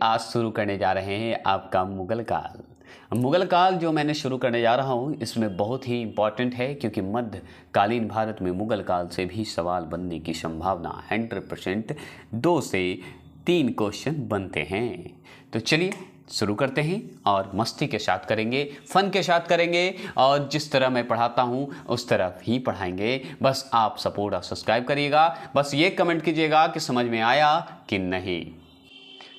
आज शुरू करने जा रहे हैं आपका मुगल काल। मुगल काल जो मैंने शुरू करने जा रहा हूँ इसमें बहुत ही इम्पॉर्टेंट है, क्योंकि मध्यकालीन भारत में मुगल काल से भी सवाल बनने की संभावना 100%, 2 से 3 क्वेश्चन बनते हैं। तो चलिए शुरू करते हैं और मस्ती के साथ करेंगे, फन के साथ करेंगे, और जिस तरह मैं पढ़ाता हूँ उस तरह ही पढ़ाएंगे। बस आप सपोर्ट और सब्सक्राइब करिएगा, बस ये कमेंट कीजिएगा कि समझ में आया कि नहीं।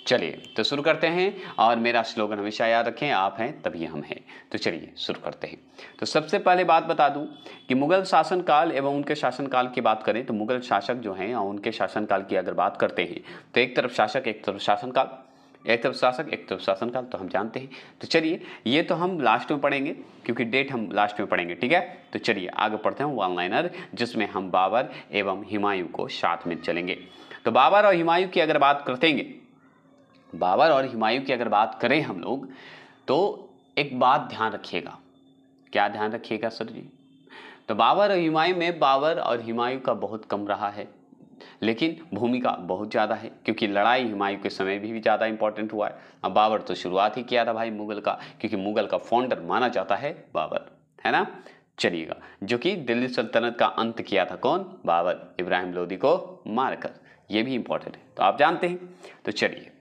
चलिए तो शुरू करते हैं, और मेरा स्लोगन हमेशा याद रखें, आप हैं तभी हम हैं। तो चलिए शुरू करते हैं। तो सबसे पहले बात बता दूं कि मुगल शासनकाल एवं उनके शासनकाल की बात करें तो मुगल शासक जो हैं और उनके शासनकाल की अगर बात करते हैं तो एक तरफ शासक एक तरफ शासनकाल, एक तरफ शासक एक तरफ शासनकाल, तो हम जानते हैं। तो चलिए ये तो हम लास्ट में पढ़ेंगे, क्योंकि डेट हम लास्ट में पढ़ेंगे, ठीक है। तो चलिए आगे पढ़ते हैं वन लाइनर, जिसमें हम बाबर एवं हुमायूं को साथ में चलेंगे। तो बाबर और हुमायूं की अगर बात करेंगे, बाबर और हुमायूं की अगर बात करें हम लोग, तो एक बात ध्यान रखिएगा। क्या ध्यान रखिएगा सर जी? तो बाबर और हुमायूं में बाबर और हुमायूं का बहुत कम रहा है, लेकिन भूमिका बहुत ज़्यादा है, क्योंकि लड़ाई हुमायूं के समय भी ज़्यादा इंपॉर्टेंट हुआ है। अब बाबर तो शुरुआत ही किया था भाई मुगल का, क्योंकि मुगल का फाउंडर माना जाता है बाबर, है ना। चलिएगा, जो कि दिल्ली सल्तनत का अंत किया था कौन? बाबर, इब्राहिम लोदी को मारकर। ये भी इंपॉर्टेंट है, तो आप जानते हैं। तो चलिए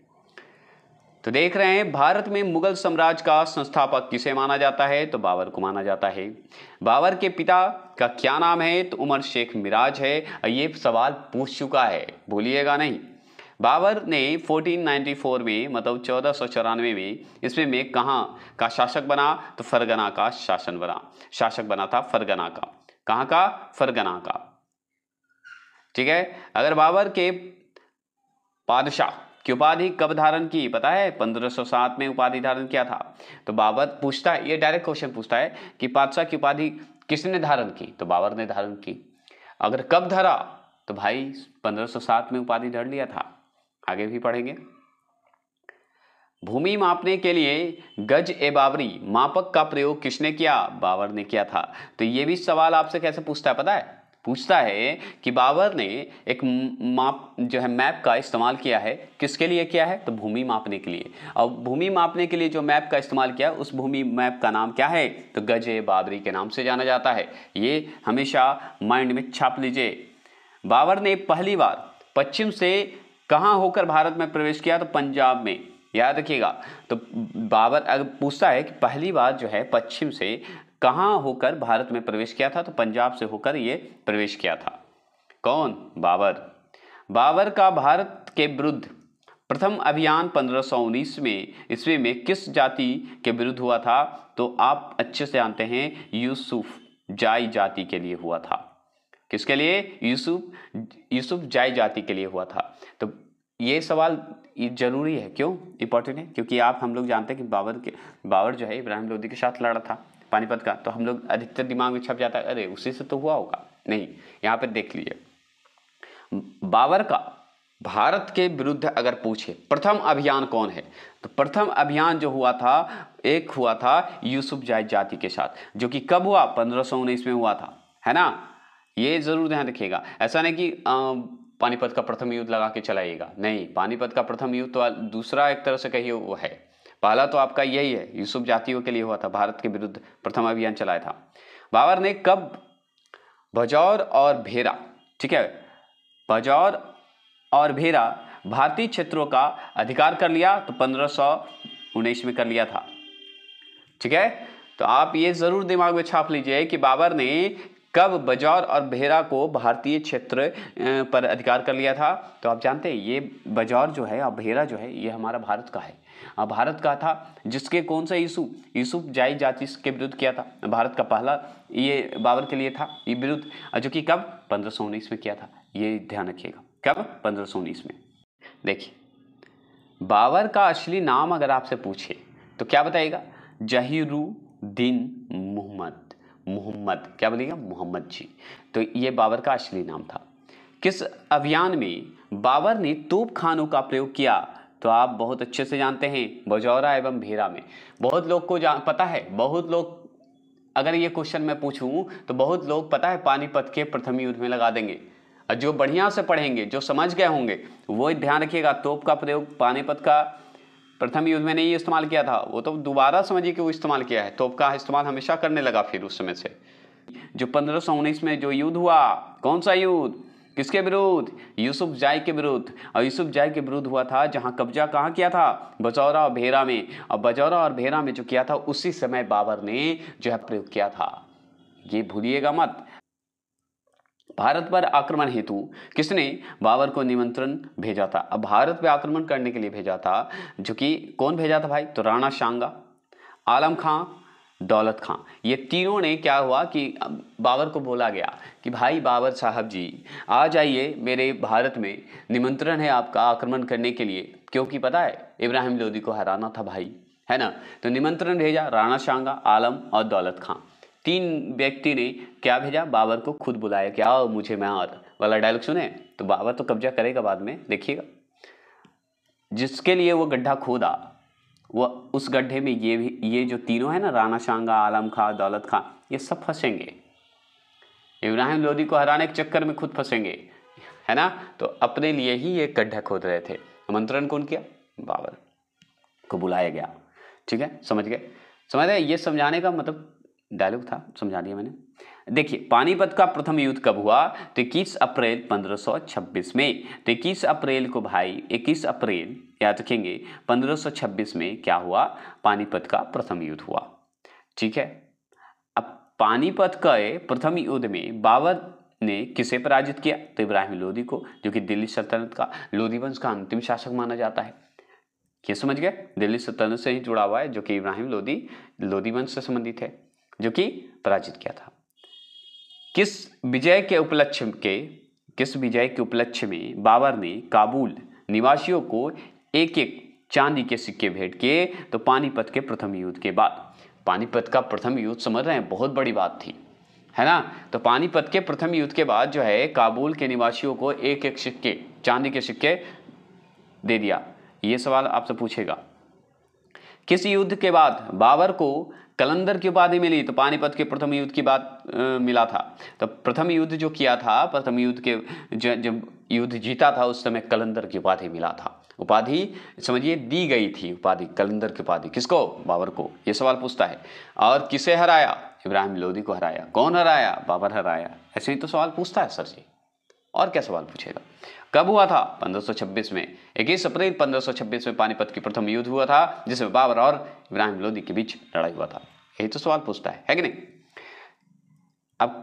तो देख रहे हैं भारत में मुगल साम्राज्य का संस्थापक किसे माना जाता है? तो बाबर को माना जाता है। बाबर के पिता का क्या नाम है? तो उमर शेख मिराज है। ये सवाल पूछ चुका है, भूलिएगा नहीं। बाबर ने 1494 में, मतलब 1494 में इसमें में कहाँ का शासक बना? तो फरगना का शासक बना था, फरगना का। कहाँ का? फरगना का, ठीक है। अगर बाबर के बादशाह की उपाधि कब धारण की पता है? 1507 में उपाधि धारण किया था। तो बाबर पूछता है, ये डायरेक्ट क्वेश्चन पूछता है कि बादशाह की उपाधि किसने धारण की? तो बाबर ने धारण की। अगर कब धरा? तो भाई 1507 में उपाधि धर लिया था। आगे भी पढ़ेंगे। भूमि मापने के लिए गज ए बाबरी मापक का प्रयोग किसने किया? बाबर ने किया था। तो ये भी सवाल आपसे कैसे पूछता है पता है? पूछता है कि बाबर ने एक माप जो है मैप का इस्तेमाल किया है, किसके लिए किया है? तो भूमि मापने के लिए। और भूमि मापने के लिए जो मैप का इस्तेमाल किया, उस भूमि मैप का नाम क्या है? तो गज ए बाबरी के नाम से जाना जाता है। ये हमेशा माइंड में छाप लीजिए। बाबर ने पहली बार पश्चिम से कहाँ होकर भारत में प्रवेश किया? तो पंजाब में, याद रखिएगा। तो बाबर अगर पूछता है कि पहली बार जो है पश्चिम से कहाँ होकर भारत में प्रवेश किया था, तो पंजाब से होकर ये प्रवेश किया था। कौन? बाबर। बाबर का भारत के विरुद्ध प्रथम अभियान 1519 में ईस्वी में किस जाति के विरुद्ध हुआ था? तो आप अच्छे से जानते हैं, यूसुफ जाई जाति के लिए हुआ था। किसके लिए? यूसुफ जाई जाति के लिए हुआ था। तो ये सवाल जरूरी है। क्यों इंपॉर्टेंट है? क्योंकि हम लोग जानते हैं कि बाबर जो है इब्राहिम लोदी के साथ लड़ा था पानीपत का। तो हम लोग अधिकतर दिमाग में छप जाता है, अरे उसी से तो हुआ होगा। नहीं, यहाँ पर देख लीजिए, बाबर का भारत के विरुद्ध अगर पूछे प्रथम अभियान कौन है, तो प्रथम अभियान जो हुआ था, एक हुआ था यूसुफ जाई जाति के साथ, जो कि कब हुआ? 1519 में हुआ था, है ना। ये जरूर ध्यान रखिएगा। ऐसा नहीं कि पानीपत का प्रथम युद्ध लगा के चलाइएगा, नहीं। पानीपत का प्रथम युद्ध तो दूसरा एक तरह से कहिए वो है। पहला तो आपका यही है, यूसुफ जातियों के लिए हुआ था, भारत के विरुद्ध प्रथम अभियान चलाया था। बाबर ने कब बजौर और भेरा, ठीक है, बजौर और भेरा भारतीय क्षेत्रों का अधिकार कर लिया? तो 1519 में कर लिया था, ठीक है। तो आप ये जरूर दिमाग में छाप लीजिए कि बाबर ने कब बजौर और भेरा को भारतीय क्षेत्र पर अधिकार कर लिया था। तो आप जानते हैं ये बजौर जो है और भेरा जो है ये हमारा भारत का है, भारत का था, जिसके कौन सा यूसुफ जाई जाति के विरुद्ध किया था। भारत का पहला ये बाबर के लिए था ये विरुद्ध, जो कि कब? 1519 में किया था। ये ध्यान रखिएगा, कब? 1519 में। देखिए बाबर का असली नाम अगर आपसे पूछे तो क्या बताइएगा? जहीरुद्दीन मोहम्मद, क्या बोलिएगा? मोहम्मद जी। तो ये बाबर का असली नाम था। किस अभियान में बाबर ने तोप खानों का प्रयोग किया? तो आप बहुत अच्छे से जानते हैं, बजौरा एवं भेरा में। बहुत लोग को पता है, बहुत लोग, अगर ये क्वेश्चन मैं पूछूं तो बहुत लोग पता है पानीपत के प्रथम युद्ध में लगा देंगे। और जो बढ़िया से पढ़ेंगे, जो समझ गए होंगे, वो ध्यान रखिएगा, तोप का प्रयोग पानीपत का प्रथम युद्ध में नहीं इस्तेमाल किया था, वो तो दोबारा समझिए कि वो इस्तेमाल किया है। तोप का इस्तेमाल हमेशा करने लगा फिर उस समय से। जो 1519 में जो युद्ध हुआ, कौन सा युद्ध, किसके विरुद्ध, यूसुफ जाई के विरुद्ध। और यूसुफ जाई के विरुद्ध हुआ था, जहां कब्जा कहाँ किया था, बजौरा और भेरा में। और बजौरा और भेरा में जो किया था उसी समय बाबर ने जो है प्रयोग किया था, ये भूलिएगा मत। भारत पर आक्रमण हेतु किसने बाबर को निमंत्रण भेजा था। अब भारत पे आक्रमण करने के लिए भेजा था, जो कि कौन भेजा था भाई, तो राणा सांगा, आलम खां, दौलत खां, ये तीनों ने क्या हुआ कि बाबर को बोला गया कि भाई बाबर साहब जी आ जाइए मेरे भारत में, निमंत्रण है आपका आक्रमण करने के लिए, क्योंकि पता है इब्राहिम लोदी को हराना था भाई, है ना। तो निमंत्रण भेजा राणा सांगा, आलम और दौलत खां, तीन व्यक्ति ने क्या भेजा, बाबर को खुद बुलाया कि आओ मुझे मार वाला डायलॉग सुने। तो बाबर तो कब्जा करेगा बाद में, देखिएगा। जिसके लिए वो गड्ढा खोदा, वो उस गड्ढे में ये जो तीनों है ना, राणा सांगा, आलम खां, दौलत खां, ये सब फंसेंगे, इब्राहिम लोदी को हराने के चक्कर में खुद फंसेंगे, है ना। तो अपने लिए ही ये गड्ढा खोद रहे थे। आमंत्रण कौन किया, बाबर को बुलाया गया, ठीक है, समझ गए। समझ रहे, ये समझाने का मतलब डायलॉग था, समझा दिया मैंने। देखिए पानीपत का प्रथम युद्ध कब हुआ, तो 21 अप्रैल 1526 में। तो 21 अप्रैल को भाई, 21 अप्रैल याद रखेंगे 1526 में क्या हुआ, पानीपत का प्रथम युद्ध हुआ, ठीक है। अब पानीपत का प्रथम युद्ध में बाबर ने किसे पराजित किया, तो इब्राहिम लोदी को, जो कि दिल्ली सल्तनत का, लोदी वंश का अंतिम शासक माना जाता है। क्या समझ गए, दिल्ली सल्तनत से ही जुड़ा हुआ है, जो कि इब्राहिम लोदी वंश से संबंधित है, जो कि पराजित किया था। किस विजय के उपलक्ष्य में बाबर ने काबुल निवासियों को एक एक चांदी के सिक्के भेंट किए, तो पानीपत के प्रथम युद्ध के बाद। पानीपत का प्रथम युद्ध समझ रहे हैं, बहुत बड़ी बात थी, है ना। तो पानीपत के प्रथम युद्ध के बाद जो है काबुल के निवासियों को एक एक सिक्के, चांदी के सिक्के दे दिया। ये सवाल आपसे पूछेगा, किस युद्ध के बाद बाबर को कलंदर की उपाधि मिली, तो पानीपत के प्रथम युद्ध की बात मिला था। तो प्रथम युद्ध जो किया था, प्रथम युद्ध के जब युद्ध जीता था उस समय कलंदर की उपाधि मिला था। उपाधि समझिए दी गई थी, उपाधि कलंदर की उपाधि किसको, बाबर को। ये सवाल पूछता है। और किसे हराया, इब्राहिम लोदी को हराया। कौन हराया, बाबर हराया। ऐसे ही तो सवाल पूछता है सर जी, और क्या सवाल पूछेगा। कब हुआ था, 1526 में। 21 अप्रैल 1526 में पानीपत की प्रथम युद्ध हुआ था, जिसमें बाबर और इब्राहिम लोदी के बीच लड़ाई हुआ था। यही तो सवाल पूछता है कि नहीं। अब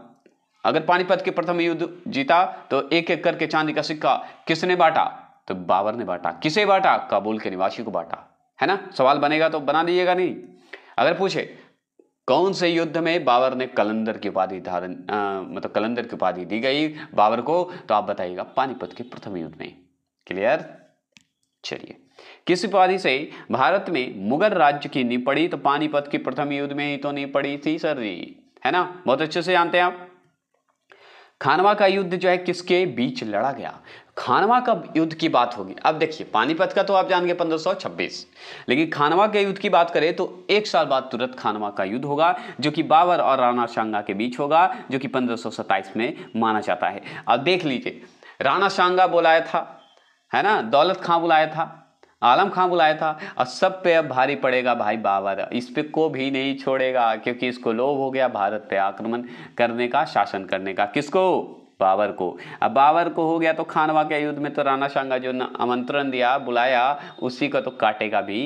अगर पानीपत के प्रथम युद्ध जीता तो एक एक करके चांदी का सिक्का किसने बांटा, तो बाबर ने बांटा। किसे बांटा, काबुल के निवासियों को बांटा, है ना। सवाल बनेगा तो बना दीजिएगा नहीं। अगर पूछे कौन से युद्ध में बाबर ने कलंदर की उपाधि मतलब कलंदर की उपाधि दी गई बाबर को, तो आप बताइएगा पानीपत के प्रथम युद्ध में। क्लियर। चलिए, किस उपाधि से भारत में मुगल राज्य की नींव पड़ी, तो पानीपत के प्रथम युद्ध में ही तो नींव पड़ी थी सर जी, है ना। बहुत अच्छे से जानते हैं आप। खानवा का युद्ध जो है किसके बीच लड़ा गया, खानवा का युद्ध की बात होगी। अब देखिए पानीपत का तो आप जान गए 1526, लेकिन खानवा के युद्ध की बात करें तो एक साल बाद तुरंत खानवा का युद्ध होगा, जो कि बाबर और राणा सांगा के बीच होगा, जो कि 1527 में माना जाता है। अब देख लीजिए, राणा सांगा बुलाया था, है ना, दौलत खां बुलाया था, आलम खां बुलाया था, और सब पे अब भारी पड़ेगा भाई बाबर। इस पे को भी नहीं छोड़ेगा, क्योंकि इसको लोभ हो गया भारत पे आक्रमण करने का, शासन करने का। किसको, बाबर को। अब बाबर को हो गया तो खानवा के युद्ध में तो राणा सांगा जो आमंत्रण दिया, बुलाया, उसी को तो काटेगा भी,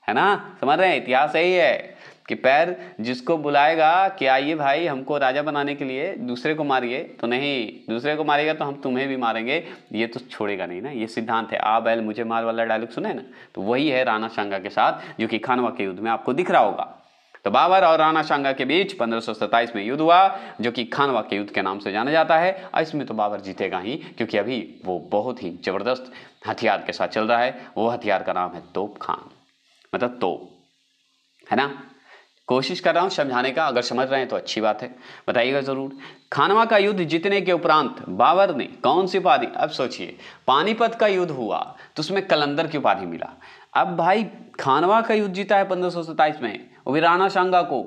है ना। समझ रहे हैं, इतिहास यही है कि पैर जिसको बुलाएगा कि आइए भाई हमको राजा बनाने के लिए, दूसरे को मारिए, तो नहीं, दूसरे को मारेगा तो हम तुम्हें भी मारेंगे, ये तो छोड़ेगा नहीं ना। ये सिद्धांत है, आ बैल मुझे मार वाला डायलॉग सुने ना, तो वही है राणा सांगा के साथ, जो कि खानवा के युद्ध में आपको दिख रहा होगा। तो बाबर और राणा सांगा के बीच 1527 में युद्ध हुआ, जो कि खानवा के युद्ध के नाम से जाना जाता है। और इसमें तो बाबर जीतेगा ही, क्योंकि अभी वो बहुत ही जबरदस्त हथियार के साथ चल रहा है। वो हथियार का नाम है तोप खान, मतलब तोप, है ना। कोशिश कर रहा हूं समझाने का, अगर समझ रहे हैं तो अच्छी बात है, बताइएगा जरूर। खानवा का युद्ध जीतने के उपरांत बाबर ने कौन सी उपाधि, अब सोचिए पानीपत का युद्ध हुआ तो उसमें कलंदर की उपाधि मिला। अब भाई खानवा का युद्ध जीता है 1527 में, वो भी राणा सांगा को,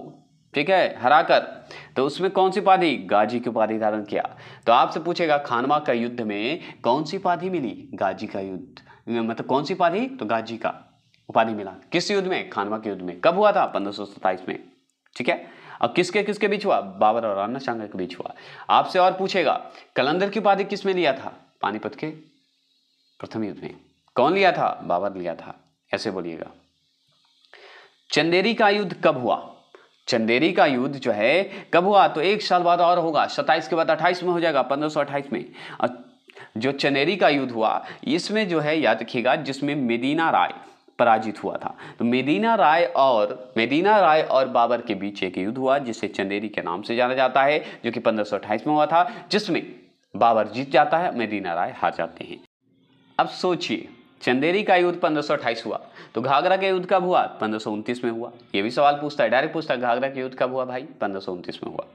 ठीक है, हराकर, तो उसमें कौन सी उपाधि, गाजी की उपाधि धारण किया। तो आपसे पूछेगा खानवा का युद्ध में कौन सी उपाधि मिली, गाजी का युद्ध, मतलब कौन सी उपाधि, तो गाजी का उपाधि मिला। किस युद्ध में? खानवा के युद्ध में। कब हुआ था? 1527 में। ठीक है। अब किसके किसके बीच हुआ? बाबर और राणा सांगा के बीच हुआ। आपसे और पूछेगा कलंदर की उपाधि किस में लिया था? पानीपत के प्रथम युद्ध में। कौन लिया था? बाबर लिया था। ऐसे बोलिएगा। चंदेरी का युद्ध कब हुआ? चंदेरी का युद्ध जो है कब हुआ? तो 1 साल बाद और होगा, 27 के बाद 28 में हो जाएगा, 1528 में। जो चंदेरी का युद्ध हुआ इसमें जो है याद रखिएगा, जिसमें मेदिना राय पराजित हुआ था। तो मेदिना राय और बाबर के बीच एक युद्ध हुआ जिसे चंदेरी के नाम से जाना जाता है, जो कि 1528 में हुआ था, जिसमें बाबर जीत जाता है, मेदिना राय हार जाते हैं। अब सोचिए, चंदेरी का युद्ध 1528 हुआ, तो घाघरा के युद्ध कब हुआ? 1529 में हुआ। ये भी सवाल पूछता है, डायरेक्ट पूछता है घाघरा के युद्ध कब हुआ भाई? 1529 में हुआ।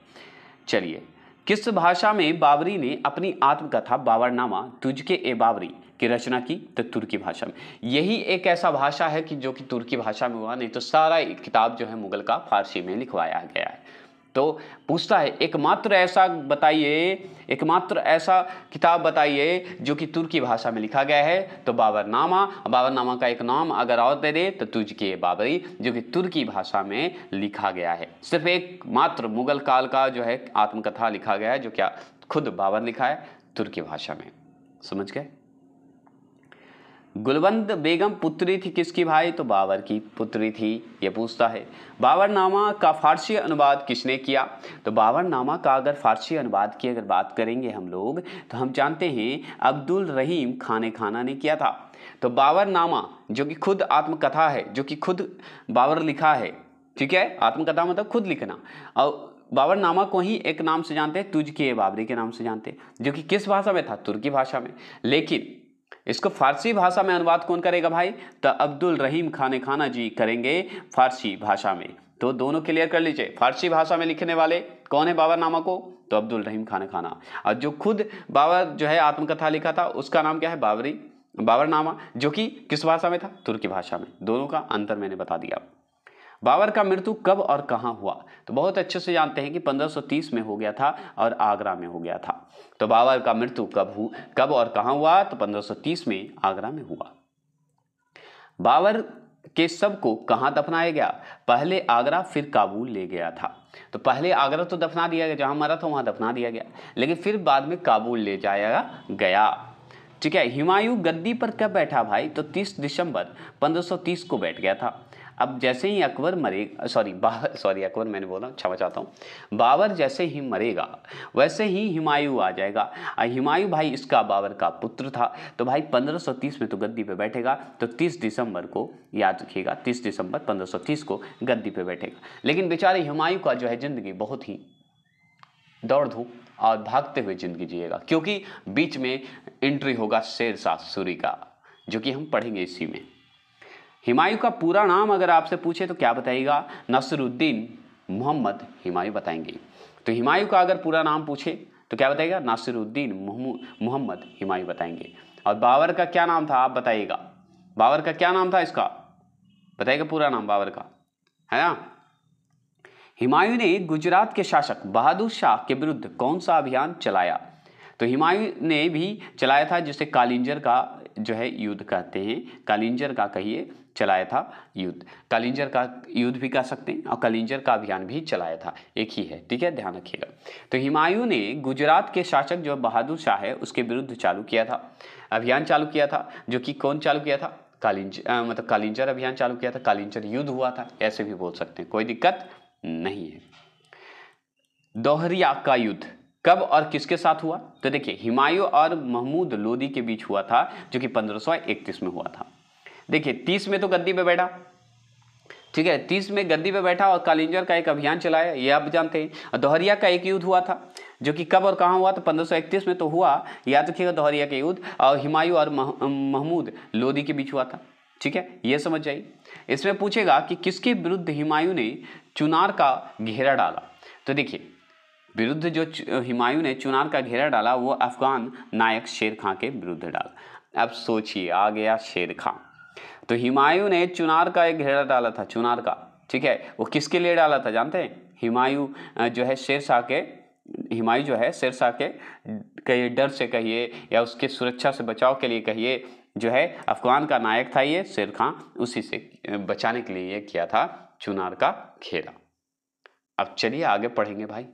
चलिए, किस भाषा में बाबरी ने अपनी आत्मकथा बाबरनामा तुझके ए बाबरी की रचना की? तो तुर्की भाषा में। यही एक ऐसा भाषा है कि जो कि तुर्की भाषा में हुआ, नहीं तो सारा किताब जो है मुगल का फारसी में लिखवाया गया है। तो पूछता है एकमात्र ऐसा किताब बताइए जो कि तुर्की भाषा में लिखा गया है। तो बाबरनामा का एक नाम अगर और दे दे तो तुझके बाबरी, जो कि तुर्की भाषा में लिखा गया है। सिर्फ एक मात्र मुगल काल का जो है आत्मकथा लिखा गया है, जो क्या खुद बाबर लिखा है तुर्की भाषा में। समझ गए? गुलबंद बेगम पुत्री थी किसकी भाई? तो बाबर की पुत्री थी। ये पूछता है बाबरनामा का फारसी अनुवाद किसने किया? तो बाबरनामा का अगर फारसी अनुवाद की अगर बात करेंगे हम लोग, तो हम जानते हैं अब्दुल रहीम खाना ने किया था। तो बाबरनामा जो कि खुद आत्मकथा है, जो कि खुद बाबर लिखा है, ठीक है, आत्मकथा मतलब खुद लिखना, और बाबरनामा को ही एक नाम से जानते हैं, तुझके बाबरी के नाम से जानते हैं, जो कि किस भाषा में था? तुर्की भाषा में। लेकिन इसको फारसी भाषा में अनुवाद कौन करेगा भाई? तो अब्दुल रहीम खाना जी करेंगे फारसी भाषा में। तो दोनों क्लियर कर लीजिए, फारसी भाषा में लिखने वाले कौन है बाबरनामा को? तो अब्दुल रहीम खाना। और जो खुद बाबर जो है आत्मकथा लिखा था उसका नाम क्या है? बाबरनामा, जो कि किस भाषा में था? तुर्की भाषा में। दोनों का अंतर मैंने बता दिया। बाबर का मृत्यु कब और कहाँ हुआ? तो बहुत अच्छे से जानते हैं कि 1530 में हो गया था और आगरा में हो गया था। तो बाबर का मृत्यु कब और कहाँ हुआ? तो 1530 में आगरा में हुआ। बाबर के शव को कहाँ दफनाया गया? पहले आगरा फिर काबुल ले गया था। तो पहले आगरा तो दफना दिया गया, जहां मरा था वहां दफना दिया गया, लेकिन फिर बाद में काबुल ले जाया गया। ठीक है। हुमायूं गद्दी पर कब बैठा भाई? तो 30 दिसंबर 1530 को बैठ गया था। अब जैसे ही अकबर अकबर मैंने बोला, क्षमा चाहता हूँ। बाबर जैसे ही मरेगा वैसे ही हुमायूं आ जाएगा। हुमायूं भाई इसका बाबर का पुत्र था। तो भाई 1530 में तो गद्दी पे बैठेगा, तो 30 दिसंबर को याद रखिएगा, 30 दिसंबर 1530 को गद्दी पे बैठेगा। लेकिन बेचारे हुमायूं का जो है जिंदगी बहुत ही दौड़ धूप और भागते हुए जिंदगी जिएगा, क्योंकि बीच में एंट्री होगा शेरशाह सूरी का, जो कि हम पढ़ेंगे इसी में। हुमायूं का पूरा नाम अगर आपसे पूछे तो क्या बताइएगा? नासिरुद्दीन मोहम्मद हुमायूं बताएंगे। तो हुमायूं का अगर पूरा नाम पूछे तो क्या बताइएगा? नासिरुद्दीन मोहम्मद हुमायूं बताएंगे। और बाबर का क्या नाम था आप बताइएगा? बाबर का क्या नाम था इसका? बताइएगा पूरा नाम बाबर का, है ना? हुमायूं ने गुजरात के शासक बहादुर शाह के विरुद्ध कौन सा अभियान चलाया? तो हुमायूं ने भी चलाया था, जिसे कालिंजर का जो है युद्ध कहते हैं, कालिंजर का कहिए चलाया था युद्ध। कालिंजर का युद्ध भी कह सकते हैं और कालिंजर का अभियान भी चलाया था, एक ही है, ठीक है, ध्यान रखिएगा। तो हुमायूं ने गुजरात के शासक जो बहादुर शाह है उसके विरुद्ध चालू किया था, अभियान चालू किया था, जो कि कौन चालू किया था? कालिंजर अभियान चालू किया था, कालिंजर युद्ध हुआ था, ऐसे भी बोल सकते हैं, कोई दिक्कत नहीं है। दोहरिया का युद्ध कब और किसके साथ हुआ? तो देखिए हुमायूं और महमूद लोदी के बीच हुआ था, जो कि 1531 में हुआ था। देखिए 30 में तो गद्दी पे बैठा, ठीक है, 30 में गद्दी पे बैठा और कालिंजर का एक अभियान चलाया, ये आप जानते हैं। और दोहरिया का एक युद्ध हुआ था, जो कि कब और कहाँ हुआ? तो 1531 में तो हुआ, याद रखिएगा दोहरिया के युद्ध, और हुमायूं और महमूद लोदी के बीच हुआ था, ठीक है, ये समझ जाइए। इसमें पूछेगा कि किसके विरुद्ध हुमायूं ने चुनार का घेरा डाला? तो देखिए विरुद्ध जो हुमायूं ने चुनार का घेरा डाला वो अफगान नायक शेर खां के विरुद्ध डाला। अब सोचिए, आ गया शेर खां। तो हुमायूं ने चुनार का एक घेरा डाला था, चुनार का, ठीक है, वो किसके लिए डाला था जानते हैं? हुमायूं जो है शेरशाह के डर से कहिए या उसके सुरक्षा से बचाव के लिए कहिए, जो है अफगान का नायक था ये शेर खां, उसी से बचाने के लिए ये किया था चुनार का घेरा। अब चलिए आगे पढ़ेंगे भाई।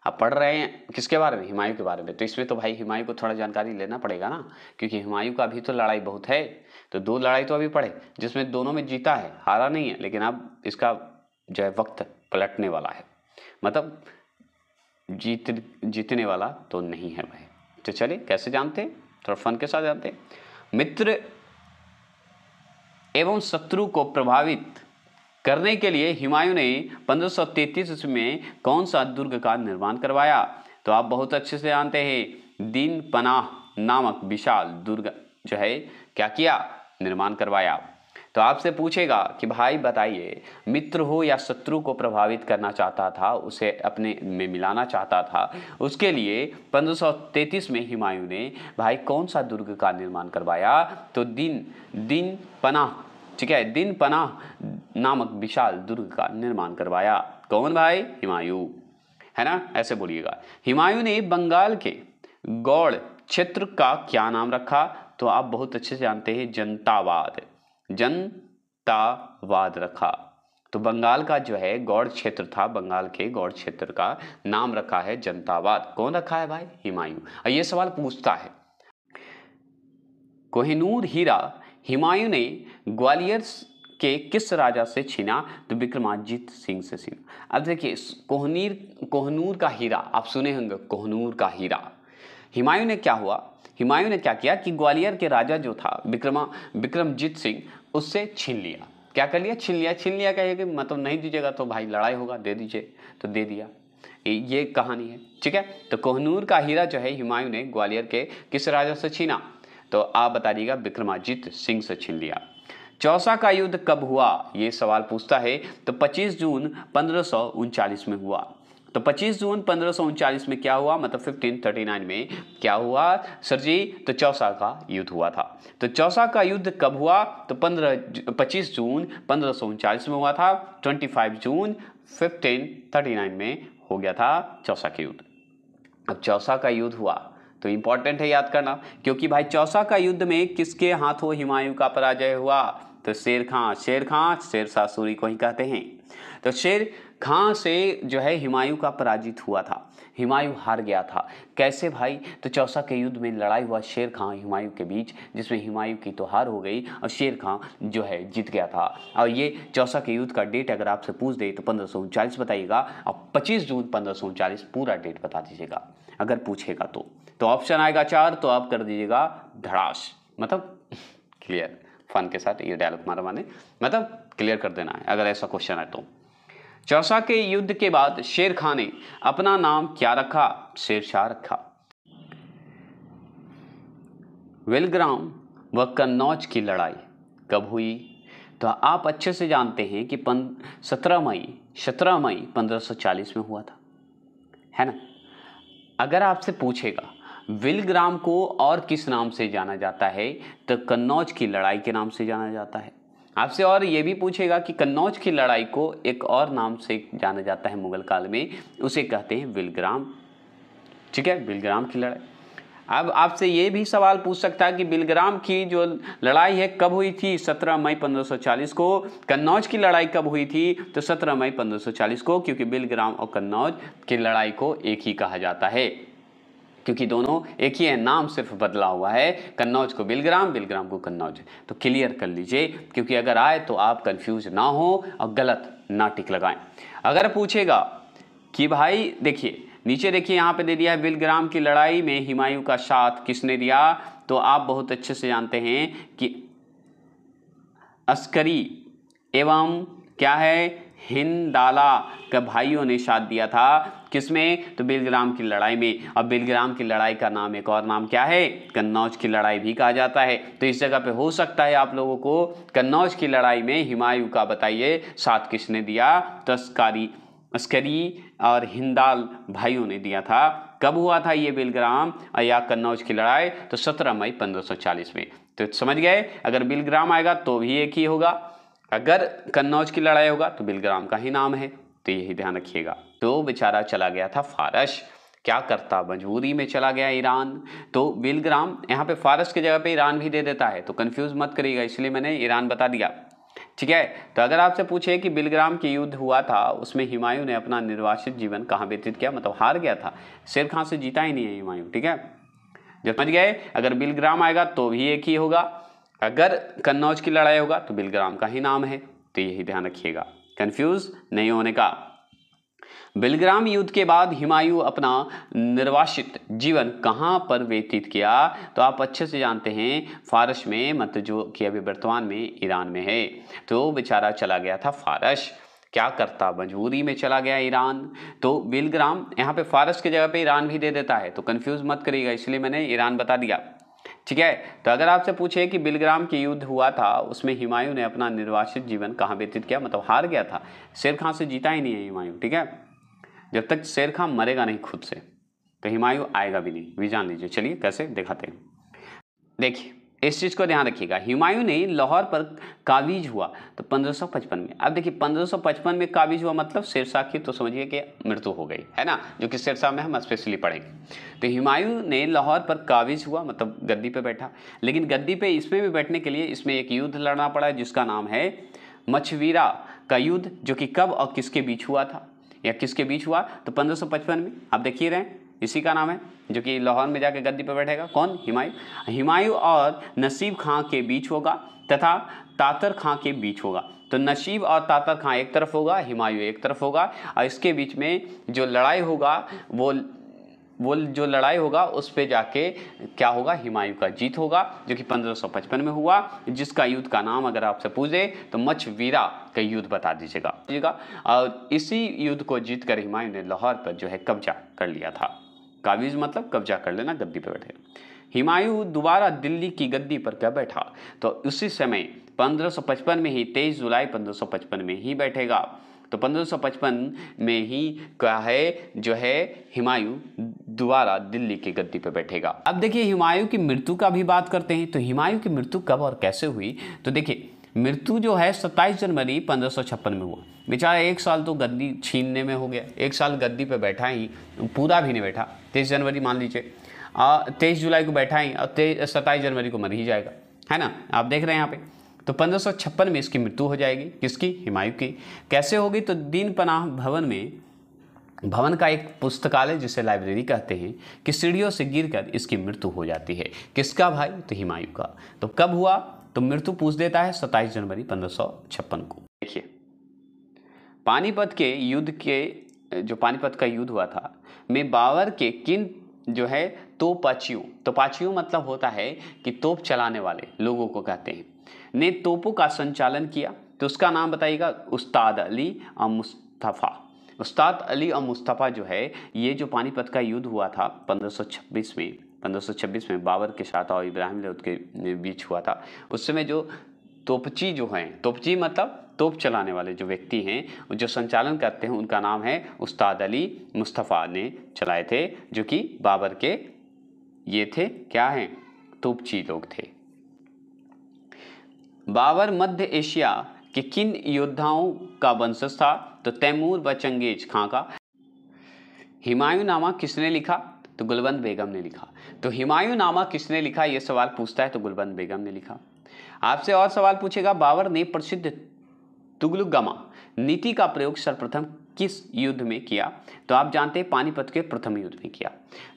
अब पढ़ रहे हैं किसके बारे में? हुमायूं के बारे में। तो इसमें तो भाई हुमायूं को थोड़ा जानकारी लेना पड़ेगा ना, क्योंकि हुमायूं का अभी तो लड़ाई बहुत है। तो 2 लड़ाई तो अभी पढ़े जिसमें दोनों में जीता है, हारा नहीं है, लेकिन अब इसका जो है वक्त पलटने वाला है, मतलब जीतने वाला तो नहीं है भाई। तो चलिए कैसे जानते हैं, थोड़ा फन के साथ जानते हैं। मित्र एवं शत्रु को प्रभावित करने के लिए हुमायूं ने 1533 ईस्वी में कौन सा दुर्ग का निर्माण करवाया? तो आप बहुत अच्छे से जानते हैं, दीन पनाह नामक विशाल दुर्ग जो है क्या किया? निर्माण करवाया। तो आपसे पूछेगा कि भाई बताइए, मित्र हो या शत्रु को प्रभावित करना चाहता था, उसे अपने में मिलाना चाहता था, उसके लिए 1533 में हुमायूं ने भाई कौन सा दुर्ग का निर्माण करवाया? तो दीन पनाह, ठीक है, दीन पनाह नामक विशाल दुर्ग का निर्माण करवाया। कौन भाई? हुमायूं, है ना? ऐसे बोलिएगा। हुमायूं ने बंगाल के गौड़ क्षेत्र का क्या नाम रखा? तो आप बहुत अच्छे से जानते हैं, जनतावाद रखा। तो बंगाल का जो है गौड़ क्षेत्र था, बंगाल के गौड़ क्षेत्र का नाम रखा है जनतावाद। कौन रखा है भाई? हुमायूं। ये सवाल पूछता है, कोहिनूर हीरा हुमायूं ने ग्वालियर के किस राजा से छीना? तो विक्रमाजीत सिंह से छीना। अब देखिए, कोहनूर का हीरा आप सुने होंगे, कोहनूर का हीरा। हुमायूं ने क्या हुआ, हुमायूं ने क्या किया कि ग्वालियर के राजा जो था विक्रमजीत सिंह, उससे छीन लिया। क्या कर लिया? छीन लिया कहिए कि मतलब नहीं दीजिएगा तो भाई लड़ाई होगा, दे दीजिए, तो दे दिया। ये कहानी है, ठीक है। तो कोहनूर का हीरा जो है हुमायूं ने ग्वालियर के किस राजा से छीना? तो आप बता दीजिएगा, विक्रमाजीत सिंह से छीन लिया। चौसा का युद्ध कब हुआ? ये सवाल पूछता है। तो 25 जून 1539 में हुआ। तो 25 जून 1539 में क्या हुआ, मतलब 1539 में क्या हुआ सर जी? तो चौसा का युद्ध हुआ था। तो चौसा का युद्ध कब हुआ? तो 25 जून 1539 में हुआ था। 25 जून 1539 में हो गया था चौसा का युद्ध। अब चौसा का युद्ध हुआ तो इंपॉर्टेंट है याद करना, क्योंकि भाई चौसा का युद्ध में किसके हाथों हुमायूं का पराजय हुआ? तो शेर शाह सूरी को ही कहते हैं। तो शेर खां से जो है हुमायूं का पराजित हुआ था, हुमायूं हार गया था। कैसे भाई? तो चौसा के युद्ध में लड़ाई हुआ शेर खां हुमायूं के बीच, जिसमें हुमायूं की तो हार हो गई और शेर खां जो है जीत गया था। और ये चौसा के युद्ध का डेट अगर आपसे पूछ दे तो 1539 बताइएगा, और 25 जून 1539 पूरा डेट बता दीजिएगा अगर पूछेगा तो ऑप्शन आएगा 4, तो आप कर दीजिएगा धड़ास, मतलब क्लियर। फन के साथ ये डायलॉग मारा माने, मतलब क्लियर कर देना है अगर ऐसा क्वेश्चन है तो। चौसा के युद्ध के बाद शेर खां ने अपना नाम क्या रखा? शेरशाह रखा। बेलग्राम व कन्नौज की लड़ाई कब हुई? तो आप अच्छे से जानते हैं कि 17 मई 1540 में हुआ था, है ना। अगर आपसे पूछेगा बेलग्राम को और किस नाम से जाना जाता है, तो कन्नौज की लड़ाई के नाम से जाना जाता है। आपसे और ये भी पूछेगा कि कन्नौज की लड़ाई को एक और नाम से जाना जाता है मुगल काल में, उसे कहते हैं बेलग्राम, ठीक है, बेलग्राम की लड़ाई। अब आपसे ये भी सवाल पूछ सकता है कि बेलग्राम की जो लड़ाई है कब हुई थी? 17 मई 1540 को। कन्नौज की लड़ाई कब हुई थी? तो 17 मई 1540 को, क्योंकि बेलग्राम और कन्नौज की लड़ाई को एक ही कहा जाता है, क्योंकि दोनों एक ही है, नाम सिर्फ बदला हुआ है, कन्नौज को बेलग्राम, बेलग्राम को कन्नौज। तो क्लियर कर लीजिए, क्योंकि अगर आए तो आप कंफ्यूज ना हो और गलत ना टिक लगाएं। अगर पूछेगा कि भाई देखिए नीचे देखिए, यहाँ पे दे दिया है बेलग्राम की लड़ाई में हुमायूं का साथ किसने दिया, तो आप बहुत अच्छे से जानते हैं कि अस्करी एवं क्या है हिंदाला का भाइयों ने साथ दिया था। किसमें? तो बेलग्राम की लड़ाई में। अब बेलग्राम की लड़ाई का नाम एक और नाम क्या है? कन्नौज की लड़ाई भी कहा जाता है। तो इस जगह पे हो सकता है आप लोगों को कन्नौज की लड़ाई में हुमायूं का बताइए साथ किसने दिया, तो अस्करी और हिंदाल भाइयों ने दिया था। कब हुआ था ये बेलग्राम या कन्नौज की लड़ाई? तो 17 मई 1540 में। तो समझ गए, अगर बेलग्राम आएगा तो भी एक ही होगा, अगर कन्नौज की लड़ाई होगा तो बेलग्राम का ही नाम है, तो यही ध्यान रखिएगा। तो बेचारा चला गया था फारस, क्या करता, मजबूरी में चला गया ईरान। तो बिलग्राम यहाँ पे फारस की जगह पे ईरान भी दे देता है, तो कंफ्यूज मत करिएगा, इसलिए मैंने ईरान बता दिया। ठीक है, तो अगर आपसे पूछे कि बिलग्राम की युद्ध हुआ था, उसमें हुमायूं ने अपना निर्वासित जीवन कहाँ व्यतीत किया, मतलब हार गया था, शेर खां से जीता ही नहीं है हुमायूं। ठीक है, जब समझ गए, अगर बिलग्राम आएगा तो भी एक ही होगा, अगर कन्नौज की लड़ाई होगा तो बिलग्राम का ही नाम है, तो यही ध्यान रखिएगा, कंफ्यूज नहीं होने का। बिलग्राम युद्ध के बाद हुमायूं अपना निर्वासित जीवन कहाँ पर व्यतीत किया, तो आप अच्छे से जानते हैं फारस में, मतलब जो कि अभी वर्तमान में ईरान में है। तो बेचारा चला गया था फारस, क्या करता, मजबूरी में चला गया ईरान। तो बिलग्राम यहाँ पे फारस की जगह पे ईरान भी दे देता है, तो कंफ्यूज मत करिएगा, इसलिए मैंने ईरान बता दिया। ठीक है, तो अगर आपसे पूछे कि बिलग्राम की युद्ध हुआ था, उसमें हुमायूं ने अपना निर्वासित जीवन कहाँ व्यतीत किया, मतलब हार गया था, शेर खां से जीता ही नहीं है हुमायूं। ठीक है, जब तक शेर खां मरेगा नहीं खुद से, तो हुमायूं आएगा भी नहीं, भी जान लीजिए। चलिए कैसे दिखाते हैं, देखिए इस चीज को ध्यान रखिएगा। हुमायूं ने लाहौर पर काबिज हुआ तो 1555 में। अब देखिए 1555 में काबिज हुआ, मतलब शेरशाह की तो समझिए कि मृत्यु हो गई है ना, जो कि शेरशाह में हम स्पेशली पढ़ेंगे। तो हुमायूं ने लाहौर पर काबिज हुआ, मतलब गद्दी पे बैठा, लेकिन गद्दी पे इसमें भी बैठने के लिए इसमें एक युद्ध लड़ना पड़ा, जिसका नाम है मछवीरा का युद्ध, जो कि कब और किसके बीच हुआ था, या किसके बीच हुआ, तो 1555 में। आप देखिए रहे, इसी का नाम है, जो कि लाहौर में जाके गद्दी पर बैठेगा, कौन, हुमायूं। हुमायूं और नसीब खां के बीच होगा तथा तातर खां के बीच होगा। तो नसीब और तातर खां एक तरफ होगा, हुमायूं एक तरफ होगा, और इसके बीच में जो लड़ाई होगा वो जो लड़ाई होगा उस पे जाके क्या होगा, हुमायूं का जीत होगा, जो कि 1555 में हुआ, जिसका युद्ध का नाम अगर आपसे पूछे तो मछवीरा का युद्ध बता दीजिएगा। और इसी युद्ध को जीत कर हुमायूं ने लाहौर पर जो है कब्जा कर लिया था। काबिज मतलब कब्जा कर लेना, गद्दी पर बैठे। हुमायूं दोबारा दिल्ली की गद्दी पर क्या बैठा, तो उसी समय 1555 में ही 23 जुलाई 1555 में ही बैठेगा। तो 1555 में ही क्या है, जो है हुमायूं दोबारा दिल्ली की गद्दी पर बैठेगा। अब देखिए हुमायूं की मृत्यु का भी बात करते हैं। तो हुमायूं की मृत्यु कब और कैसे हुई, तो देखिए मृत्यु जो है 27 जनवरी 1556 में हुआ। बेचारा एक साल तो गद्दी छीनने में हो गया, एक साल गद्दी पे बैठा ही, पूरा भी नहीं बैठा, 23 जनवरी मान लीजिए, 23 जुलाई को बैठा ही और 27 जनवरी को मर ही जाएगा, है ना, आप देख रहे हैं यहाँ पे। तो 1556 में इसकी मृत्यु हो जाएगी, किसकी, हुमायूं की। कैसे होगी, तो दीन पनाह भवन का एक पुस्तकालय जिसे लाइब्रेरी कहते हैं, कि सीढ़ियों से गिरकर इसकी मृत्यु हो जाती है। किसका भाई, तो हुमायूं का। तो कब हुआ, तो मृत्यु पूछ देता है 27 जनवरी 1556 को। देखिए पानीपत के युद्ध के, जो पानीपत का युद्ध हुआ था, में बाबर के किन जो है तोपाचियों मतलब होता है कि तोप चलाने वाले लोगों को कहते हैं, ने तोपों का संचालन किया। तो उसका नाम बताइएगा, उस्ताद अली और मुस्तफ़ा। उस्ताद अली और मुस्तफ़ा जो है, ये जो पानीपत का युद्ध हुआ था 1526 में बाबर के साथ और इब्राहिम लोधी के बीच हुआ था। उस समय जो तोपची जो हैं, तोपची मतलब तोप चलाने वाले जो व्यक्ति हैं, जो संचालन करते हैं, उनका नाम है उस्ताद अली मुस्तफ़ा ने चलाए थे, जो कि बाबर के ये थे, क्या हैं, तोपची लोग थे। बाबर मध्य एशिया के किन योद्धाओं का वंशज था, तो तैमूर व चंगेज खां का। हुमायूं नामा किसने लिखा, तो गुलबंद बेगम ने लिखा। तो हुमायूं नामा किसने लिखा, यह सवाल पूछता है, तो गुलबंद बेगम ने लिखा। आपसे और सवाल पूछेगा, बाबर ने प्रसिद्ध तुगलकगामा नीति का प्रयोग सर्वप्रथम किस युद्ध में किया, तो आप जानते हैं पानीपत के प्रथम युद्ध में किया।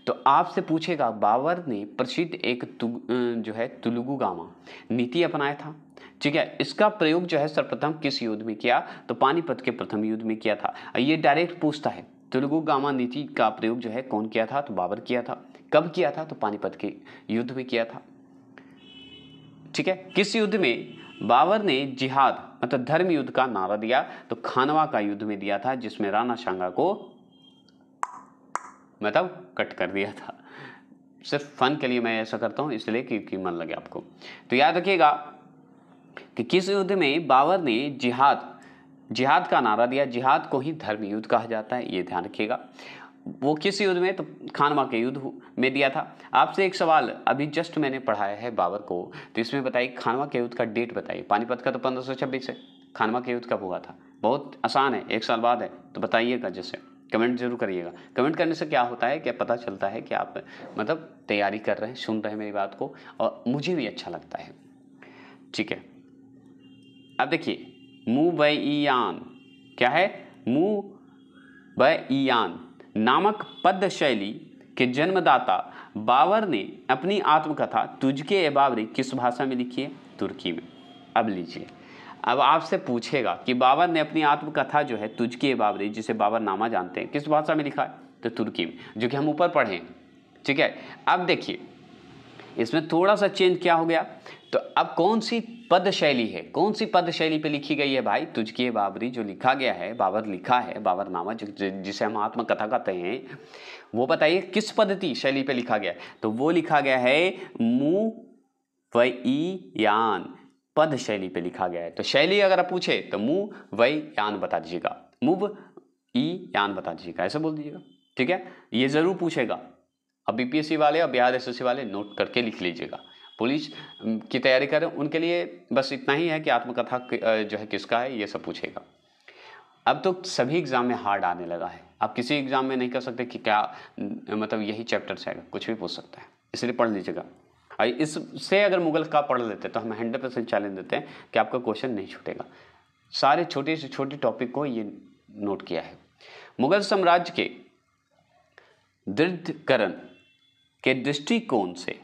तो आपसे पूछेगा, बाबर ने प्रसिद्ध एक जो है तुगलकगामा नीति अपनाया था, ठीक है, इसका प्रयोग जो है सर्वप्रथम किस युद्ध में किया, तो पानीपत के प्रथम युद्ध में किया था। ये डायरेक्ट पूछता है, तुगलकगामा नीति का प्रयोग जो है कौन किया था, तो बाबर किया था। कब किया था, तो पानीपत के युद्ध में किया था। ठीक है, किस युद्ध में बाबर ने जिहाद मतलब धर्म युद्ध का नारा दिया, तो खानवा का युद्ध में दिया था, जिसमें राणा सांगा को मतलब कट कर दिया था। सिर्फ फन के लिए मैं ऐसा करता हूं, इसलिए क्योंकि मन लगे आपको। तो याद रखिएगा कि किस युद्ध में बाबर ने जिहाद का नारा दिया। जिहाद को ही धर्म युद्ध कहा जाता है, ये ध्यान रखिएगा। वो किस युद्ध में, तो खानवा के युद्ध में दिया था। आपसे एक सवाल अभी जस्ट मैंने पढ़ाया है बाबर को, तो इसमें बताइए खानवा के युद्ध का डेट बताइए। पानीपत का तो 1526 है, खानवा के युद्ध कब हुआ था, बहुत आसान है, एक साल बाद है, तो बताइएगा जैसे कमेंट जरूर करिएगा। कमेंट करने से क्या होता है, क्या पता चलता है कि आप मतलब तैयारी कर रहे हैं, सुन रहे हैं मेरी बात को, और मुझे भी अच्छा लगता है। ठीक है, अब देखिए मुबैयान क्या है, मुबैयान नामक पद्य शैली के जन्मदाता बाबर ने अपनी आत्मकथा तुझके ए बाबरी किस भाषा में लिखी है? तुर्की में। अब लीजिए, अब आपसे पूछेगा कि बाबर ने अपनी आत्मकथा जो है तुझके ए बाबरी, जिसे बाबरनामा जानते हैं, किस भाषा में लिखा है? तो तुर्की में, जो कि हम ऊपर पढ़े हैं। ठीक है, अब देखिए इसमें थोड़ा सा चेंज क्या हो गया, तो अब कौन सी पद शैली है, कौन सी पद शैली पे लिखी गई है भाई? तुझके बाबरी जो लिखा गया है, बाबर लिखा है, बाबरनामा जिसे हम आत्मकथा कहते हैं, वो बताइए किस पद्धति शैली पे लिखा गया है? तो वो लिखा गया है मुवैयान पद शैली पे लिखा गया है। तो शैली अगर आप पूछे तो मुवैयान बता दीजिएगा, मुवैयान बता दीजिएगा, ऐसा बोल दीजिएगा। ठीक है, ये जरूर पूछेगा। अब बीपीएससी वाले और बिहार एसएससी वाले नोट करके लिख लीजिएगा। पुलिस की तैयारी करें उनके लिए बस इतना ही है कि आत्मकथा जो है किसका है, ये सब पूछेगा। अब तो सभी एग्जाम में हार्ड आने लगा है, आप किसी एग्जाम में नहीं कर सकते कि क्या मतलब यही चैप्टर से आएगा, कुछ भी पूछ सकता है, इसलिए पढ़ लीजिएगा। और इससे अगर मुगल का पढ़ लेते तो हम 100% चैलेंज देते हैं कि आपका क्वेश्चन नहीं छूटेगा। सारे छोटे से छोटे टॉपिक को ये नोट किया है। मुगल साम्राज्य के दृढ़ीकरण के दृष्टिकोण से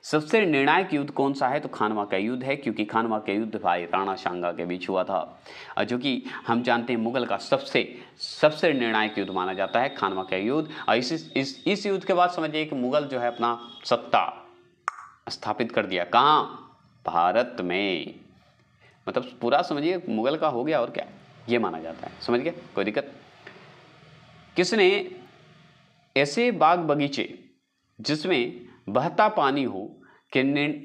सबसे निर्णायक युद्ध कौन सा है? तो खानवा का युद्ध है, क्योंकि खानवा का युद्ध भाई राणा सांगा के बीच हुआ था, और जो कि हम जानते हैं मुगल का सबसे निर्णायक युद्ध माना जाता है खानवा का युद्ध। और इस युद्ध के बाद समझिए कि मुगल जो है अपना सत्ता स्थापित कर दिया। कहाँ? भारत में। मतलब पूरा समझिए मुगल का हो गया, और क्या ये माना जाता है। समझ गए? कोई दिक्कत? किसने ऐसे बाग बगीचे जिसमें बहता पानी हो के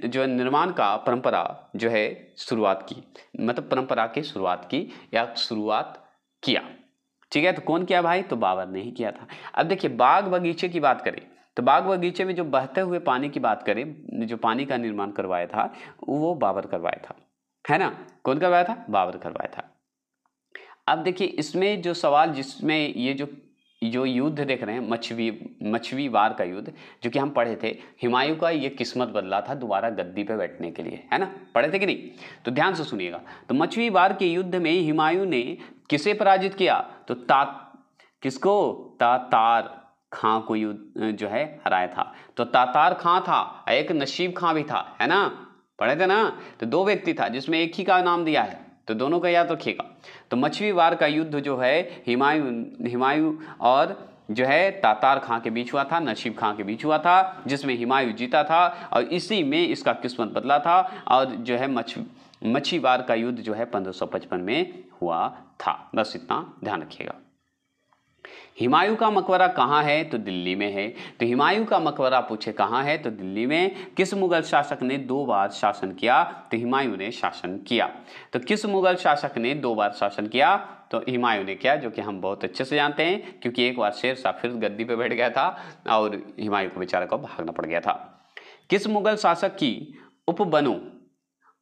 जो निर्माण का परंपरा जो है शुरुआत की, मतलब परंपरा की शुरुआत की या शुरुआत किया? ठीक है, तो कौन किया भाई? तो बाबर ने ही किया था। अब देखिए बाग बगीचे की बात करें तो बाग बगीचे में जो बहते हुए पानी की बात करें, जो पानी का निर्माण करवाया था वो बाबर करवाया था, है ना? कौन करवाया था? बाबर करवाया था। अब देखिए इसमें जो सवाल, जिसमें ये जो युद्ध देख रहे हैं मछवी वार का युद्ध, जो कि हम पढ़े थे, हुमायूं का ये किस्मत बदला था दोबारा गद्दी पे बैठने के लिए, है ना? पढ़े थे कि नहीं? तो ध्यान से सुनिएगा। तो मछवी वार के युद्ध में हुमायूं ने किसे पराजित किया? तो किसको? तातार खां को युद्ध जो है हराया था। तो तातार खां था, एक नसीब खां भी था, है ना? पढ़े थे ना? तो दो व्यक्ति था जिसमें एक ही का नाम दिया है, तो दोनों का याद रखिएगा। तो मछवी वार का युद्ध जो है हुमायूं और जो है तातार खां के बीच हुआ था, नसीब खां के बीच हुआ था, जिसमें हुमायूं जीता था, और इसी में इसका किस्मत बदला था। और जो है मछवी वार का युद्ध जो है 1555 में हुआ था। बस इतना ध्यान रखिएगा। हुमायूं का मकबरा कहाँ है? तो दिल्ली में है। तो हुमायूं का मकबरा पूछे कहाँ है? तो दिल्ली में। किस मुगल शासक ने 2 बार शासन किया? तो हुमायूं ने शासन किया। तो किस मुगल शासक ने 2 बार शासन किया? तो हुमायूं ने किया, जो कि हम बहुत अच्छे से जानते हैं, क्योंकि एक बार शेर शाह फिर गद्दी पे बैठ गया था और हुमायूं को बेचारे को भागना पड़ गया था। किस मुगल शासक की उपवनों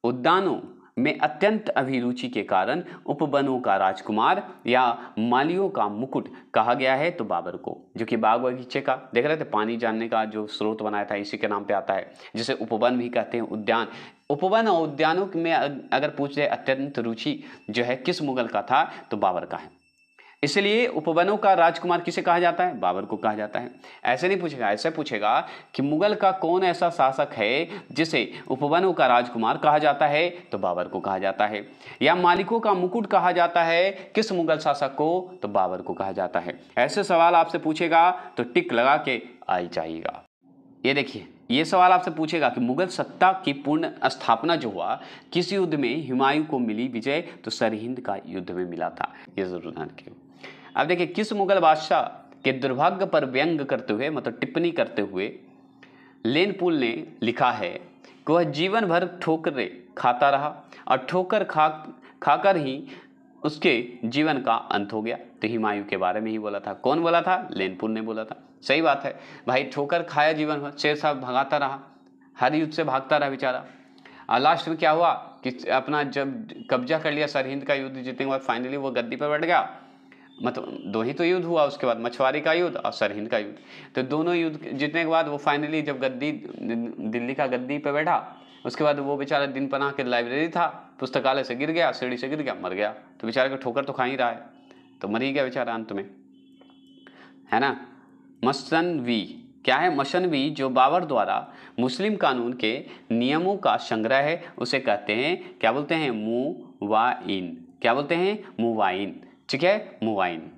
उद्यानों में अत्यंत अभिरुचि के कारण उपवनों का राजकुमार या मालियों का मुकुट कहा गया है? तो बाबर को, जो कि बाग बगीचे का देख रहे थे, पानी जानने का जो स्रोत बनाया था, इसी के नाम पे आता है, जिसे उपवन भी कहते हैं, उद्यान। उपवन और उद्यानों में अगर पूछ जाए अत्यंत रुचि जो है किस मुगल का था? तो बाबर का है। इसलिए उपवनों का राजकुमार किसे कहा जाता है? बाबर को कहा जाता है। ऐसे नहीं पूछेगा, ऐसे पूछेगा कि मुगल का कौन ऐसा शासक है जिसे उपवनों का राजकुमार कहा जाता है? तो बाबर को कहा जाता है। या मालिकों का मुकुट कहा जाता है किस मुगल शासक को? तो बाबर को कहा जाता है। ऐसे सवाल आपसे पूछेगा तो टिक लगा के आ जाइएगा। ये देखिए, ये सवाल आपसे पूछेगा कि मुगल सत्ता की पूर्ण स्थापना जो हुआ किस युद्ध में हुमायूं को मिली विजय? तो सरहिंद का युद्ध में मिला था। ये जरूर ध्यान रखिए। अब देखिए, किस मुगल बादशाह के दुर्भाग्य पर व्यंग करते हुए, मतलब टिप्पणी करते हुए, लेनपुल ने लिखा है कि वह जीवन भर ठोकरें खाता रहा और ठोकर खाकर ही उसके जीवन का अंत हो गया? तो हुमायूं के बारे में ही बोला था। कौन बोला था? लेनपुल ने बोला था। सही बात है भाई, ठोकर खाया जीवन भर, शेर शाह भगाता रहा, हर युद्ध से भागता रहा बेचारा, और लास्ट में क्या हुआ कि अपना जब कब्जा कर लिया सरहिंद का युद्ध जीतने के बाद, फाइनली वो गद्दी पर बैठ गया, मतलब दो ही तो युद्ध हुआ, उसके बाद मछुआरे का युद्ध और सरहिंद का युद्ध। तो दोनों युद्ध जीतने के बाद वो फाइनली जब दिल्ली का गद्दी पे बैठा, उसके बाद वो बेचारा दिन पनाह के लाइब्रेरी था, पुस्तकालय से गिर गया, सीढ़ी से गिर गया, मर गया। तो बेचारे को ठोकर तो खा ही रहा है, तो मर ही गया बेचारा अंत में, है ना। मसनवी क्या है? मसनवी जो बाबर द्वारा मुस्लिम कानून के नियमों का संग्रह है, उसे कहते हैं, क्या बोलते हैं? मुवाइन। क्या बोलते हैं? मुवाइन। ठीक है, मुवाइन,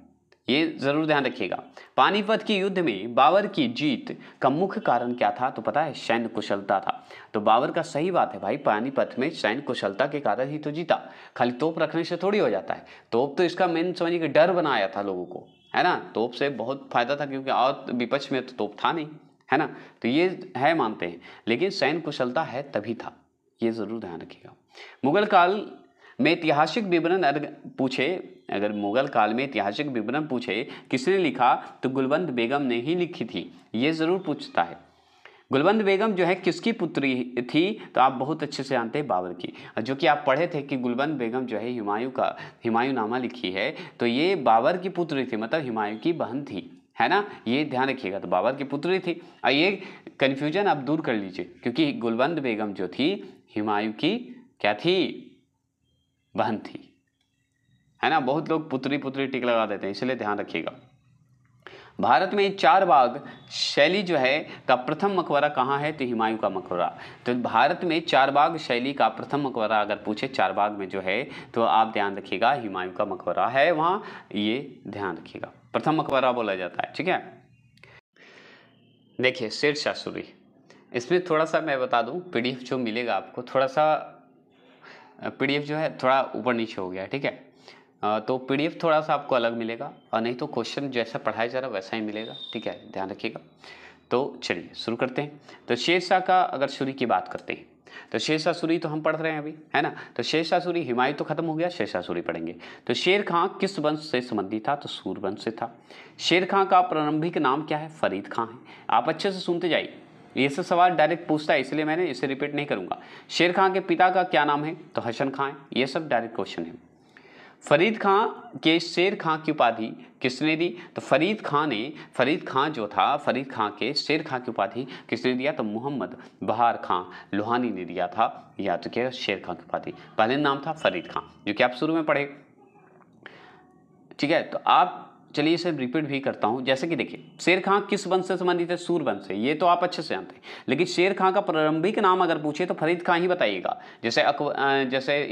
ये जरूर ध्यान रखिएगा। पानीपत के युद्ध में बाबर की जीत का मुख्य कारण क्या था? तो पता है, सैन्य कुशलता था। तो बाबर का सही बात है भाई, पानीपत में सैन्य कुशलता के कारण ही तो जीता, खाली तोप रखने से थोड़ी हो जाता है। तोप तो इसका मेन समझिए कि डर बनाया था लोगों को, है ना। तोप से बहुत फायदा था, क्योंकि और विपक्ष में तो तोप था नहीं, है ना। तो ये है, मानते हैं, लेकिन सैन्य कुशलता है तभी था, ये जरूर ध्यान रखिएगा। मुगल काल में ऐतिहासिक विवरण अगर मुगल काल में ऐतिहासिक विवरण पूछे किसने लिखा, तो गुलबंद बेगम ने ही लिखी थी, ये जरूर पूछता है। गुलबंद बेगम जो है किसकी पुत्री थी? तो आप बहुत अच्छे से जानते हैं, बाबर की। जो कि आप पढ़े थे कि गुलबंद बेगम जो है हुमायूंनामा लिखी है, तो ये बाबर की पुत्री थी, मतलब हुमायूं की बहन थी, है ना। ये ध्यान रखिएगा, तो बाबर की पुत्री थी। और ये कन्फ्यूजन आप दूर कर लीजिए, क्योंकि गुलबंद बेगम जो थी हुमायूं की क्या थी? बहन थी, है ना। बहुत लोग पुत्री पुत्री टिक लगा देते हैं, इसलिए ध्यान रखिएगा। भारत में चार बाग शैली जो है का प्रथम मकबरा कहाँ है? तो हुमायूं का मकबरा। तो भारत में चार बाग शैली का प्रथम मकबरा अगर पूछे चार बाग में जो है, तो आप ध्यान रखिएगा हुमायूं का मकबरा है वहाँ, ये ध्यान रखिएगा, प्रथम मकबरा बोला जाता है। ठीक है, देखिए शेरशाह सूरी, इसमें थोड़ा सा मैं बता दूं, पीडीएफ जो मिलेगा आपको, थोड़ा सा पीडीएफ जो है थोड़ा ऊपर नीचे हो गया है, ठीक है। तो पीडीएफ थोड़ा सा आपको अलग मिलेगा, और नहीं तो क्वेश्चन जैसा पढ़ाया जा रहा है वैसा ही मिलेगा, ठीक है, ध्यान रखिएगा। तो चलिए शुरू करते हैं। तो शेरशाह का अगर सूरी की बात करते हैं, तो शेरशाह सूरी तो हम पढ़ रहे हैं अभी, है ना। तो शेरशाह सूरी, हुमायूं तो खत्म हो गया, शेरशाह सूरी पढ़ेंगे। तो शेर खां किस वंश से संबंधित था? तो सूर वंश से था। शेर खां का प्रारंभिक नाम क्या है? फरीद खां है। आप अच्छे से सुनते जाइए, ये सब सवाल डायरेक्ट पूछता है, इसलिए मैंने इसे रिपीट नहीं करूंगा। शेर खां के पिता का क्या नाम है? तो हसन खां है। ये सब डायरेक्ट क्वेश्चन है। फरीद खां के शेर खां की उपाधि किसने दी? तो फरीद खां जो था, फरीद खां के शेर खां की उपाधि किसने दिया? तो मोहम्मद बहार खां लोहानी ने दिया था, या तो क्या, शेर खां की उपाधि। पहले नाम था फरीद खां, जो कि आप शुरू में पढ़े, ठीक है। तो आप चलिए इसे रिपीट भी करता हूं, जैसे कि देखिए, शेर खां किस वंश से संबंधित है? सूर वंश से, ये तो आप अच्छे से जानते हैं। लेकिन शेर खां का प्रारंभिक नाम अगर पूछे तो फरीद खां ही बताइएगा, जैसे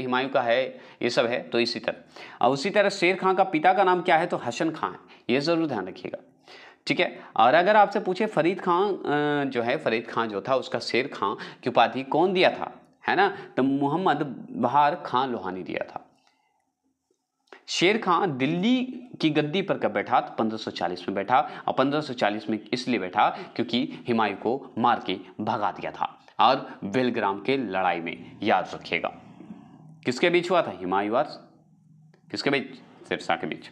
हुमायूं का है, ये सब है, तो इसी तरह। और उसी तरह शेर खां का पिता का नाम क्या है? तो हसन खां है, ये जरूर ध्यान रखिएगा, ठीक है। और अगर आपसे पूछे फरीद खां फरीद खां जो था, उसका शेर खां की उपाधि कौन दिया था, है ना? तो मोहम्मद बहार खां लोहानी दिया था। शेर खां दिल्ली की गद्दी पर कब बैठा? तो 1540 में बैठा, और 1540 में इसलिए बैठा क्योंकि हुमायूं को मार के भगा दिया था, और बेलग्राम के लड़ाई में, याद रखिएगा। किसके बीच हुआ था? हुमायूं और किसके बीच? शेरशाह के बीच।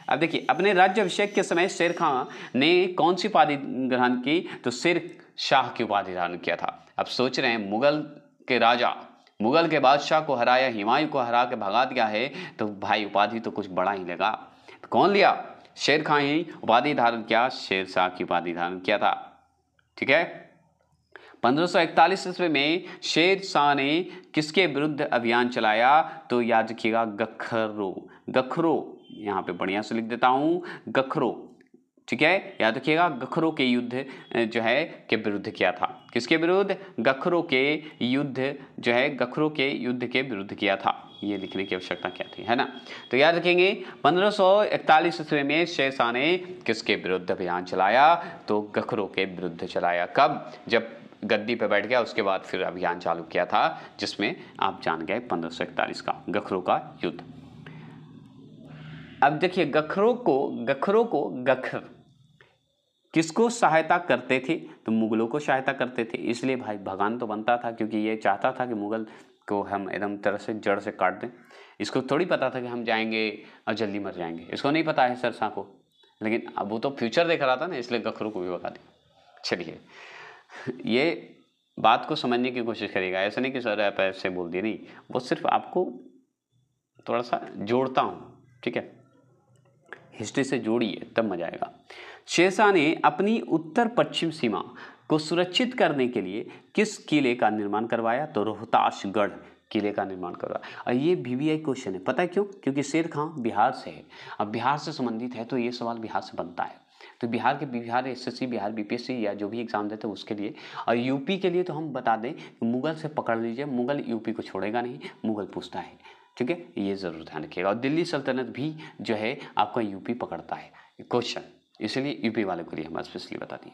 अब देखिए, अपने राज्याभिषेक के समय शेर खां ने कौन सी उपाधि ग्रहण की? तो शेर शाह की उपाधि धारण किया था। अब सोच रहे हैं, मुगल के बादशाह को हराया, हुमायूं को हरा के भगा दिया है, तो भाई उपाधि तो कुछ बड़ा ही लगा। तो कौन लिया? शेर खां ही उपाधि धारण किया, शेरशाह की उपाधि धारण किया था, ठीक है। 1541 ईस्वी में शेर शाह ने किसके विरुद्ध अभियान चलाया? तो याद रखिएगा, गखरो, यहाँ पे बढ़िया से लिख देता हूं, गखरो, ठीक है, याद रखिएगा, गखरो के युद्ध जो है के विरुद्ध किया था। किसके विरुद्ध? गखरो के युद्ध के विरुद्ध किया था। ये लिखने की आवश्यकता क्या थी, है ना। तो याद रखेंगे, 1541 ईस्वी में शेर शाह ने किसके विरुद्ध अभियान चलाया? तो गखरो के विरुद्ध चलाया। कब? जब गद्दी पे बैठ गया, उसके बाद फिर अभियान चालू किया था, जिसमें आप जान गए 1541 का गखरो का युद्ध। अब देखिए, गखर किसको सहायता करते थे? तो मुगलों को सहायता करते थे, इसलिए भाई भगान तो बनता था, क्योंकि ये चाहता था कि मुगल को हम एकदम तरह से जड़ से काट दें। इसको थोड़ी पता था कि हम जाएंगे और जल्दी मर जाएंगे, इसको नहीं पता है शेरशाह को, लेकिन अब वो तो फ्यूचर देख रहा था ना, इसलिए गखरों को भी भगा दिया। चलिए, ये बात को समझने की कोशिश करिएगा, ऐसा नहीं कि सर आप ऐसे बोल दिए, नहीं, वो सिर्फ आपको थोड़ा सा जोड़ता हूँ, ठीक है। हिस्ट्री से जोड़िए तब मजा आएगा। शेरशाह ने अपनी उत्तर पश्चिम सीमा को सुरक्षित करने के लिए किस किले का निर्माण करवाया? तो रोहतासगढ़ किले का निर्माण करवाया। और ये VVI क्वेश्चन है, पता है क्यों? क्योंकि शेर खां बिहार से है, अब बिहार से संबंधित है तो ये सवाल बिहार से बनता है। तो बिहार SSC, बिहार BPSC या जो भी एग्जाम देते हैं उसके लिए। और यूपी के लिए तो हम बता दें, मुगल से पकड़ लीजिए, मुगल यूपी को छोड़ेगा नहीं, मुगल पूछता है, ठीक है, ये जरूर ध्यान रखिएगा। और दिल्ली सल्तनत भी जो है आपका यूपी पकड़ता है क्वेश्चन, इसलिए यूपी वाले को लिए हम स्पेशली बता दिए।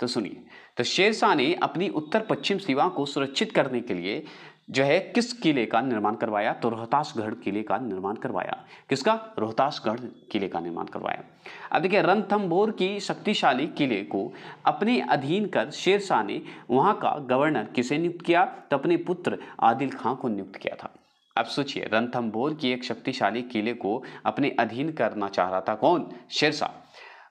तो सुनिए, तो शेरशाह ने अपनी उत्तर पश्चिम सीमा को सुरक्षित करने के लिए जो है किस किले का निर्माण करवाया? तो रोहतासगढ़ किले का निर्माण करवाया। किसका? रोहतासगढ़ किले का निर्माण करवाया। अब देखिए, रणथंभौर की शक्तिशाली किले को अपने अधीन कर शेरशाह ने वहां का गवर्नर किसे नियुक्त किया? तो अपने पुत्र आदिल खां को नियुक्त किया था। अब सोचिए, रणथंभौर की एक शक्तिशाली किले को अपने अधीन करना चाह रहा था कौन? शेरशाह।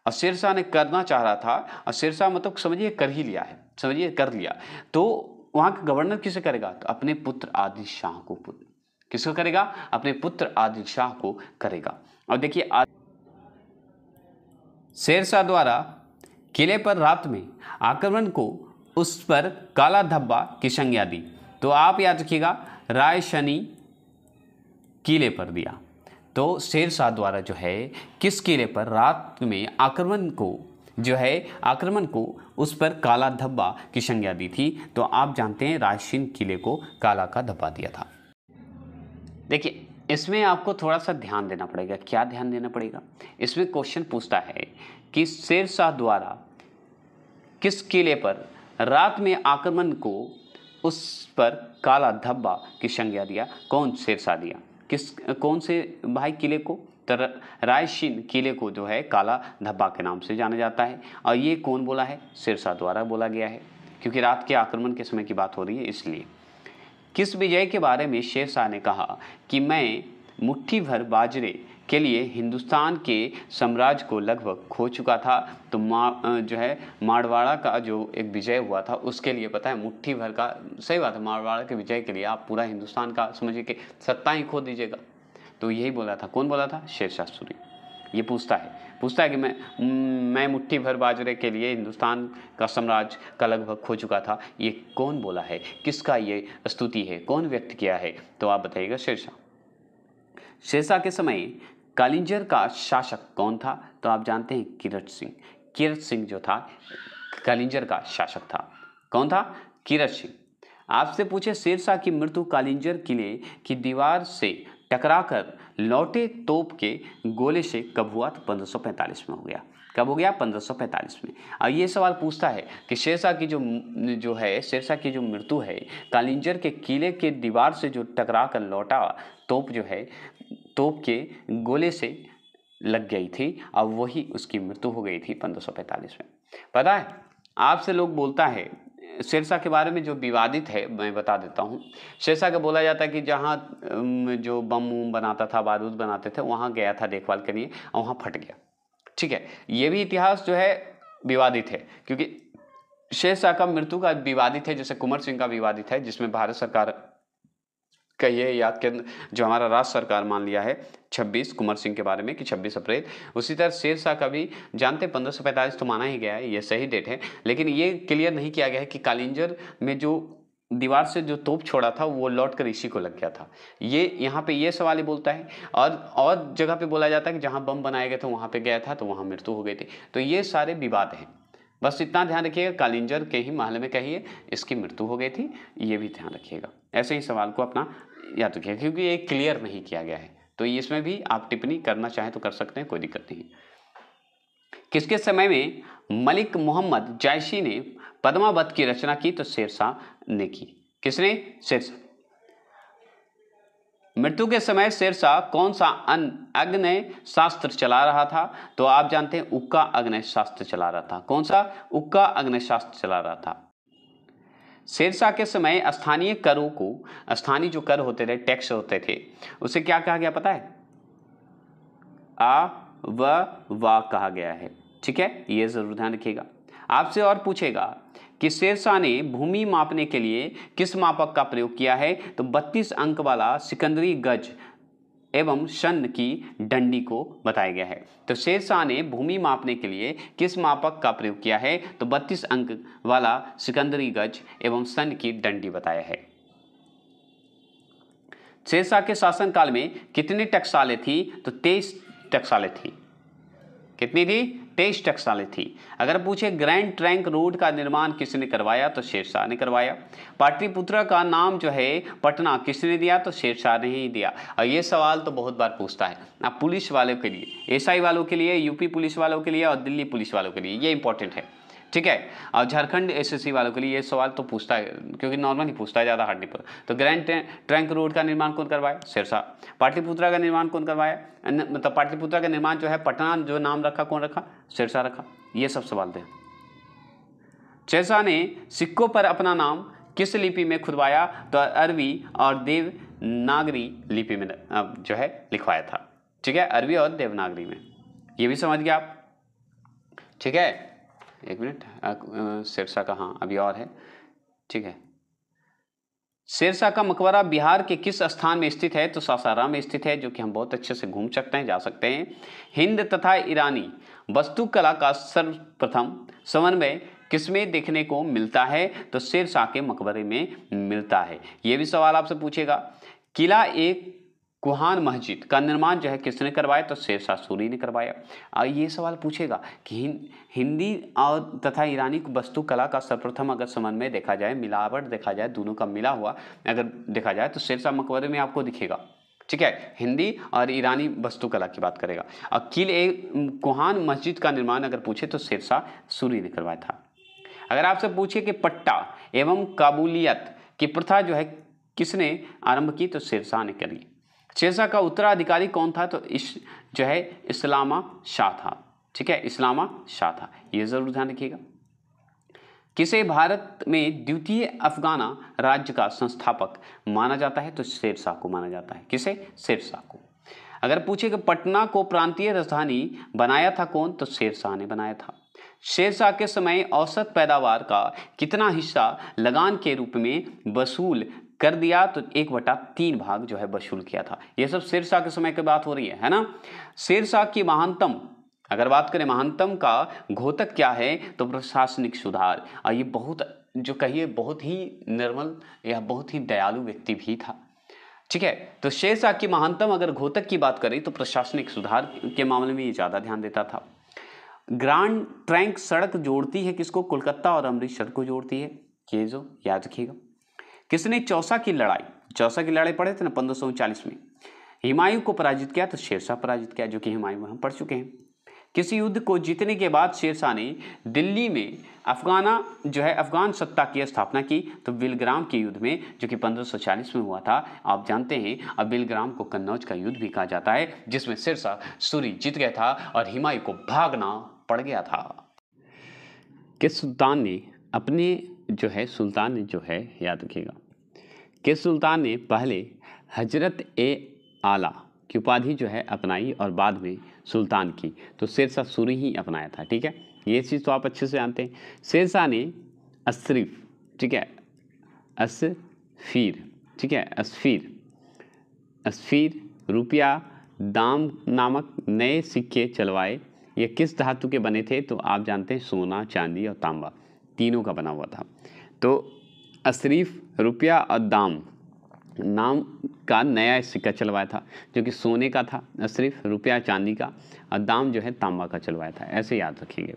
और शेरशाह ने करना चाह रहा था, और शेरशाह मतलब समझिए कर ही लिया है, समझिए कर लिया, तो वहां का गवर्नर किसे करेगा? तो अपने पुत्र आदिल शाह को, किसको करेगा? अपने पुत्र आदिल शाह को करेगा। और देखिए, शेरशाह द्वारा किले पर रात में आक्रमण को उस पर काला धब्बा की संज्ञा दी। तो आप याद रखिएगा, रायसैनी किले पर दिया। तो शेरशाह द्वारा जो है किस किले पर रात में आक्रमण को उस पर काला धब्बा की संज्ञा दी थी? तो आप जानते हैं रायसेन किले को काला का धब्बा दिया था। देखिए, इसमें आपको थोड़ा सा ध्यान देना पड़ेगा। क्या ध्यान देना पड़ेगा? इसमें क्वेश्चन पूछता है कि शेरशाह द्वारा किस किले पर रात में आक्रमण को उस पर काला धब्बा की संज्ञा दिया? कौन? शेरशाह दिया। कौन से भाई किले को? तो रायसेन किले को जो है काला धब्बा के नाम से जाना जाता है। और ये कौन बोला है? शेरशाह द्वारा बोला गया है, क्योंकि रात के आक्रमण के समय की बात हो रही है इसलिए। किस विजय के बारे में शेरशाह ने कहा कि मैं मुट्ठी भर बाजरे के लिए हिंदुस्तान के साम्राज्य को लगभग खो चुका था? तो जो है मारवाड़ा का जो एक विजय हुआ था उसके लिए, पता है, मुट्ठी भर का, सही बात है, मारवाड़ा के विजय के लिए आप पूरा हिंदुस्तान का समझिए कि सत्ता ही खो दीजिएगा। तो यही बोला था। कौन बोला था? शेरशाह सूरी। ये पूछता है कि मैं मुट्ठी भर बाजरे के लिए हिंदुस्तान का साम्राज्य का लगभग खो चुका था। ये कौन बोला है? किसका ये स्तुति है? कौन व्यक्त किया है? तो आप बताइएगा, शेरशाह। शेरशाह के समय कालिंजर का शासक कौन था? तो आप जानते हैं किरत सिंह। किरत सिंह जो था कालिंजर का शासक था। कौन था? किरत सिंह। आपसे पूछे, शेरशाह की मृत्यु कालिंजर किले की दीवार से टकराकर लौटे तोप के गोले से कब हुआ? तो 1545 में हो गया। कब हो गया? 1545 में। और ये सवाल पूछता है कि शेरशाह की शेरशाह की जो मृत्यु है कालिंजर के किले के दीवार से जो टकरा कर लौटा तोप जो है, तोप के गोले से लग गई थी और वही उसकी मृत्यु हो गई थी 1545 में। पता है, आपसे लोग बोलता है शेरशाह के बारे में जो विवादित है, मैं बता देता हूँ। शेरशाह का बोला जाता है कि जहाँ जो बम बनाता था, बारूद बनाते थे, वहाँ गया था देखभाल के लिए और वहाँ फट गया। ठीक है, ये भी इतिहास जो है विवादित है, क्योंकि शेरशाह का मृत्यु का विवादित है, जैसे कुंवर सिंह का विवादित है, जिसमें भारत सरकार का ये याद के जो हमारा राज्य सरकार मान लिया है 26 कुंवर सिंह के बारे में कि 26 अप्रैल। उसी तरह शेरशाह का भी जानते 1545 तो माना ही गया है, ये सही डेट है, लेकिन ये क्लियर नहीं किया गया है कि कालिंजर में जो दीवार से जो तोप छोड़ा था वो लौट कर इसी को लग गया था। ये यहाँ पे ये सवाल ही बोलता है। और जगह पे बोला जाता है कि जहाँ बम बनाए गए थे वहाँ पे गया था तो वहाँ मृत्यु हो गई थी। तो ये सारे विवाद हैं, बस इतना ध्यान रखिएगा, कालिंजर के ही महल में कहिए इसकी मृत्यु हो गई थी, ये भी ध्यान रखिएगा। ऐसे ही सवाल को अपना याद रखिएगा, क्योंकि ये क्लियर नहीं किया गया है, तो इसमें भी आप टिप्पणी करना चाहें तो कर सकते हैं, कोई दिक्कत नहीं। किसके समय में मलिक मोहम्मद जैशी ने पद्मावत की रचना की? तो शेरशाह ने की। किसने? शेरशाह। मृत्यु के समय शेरशाह कौन सा अग्नेय शास्त्र चला रहा था? तो आप जानते हैं उक्का अग्नेय शास्त्र चला रहा था। कौन सा? उक्का अग्नेय शास्त्र चला रहा था। शेरशाह के समय स्थानीय करों को, स्थानीय जो कर होते थे, टैक्स होते थे, उसे क्या कहा गया पता है? आ व वा कहा गया है। ठीक है, ये जरूर ध्यान रखिएगा। आपसे और पूछेगा कि शेरशाह ने भूमि मापने के लिए किस मापक का प्रयोग किया है? तो 32 अंक वाला सिकंदरी गज एवं सन की डंडी को बताया गया है। तो शेरशाह ने भूमि मापने के लिए किस मापक का प्रयोग किया है? तो 32 अंक वाला सिकंदरी गज एवं सन की डंडी बताया है। शेरशाह के शासनकाल में कितनी टकसालें थी? तो 23 टकसालें थी। कितनी थी? 23 टकसालें थी। अगर पूछे ग्रैंड ट्रंक रोड का निर्माण किसने करवाया? तो शेरशाह ने करवाया। पाटलिपुत्र का नाम जो है पटना किसने दिया? तो शेरशाह ने ही दिया। और ये सवाल तो बहुत बार पूछता है अब पुलिस वालों के लिए, एसआई वालों के लिए, यूपी पुलिस वालों के लिए और दिल्ली पुलिस वालों के लिए, ये इंपॉर्टेंट है, ठीक है। और झारखंड एसएससी वालों के लिए ये सवाल तो पूछता है, क्योंकि नॉर्मल ही पूछता है, ज़्यादा हार्ड नहीं पूछता। तो ग्रैंड ट्रंक रोड का निर्माण कौन करवाया? शेरशाह। पाटलिपुत्रा का निर्माण कौन करवाया? मतलब पाटलिपुत्रा का निर्माण जो है पटना जो नाम रखा, कौन रखा? शेरशाह रखा। ये सब सवाल थे। शेरशाह ने सिक्कों पर अपना नाम किस लिपि में खुदवाया? तो अरबी और देवनागरी लिपि में जो है लिखवाया था, ठीक है, अरबी और देवनागरी में। ये भी समझ गया आप, ठीक है। एक मिनट, शेरशाह का हाँ अभी और है, ठीक है। शेरशाह का मकबरा बिहार के किस स्थान में स्थित है? तो सासाराम में स्थित है, जो कि हम बहुत अच्छे से घूम सकते हैं, जा सकते हैं। हिंद तथा ईरानी वास्तुकला का सर्वप्रथम समन्वय किसमें देखने को मिलता है? तो शेरशाह के मकबरे में मिलता है। ये भी सवाल आपसे पूछेगा। किला एक कुहान मस्जिद का निर्माण जो है किसने करवाया? तो शेरशाह सूरी ने करवाया। और ये सवाल पूछेगा कि हिंदी और तथा ईरानी वास्तुकला का सर्वप्रथम अगर समन्वय देखा जाए, मिलावट देखा जाए, दोनों का मिला हुआ अगर देखा जाए तो शेरशाह मकबरे में आपको दिखेगा, ठीक है। हिंदी और ईरानी वास्तुकला की बात करेगा। और किले कुहान मस्जिद का निर्माण अगर पूछे तो शेरशाह सूरी ने करवाया था। अगर आपसे पूछे कि पट्टा एवं काबूलियत की प्रथा जो है किसने आरंभ की? तो शेरशाह ने करी। शेरशाह का उत्तराधिकारी कौन था? तो जो है इस्लामा शाह था, ठीक है, इस्लामा शाह था। ये जरूर ध्यान रखिएगा। किसे भारत में द्वितीय अफगाना राज्य का संस्थापक माना जाता है? तो शेरशाह को माना जाता है। किसे? शेरशाह को। अगर पूछे कि पटना को प्रांतीय राजधानी बनाया था कौन? तो शेरशाह ने बनाया था। शेरशाह के समय औसत पैदावार का कितना हिस्सा लगान के रूप में वसूल कर दिया? तो 1/3 भाग जो है वसूल किया था। ये सब शेरशाह के समय की बात हो रही है ना। शेरशाह की महानतम, अगर बात करें महानतम का घोतक क्या है? तो प्रशासनिक सुधार। और ये बहुत जो कहिए बहुत ही निर्मल या बहुत ही दयालु व्यक्ति भी था, ठीक है। तो शेरशाह की महानतम अगर घोतक की बात करें तो प्रशासनिक सुधार के मामले में ये ज़्यादा ध्यान देता था। ग्रैंड ट्रंक सड़क जोड़ती है किसको? कोलकाता और अमृतसर को जोड़ती है। ये जो याद रखिएगा। किसने चौसा की लड़ाई पढ़े थे ना 1539 में, हुमायूं को पराजित किया? तो शेरशाह पराजित किया, जो कि हुमायूं हम पढ़ चुके हैं। किस युद्ध को जीतने के बाद शेरशाह ने दिल्ली में अफगान सत्ता की स्थापना की? तो बिलग्राम के युद्ध में, जो कि 1540 में हुआ था। आप जानते हैं अब बिलग्राम को कन्नौज का युद्ध भी कहा जाता है, जिसमें शेरशाह सूरी जीत गया था और हुमायूं को भागना पड़ गया था। किस सुल्तान ने याद रखिएगा, किस सुल्तान ने पहले हजरत ए आला की उपाधि जो है अपनाई और बाद में सुल्तान की? तो शेरशाह सूरी ही अपनाया था, ठीक है। ये चीज़ तो आप अच्छे से जानते हैं। शेरशाह ने अस्फीर, ठीक है, अस्फीर, ठीक है, अस्फीर रुपया दाम नामक नए सिक्के चलवाए। ये किस धातु के बने थे? तो आप जानते हैं सोना, चांदी और तांबा, तीनों का बना हुआ था। तो अस्फीर, रुपया और दाम नाम का नया सिक्का चलवाया था, जो कि सोने का था, अस्फीर, रुपया चांदी का, और दाम जो है तांबा का चलवाया था। ऐसे याद रखेंगे।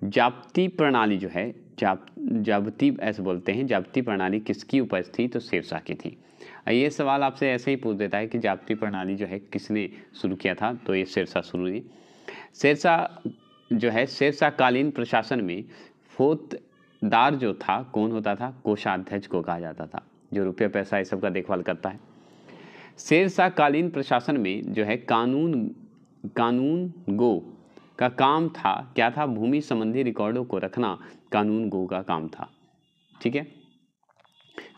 जाप्ती प्रणाली जो है, जाप्ती ऐसे बोलते हैं, जाप्ती प्रणाली किसकी उपज थी? तो शेरशाह की थी। ये सवाल आपसे ऐसे ही पूछ देता है कि जाप्ती प्रणाली जो है किसने शुरू किया था? तो ये शेरशाह शुरू की। शेरशाह कालीन प्रशासन में फौजदार जो था कौन होता था? कोषाध्यक्ष को कहा जाता था, जो रुपया पैसा ये सब का देखभाल करता है। शेरशाह कालीन प्रशासन में जो है कानून गो का काम था, क्या था? भूमि संबंधी रिकॉर्डों को रखना कानून गो का काम था, ठीक है।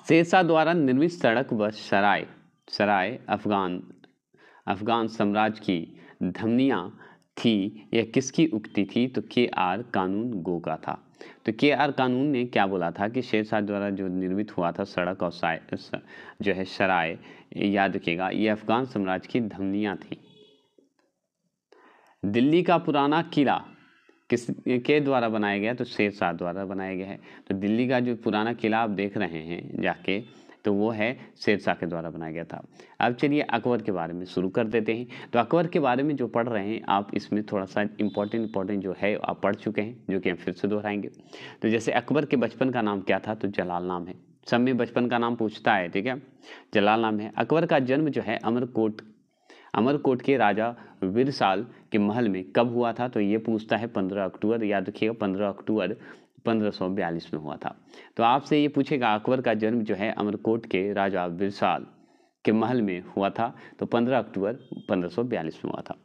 शेरशाह द्वारा निर्मित सड़क व सराय अफगान साम्राज्य की धमनियाँ थी, यह किसकी उक्ति थी? तो के.आर. कानून गो का था। तो के.आर. कानून ने क्या बोला था कि शेरशाह द्वारा जो निर्मित हुआ था सड़क और जो है सराय, याद रखिएगा ये अफगान साम्राज्य की धमनियाँ थी। दिल्ली का पुराना किला किसके द्वारा बनाया गया? तो शेर शाह द्वारा बनाया गया है। तो दिल्ली का जो पुराना किला आप देख रहे हैं जाके, तो वो है शेर शाह के द्वारा बनाया गया था। अब चलिए अकबर के बारे में शुरू कर देते हैं। तो अकबर के बारे में जो पढ़ रहे हैं आप, इसमें थोड़ा सा इम्पोर्टेंट जो है आप पढ़ चुके हैं, जो कि हम फिर से दोहराएंगे। तो जैसे अकबर के बचपन का नाम क्या था? तो जलाल नाम है। सब में बचपन का नाम पूछता है, ठीक है, जलाल नाम है। अकबर का जन्म जो है अमरकोट के राजा विरसाल के महल में कब हुआ था? तो ये पूछता है 15 अक्टूबर, याद रखिएगा 15 अक्टूबर 1542 में हुआ था। तो आपसे ये पूछेगा अकबर का जन्म जो है अमरकोट के राजा विरसाल के महल में हुआ था, तो 15 अक्टूबर 1542 में हुआ था।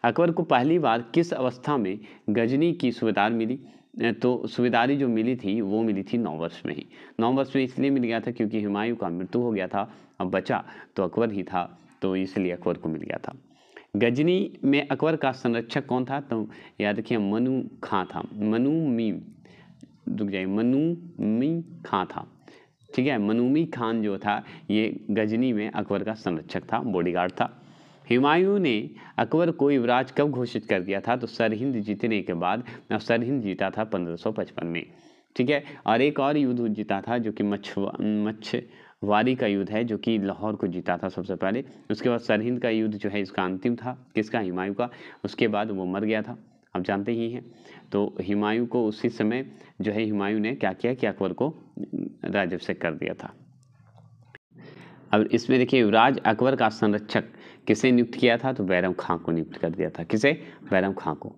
अकबर को पहली बार किस अवस्था में गजनी की सूबेदार मिली? तो सूबेदारी जो मिली थी वो मिली थी 9 वर्ष में ही। 9 वर्ष में इसलिए मिल गया था क्योंकि हुमायूं का मृत्यु हो गया था, अब बचा तो अकबर ही था, तो इसलिए अकबर को मिल गया था। गजनी में अकबर का संरक्षक कौन था? तो याद रखिए मनु खां था। मनुमी खां था, ठीक है। मनुमी खान जो था ये गजनी में अकबर का संरक्षक था, बॉडीगार्ड था। हुमायूं ने अकबर को युवराज कब घोषित कर दिया था? तो सरहिंद जीतने के बाद। सरहिंद जीता था 1555 में, ठीक है। और एक और युद्ध जीता था जो कि मछवारी का युद्ध है, जो कि लाहौर को जीता था सबसे पहले। उसके बाद सरहिंद का युद्ध जो है इसका अंतिम था, किसका? हुमायूं का। उसके बाद वो मर गया था, आप जानते ही हैं। तो हुमायूं को उसी समय जो है हुमायूं ने क्या किया कि अकबर को राज्याभिषेक कर दिया था। अब इसमें देखिए युवराज अकबर का संरक्षक किसे नियुक्त किया था? तो बैरम खां को नियुक्त कर दिया था। किसे? बैरम खां को।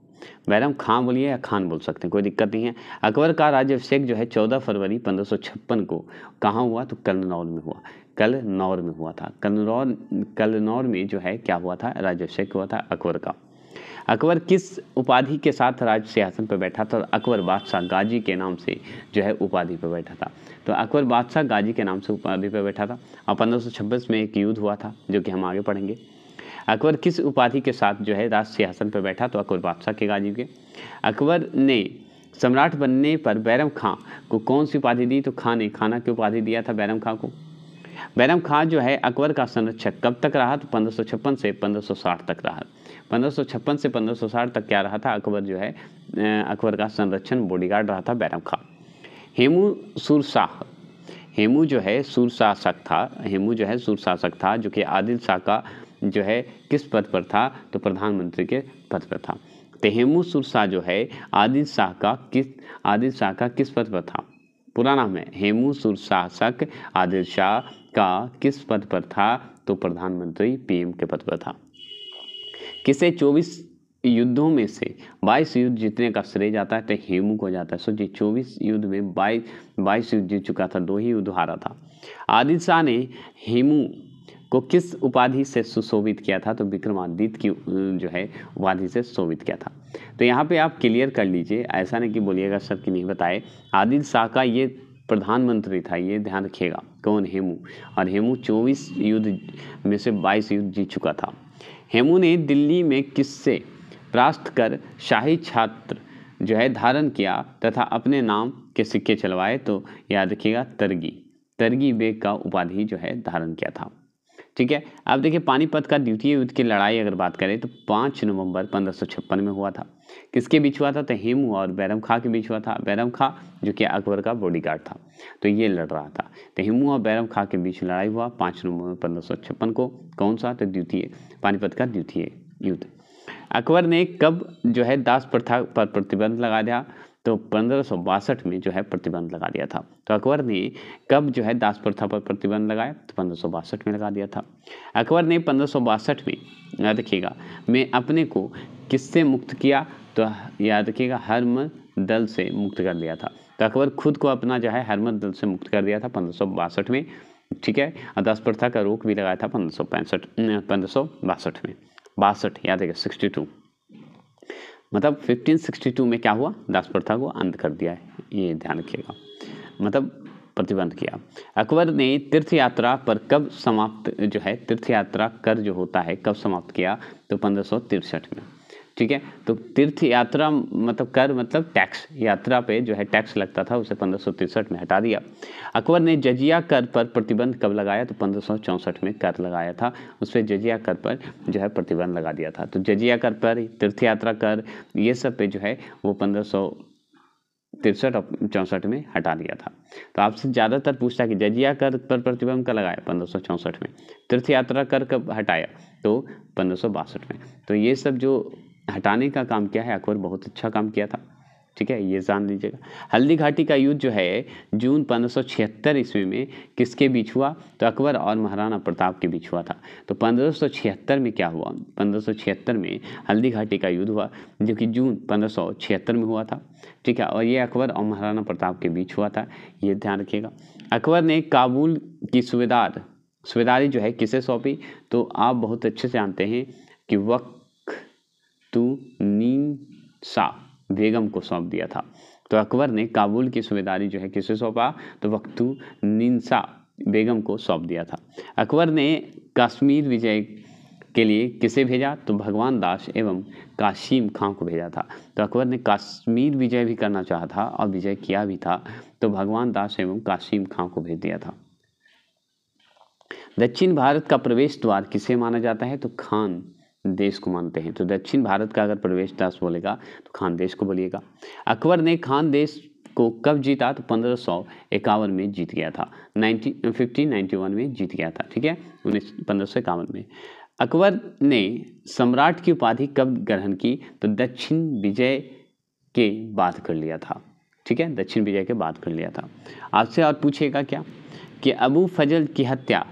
बैरम खां बोलिए या खान बोल सकते हैं, कोई दिक्कत नहीं है। अकबर का राज्याभिषेक जो है 14 फरवरी 1556 को कहाँ हुआ? तो कन्नौर में हुआ। कन्नौर में हुआ था। कन्नौर में जो है क्या हुआ था? राज्याभिषेक हुआ था अकबर का। अकबर किस उपाधि के साथ राज सिंहासन पर बैठा था? अकबर बादशाह गाजी के नाम से जो है उपाधि पर बैठा था। तो अकबर बादशाह गाजी के नाम से उपाधि पर बैठा था। और 1526 में एक युद्ध हुआ था जो कि हम आगे पढ़ेंगे। अकबर किस उपाधि के साथ जो है राज सिंहासन पर बैठा? तो अकबर बादशाह के गाजी के। अकबर ने सम्राट बनने पर बैरम खां को कौन सी उपाधि दी? तो खाना की उपाधि दिया था बैरम खां को। बैरम खां जो है अकबर का संरक्षक कब तक रहा? तो 1556 से 1560 तक रहा। 1556 से 1560 तक क्या रहा था? अकबर जो है अकबर का संरक्षण बॉडीगार्ड रहा था बैरम खां। हेमू जो है सुरशासक था जो कि आदिल शाह का जो है किस पद पर था? तो प्रधानमंत्री के पद पर था। तो हेमू सुरशाह जो है आदिल शाह का किस पद पर था? पूरा नाम है हेमू सुरशासक आदिल शाह का किस पद पर था? तो प्रधानमंत्री पीएम के पद पर था। किसे 24 युद्धों में से 22 युद्ध जीतने का श्रेय जाता है? तो हेमू को जाता है। सोचिए 24 युद्ध में 22 युद्ध जीत चुका था, 2 ही युद्ध हारा था। आदिल शाह ने हेमू को किस उपाधि से सुशोभित किया था? तो विक्रमादित्य की जो है उपाधि से सुशोभित किया था। तो यहाँ पे आप क्लियर कर लीजिए, ऐसा नहीं कि बोलिएगा सर कि नहीं बताए। आदिल शाह का ये प्रधानमंत्री था, ये ध्यान रखिएगा। कौन? हेमू। और हेमू 24 युद्ध में से 22 युद्ध जीत चुका था। हेमू ने दिल्ली में किससे परास्त कर शाही छात्र जो है धारण किया तथा अपने नाम के सिक्के चलवाए? तो याद रखिएगा तरगी बेग का उपाधि जो है धारण किया था, ठीक है। अब देखिए पानीपत का द्वितीय युद्ध की लड़ाई अगर बात करें तो 5 नवंबर 1556 में हुआ था। किसके बीच हुआ था? तो हेमू और बैरम खां के बीच हुआ था। बैरम खां जो कि अकबर का बॉडीगार्ड था, तो ये लड़ रहा था। तो हेमू और बैरम खां के बीच लड़ाई हुआ 5 नवंबर 1556 को। कौन सा? तो पानीपत का द्वितीय युद्ध। अकबर ने कब जो है दास प्रथा पर प्रतिबंध लगा दिया? तो 1562 में जो है प्रतिबंध लगा दिया था। तो अकबर ने कब जो है दास प्रथा पर प्रतिबंध लगाया? तो 1562 में लगा दिया था। अकबर ने 1562 में, याद रखिएगा, में अपने को किससे मुक्त किया? तो याद रखिएगा हरमल दल से मुक्त कर दिया था। तो अकबर खुद को अपना जो है हरमल दल से मुक्त कर दिया था 1562 में, ठीक है। और दास प्रथा का रोक भी लगाया था 1562 में। 62 याद है 62, मतलब 1562 में क्या हुआ? दास प्रथा को अंत कर दिया है, ये ध्यान रखिएगा, मतलब प्रतिबंध किया। अकबर ने तीर्थ यात्रा पर कब समाप्त जो है तीर्थ यात्रा कर जो होता है कब समाप्त किया? तो 1563 में। ठीक है। तो तीर्थ यात्रा मतलब कर मतलब टैक्स, यात्रा पे जो है टैक्स लगता था उसे 1563 में हटा दिया। अकबर ने जजिया कर पर प्रतिबंध कब लगाया? तो 1564 में कर लगाया था, उस पर जजिया कर पर जो है प्रतिबंध लगा दिया था। तो जजिया कर पर, तीर्थ यात्रा कर, ये सब पे जो है वो 1563 और 64 में हटा दिया था। तो आपसे ज़्यादातर पूछता है कि जजिया कर पर प्रतिबंध कब लगाया? 1564 में। तीर्थ यात्रा कर कब हटाया? तो 1562 में। तो ये सब जो हटाने का काम किया है अकबर, बहुत अच्छा काम किया था, ठीक है, ये जान लीजिएगा। हल्दी घाटी का युद्ध जो है जून 1576 ईस्वी में किसके बीच हुआ? तो अकबर और महाराणा प्रताप के बीच हुआ था। तो 1576 में क्या हुआ? 1576 में हल्दी घाटी का युद्ध हुआ, जो कि जून 1576 में हुआ था, ठीक है, और ये अकबर और महाराणा प्रताप के बीच हुआ था, ये ध्यान रखिएगा। अकबर ने काबुल की सूबेदारी जो है किसे सौंपी? तो आप बहुत अच्छे से जानते हैं कि वख्तुन्निसा बेगम को सौंप दिया था। तो अकबर ने काबुल की सूबेदारी जो है किसे सौंपा? तो वख्तुन्निसा बेगम को सौंप दिया था। अकबर ने कश्मीर विजय के लिए किसे भेजा? तो भगवान दास एवं कासिम खां को भेजा था। तो अकबर ने कश्मीर विजय भी करना चाहा था और विजय किया भी था, तो भगवान दास एवं कासिम खां को भेज दिया था। दक्षिण भारत का प्रवेश द्वार किसे माना जाता है? तो खान देश को मानते हैं। तो दक्षिण भारत का अगर प्रवेश द्वार बोलेगा तो खान देश को बोलिएगा। अकबर ने खान देश को कब जीता? तो 1551 में जीत गया था, 1591 में जीत गया था, ठीक है, 1551 में। अकबर ने सम्राट की उपाधि कब ग्रहण की? तो दक्षिण विजय के बाद कर लिया था, ठीक है, दक्षिण विजय के बाद कर लिया था। आपसे और पूछेगा क्या कि अबू फजल की हत्या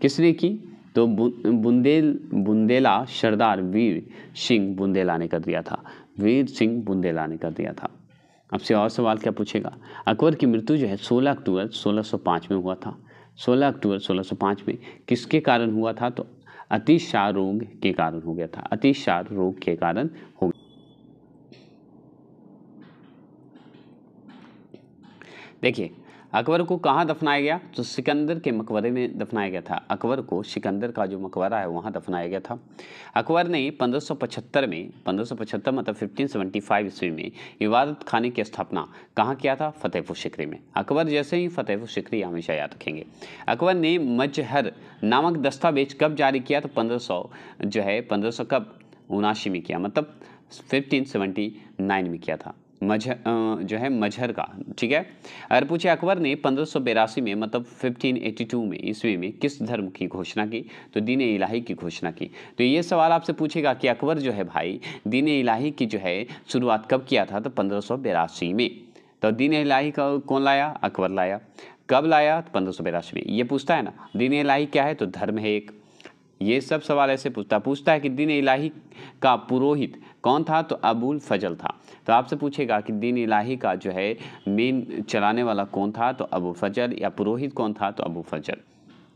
किसने की? तो बुंदेला सरदार वीर सिंह बुंदेला ने कर दिया था, वीर सिंह बुंदेला ने कर दिया था। आपसे और सवाल क्या पूछेगा? अकबर की मृत्यु जो है 16 अक्टूबर 1605 में हुआ था। 16 अक्टूबर 1605 में किसके कारण हुआ था? तो अतिसार रोग के कारण हो गया था, अतिसार रोग के कारण हो गया। देखिए अकबर को कहाँ दफनाया गया? तो सिकंदर के मकबरे में दफनाया गया था। अकबर को सिकंदर का जो मकबरा है वहाँ दफनाया गया था। अकबर ने 1575 में, 1575 मतलब 1575 ईस्वी में इबादत खाने की स्थापना कहाँ किया था? फतेहपुर सीकरी में। अकबर जैसे ही फतेहपुर सीकरी हमेशा याद रखेंगे। अकबर ने मजहर नामक दस्तावेज कब जारी किया? तो 1500 कब? 79 में किया, मतलब 1579 में किया था मजहर का, ठीक है। अगर पूछे अकबर ने 1582 में मतलब 1582 में ईस्वी में किस धर्म की घोषणा की? तो दीन इलाही की घोषणा की। तो ये सवाल आपसे पूछेगा कि अकबर जो है भाई दीन इलाही की जो है शुरुआत कब किया था? तो 1582 में। तो दीन इलाही का कौन लाया? अकबर लाया। कब लाया? तो 1582 में। ये पूछता है ना दीन इलाही क्या है? तो धर्म है एक। ये सब सवाल ऐसे पूछता है कि दीन इलाही का पुरोहित कौन था? तो अबुल फजल था। तो आपसे पूछेगा कि दीन इलाही का जो है मेन चलाने वाला कौन था? तो अबू फजल, या पुरोहित कौन था? तो अबू फजल।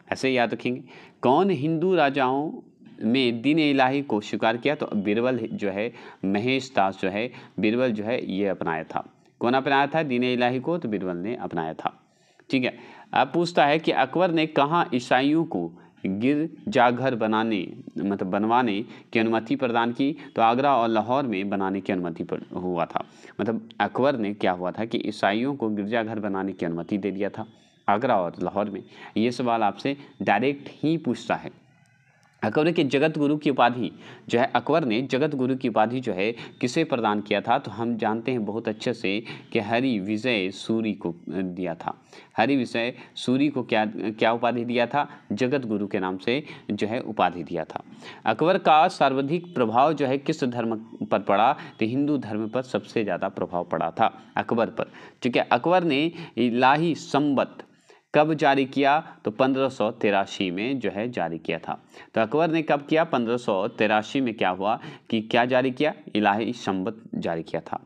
ऐसे याद रखेंगे। कौन हिंदू राजाओं में दीन इलाही को स्वीकार किया? तो बीरबल जो है, महेश दास जो है, बीरबल जो है ये अपनाया था। कौन अपनाया था दीन इलाही को? तो बीरबल ने अपनाया था, ठीक है। अब पूछता है कि अकबर ने कहाँ ईसाइयों को गिरजाघर बनवाने की अनुमति प्रदान की? तो आगरा और लाहौर में बनाने की अनुमति हुआ था। मतलब अकबर ने क्या हुआ था कि ईसाइयों को गिरजाघर बनाने की अनुमति दे दिया था आगरा और लाहौर में। ये सवाल आपसे डायरेक्ट ही पूछता है। अकबर के जगत गुरु की उपाधि जो है, अकबर ने जगत गुरु की उपाधि जो है किसे प्रदान किया था? तो हम जानते हैं बहुत अच्छे से कि हरि विजय सूरी को दिया था। हरि विजय सूरी को क्या उपाधि दिया था? जगत गुरु के नाम से जो है उपाधि दिया था। अकबर का सर्वाधिक प्रभाव जो है किस धर्म पर पड़ा? तो हिंदू धर्म पर सबसे ज़्यादा प्रभाव पड़ा था अकबर पर, ठीक है। अकबर ने इलाही संवत कब जारी किया? तो 1583 में जो है जारी किया था। तो अकबर ने कब किया? 1583 में क्या हुआ कि क्या जारी किया? इलाही संवत जारी किया था।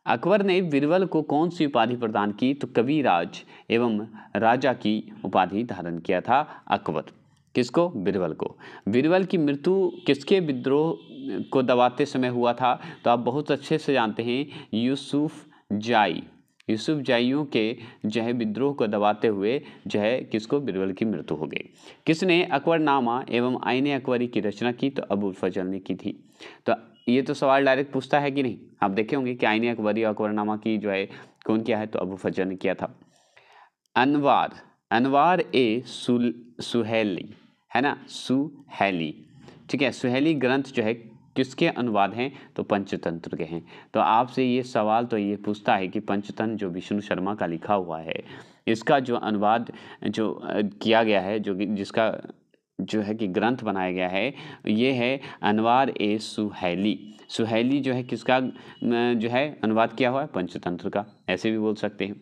अकबर ने बीरबल को कौन सी उपाधि प्रदान की? तो कविराज एवं राजा की उपाधि धारण किया था अकबर। किसको? बीरबल को। बीरबल की मृत्यु किसके विद्रोह को दबाते समय हुआ था? तो आप बहुत अच्छे से जानते हैं, यूसुफ जाई यूसुफजाइयों के जो है विद्रोह को दबाते हुए जो है किसको, बीरबल की मृत्यु हो गई। किसने अकबरनामा एवं आईने अकबरी की रचना की, तो अबुल फजल ने की थी। तो ये तो सवाल डायरेक्ट पूछता है कि नहीं, आप देखे होंगे कि आईने अकबरी और अकबरनामा की जो है कौन किया है, तो अबुल फजल ने किया था। अनवार ए सुहेली है ना, सुहेली, ठीक है। सुहेली ग्रंथ जो है किसके अनुवाद हैं, तो पंचतंत्र के हैं। तो आपसे ये सवाल तो ये पूछता है कि पंचतंत्र जो विष्णु शर्मा का लिखा हुआ है, इसका जो अनुवाद जो किया गया है, जो जिसका जो है कि ग्रंथ बनाया गया है, ये है अनवार ए सुहेली। सुहेली जो है किसका जो है अनुवाद किया हुआ है, पंचतंत्र का, ऐसे भी बोल सकते हैं।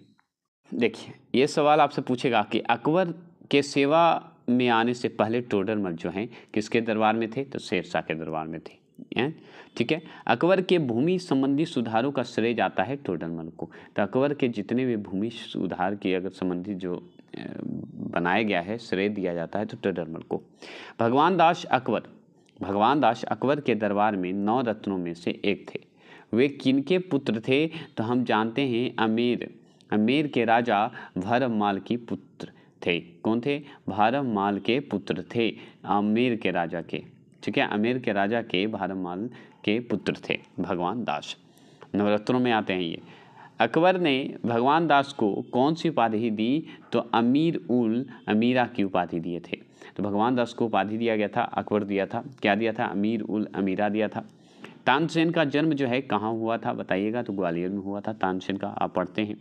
देखिए ये सवाल आपसे पूछेगा कि अकबर के सेवा में आने से पहले टोडरमल जो हैं किसके दरबार में थे, तो शेरशाह के दरबार में थे, ठीक है। अकबर के भूमि संबंधी सुधारों का श्रेय जाता है टोडरमल को। तो अकबर के जितने भी भूमि सुधार की अगर संबंधी जो बनाया गया है, श्रेय दिया जाता है तो टोडरमल को। भगवान दास अकबर के दरबार में 9 रत्नों में से एक थे। वे किनके पुत्र थे, तो हम जानते हैं अमेर के राजा भरममाल की पुत्र थे। कौन थे, भरममाल के पुत्र थे, अमेर के राजा के, ठीक है। अमेर के राजा के भरममाल के पुत्र थे भगवान दास। नवरत्नों में आते हैं ये। अकबर ने भगवान दास को कौन सी उपाधि दी, तो अमीर उल अमीरा की उपाधि दिए थे। तो भगवान दास को उपाधि दिया गया था, अकबर दिया था, क्या दिया था, अमीर उल अमीरा दिया था। तानसेन का जन्म जो है कहाँ हुआ था बताइएगा, तो ग्वालियर में हुआ था तानसेन का, आप पढ़ते हैं।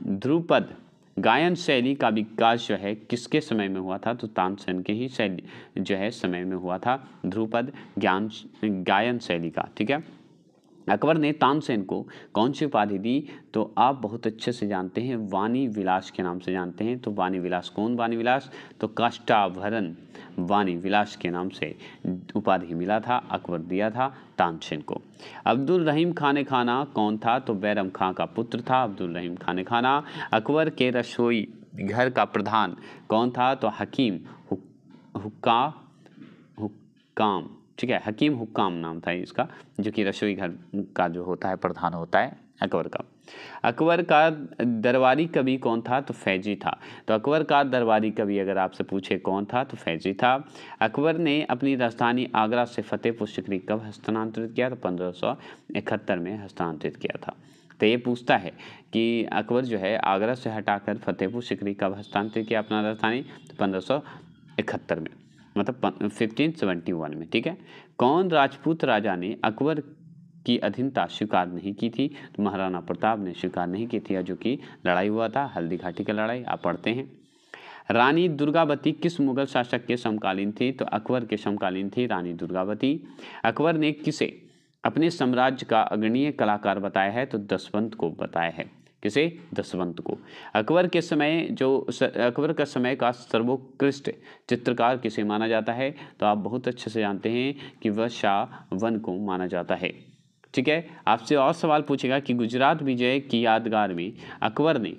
ध्रुपद गायन शैली का विकास जो है किसके समय में हुआ था, तो तानसेन के ही शैली जो है समय में हुआ था ध्रुपद गायन शैली का, ठीक है। अकबर ने तानसेन को कौन सी उपाधि दी, तो आप बहुत अच्छे से जानते हैं, वाणी विलास के नाम से जानते हैं। तो वाणी विलास, कौन वाणी विलास, तो काष्टाभरण वाणी विलास के नाम से उपाधि मिला था, अकबर दिया था तानसेन को। अब्दुल रहीम खाने खाना कौन था, तो बैरम खां का पुत्र था अब्दुल रहीम खाने खाना। अकबर के रसोई घर का प्रधान कौन था, तो हकीम हुक्काम, ठीक है, हकीम हुक्काम नाम था इसका, जो कि रसोई घर का जो होता है प्रधान होता है अकबर का। अकबर का दरबारी कवि कौन था, तो फैजी था। तो अकबर का दरबारी कवि अगर आपसे पूछे कौन था, तो फैजी था। अकबर ने अपनी राजधानी आगरा से फतेहपुर सिकरी कब हस्तांतरित किया, तो 1571 में हस्तांतरित किया था। तो ये पूछता है कि अकबर जो है आगरा से हटाकर फतेहपुर सिकरी कब हस्तांतरित किया अपना राजधानी, तो 1571 में, मतलब 1571 में, ठीक है। कौन राजपूत राजा ने अकबर की अधीनता स्वीकार नहीं की थी, तो महाराणा प्रताप ने स्वीकार नहीं की थी, जो कि लड़ाई हुआ था हल्दी घाटी का लड़ाई, आप पढ़ते हैं। रानी दुर्गावती किस मुगल शासक के समकालीन थी, तो अकबर के समकालीन थी रानी दुर्गावती। अकबर ने किसे अपने साम्राज्य का अग्रणीय कलाकार बताया है, तो दशवंत को बताया है। किसे, दशवंत को। अकबर का समय का सर्वोत्कृष्ट चित्रकार किसे माना जाता है, तो आप बहुत अच्छे से जानते हैं कि वह शाहवन को माना जाता है, ठीक है। आपसे और सवाल पूछेगा कि गुजरात विजय की यादगार में अकबर ने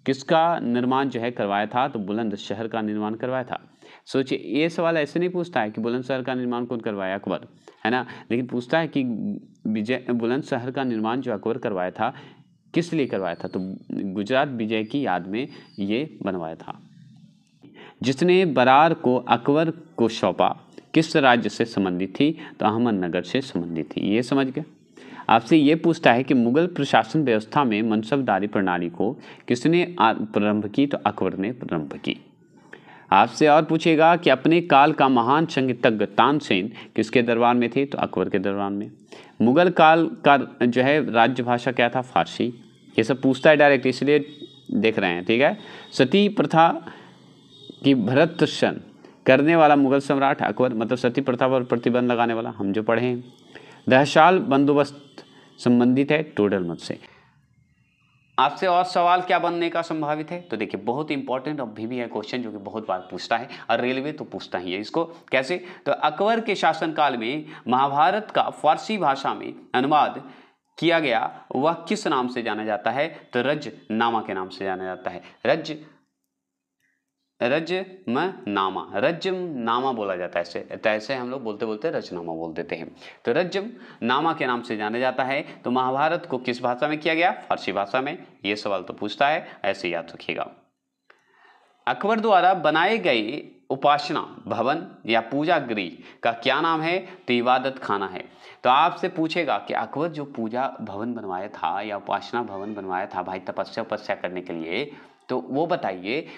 किसका निर्माण जो है करवाया था, तो बुलंदशहर का निर्माण करवाया था। सोचिए ये सवाल ऐसे नहीं पूछता है कि बुलंदशहर का निर्माण कौन करवाया, अकबर, है ना, लेकिन पूछता है कि बुलंदशहर का निर्माण जो अकबर करवाया था किस लिए करवाया था, तो गुजरात विजय की याद में ये बनवाया था। जिसने बरार को अकबर को सौंपा किस राज्य से संबंधित थी, तो अहमदनगर से संबंधित थी। ये समझ गए। आपसे ये पूछता है कि मुगल प्रशासन व्यवस्था में मनसबदारी प्रणाली को किसने प्रारंभ की, तो अकबर ने प्रारंभ की। आपसे और पूछेगा कि अपने काल का महान संगीतज्ञ तानसेन किसके दरबार में थे, तो अकबर के दरबार में। मुगल काल का जो है राज्य भाषा क्या था, फारसी। ये सब पूछता है डायरेक्ट, इसलिए देख रहे हैं, ठीक है। सती प्रथा की भर्त्सना करने वाला मुगल सम्राट अकबर, मतलब सती प्रथा पर प्रतिबंध लगाने वाला, हम जो पढ़े हैं। दहशाल बंदोबस्त संबंधित है टोडरमल से। आपसे और सवाल क्या बनने का संभावित है, तो देखिए बहुत इंपॉर्टेंट अभी भी है क्वेश्चन, जो कि बहुत बार पूछता है, और रेलवे तो पूछता ही है इसको। कैसे, तो अकबर के शासनकाल में महाभारत का फारसी भाषा में अनुवाद किया गया, वह किस नाम से जाना जाता है, तो रजनामा के नाम से जाना जाता है। रजमनामा, रजमनामा बोला जाता है ऐसे, तो ऐसे हम लोग बोलते बोलते रजनामा बोल देते हैं। तो रजमनामा के नाम से जाना जाता है। तो महाभारत को किस भाषा में किया गया? फारसी भाषा में। ये सवाल तो पूछता है, ऐसे याद रखिएगा। अकबर द्वारा बनाए गए उपासना भवन या पूजा गृह का क्या नाम है? तो इबादत खाना है। तो आपसे पूछेगा कि अकबर जो पूजा भवन बनवाया था या उपासना भवन बनवाया था भाई तपस्या करने के लिए, तो वो बताइए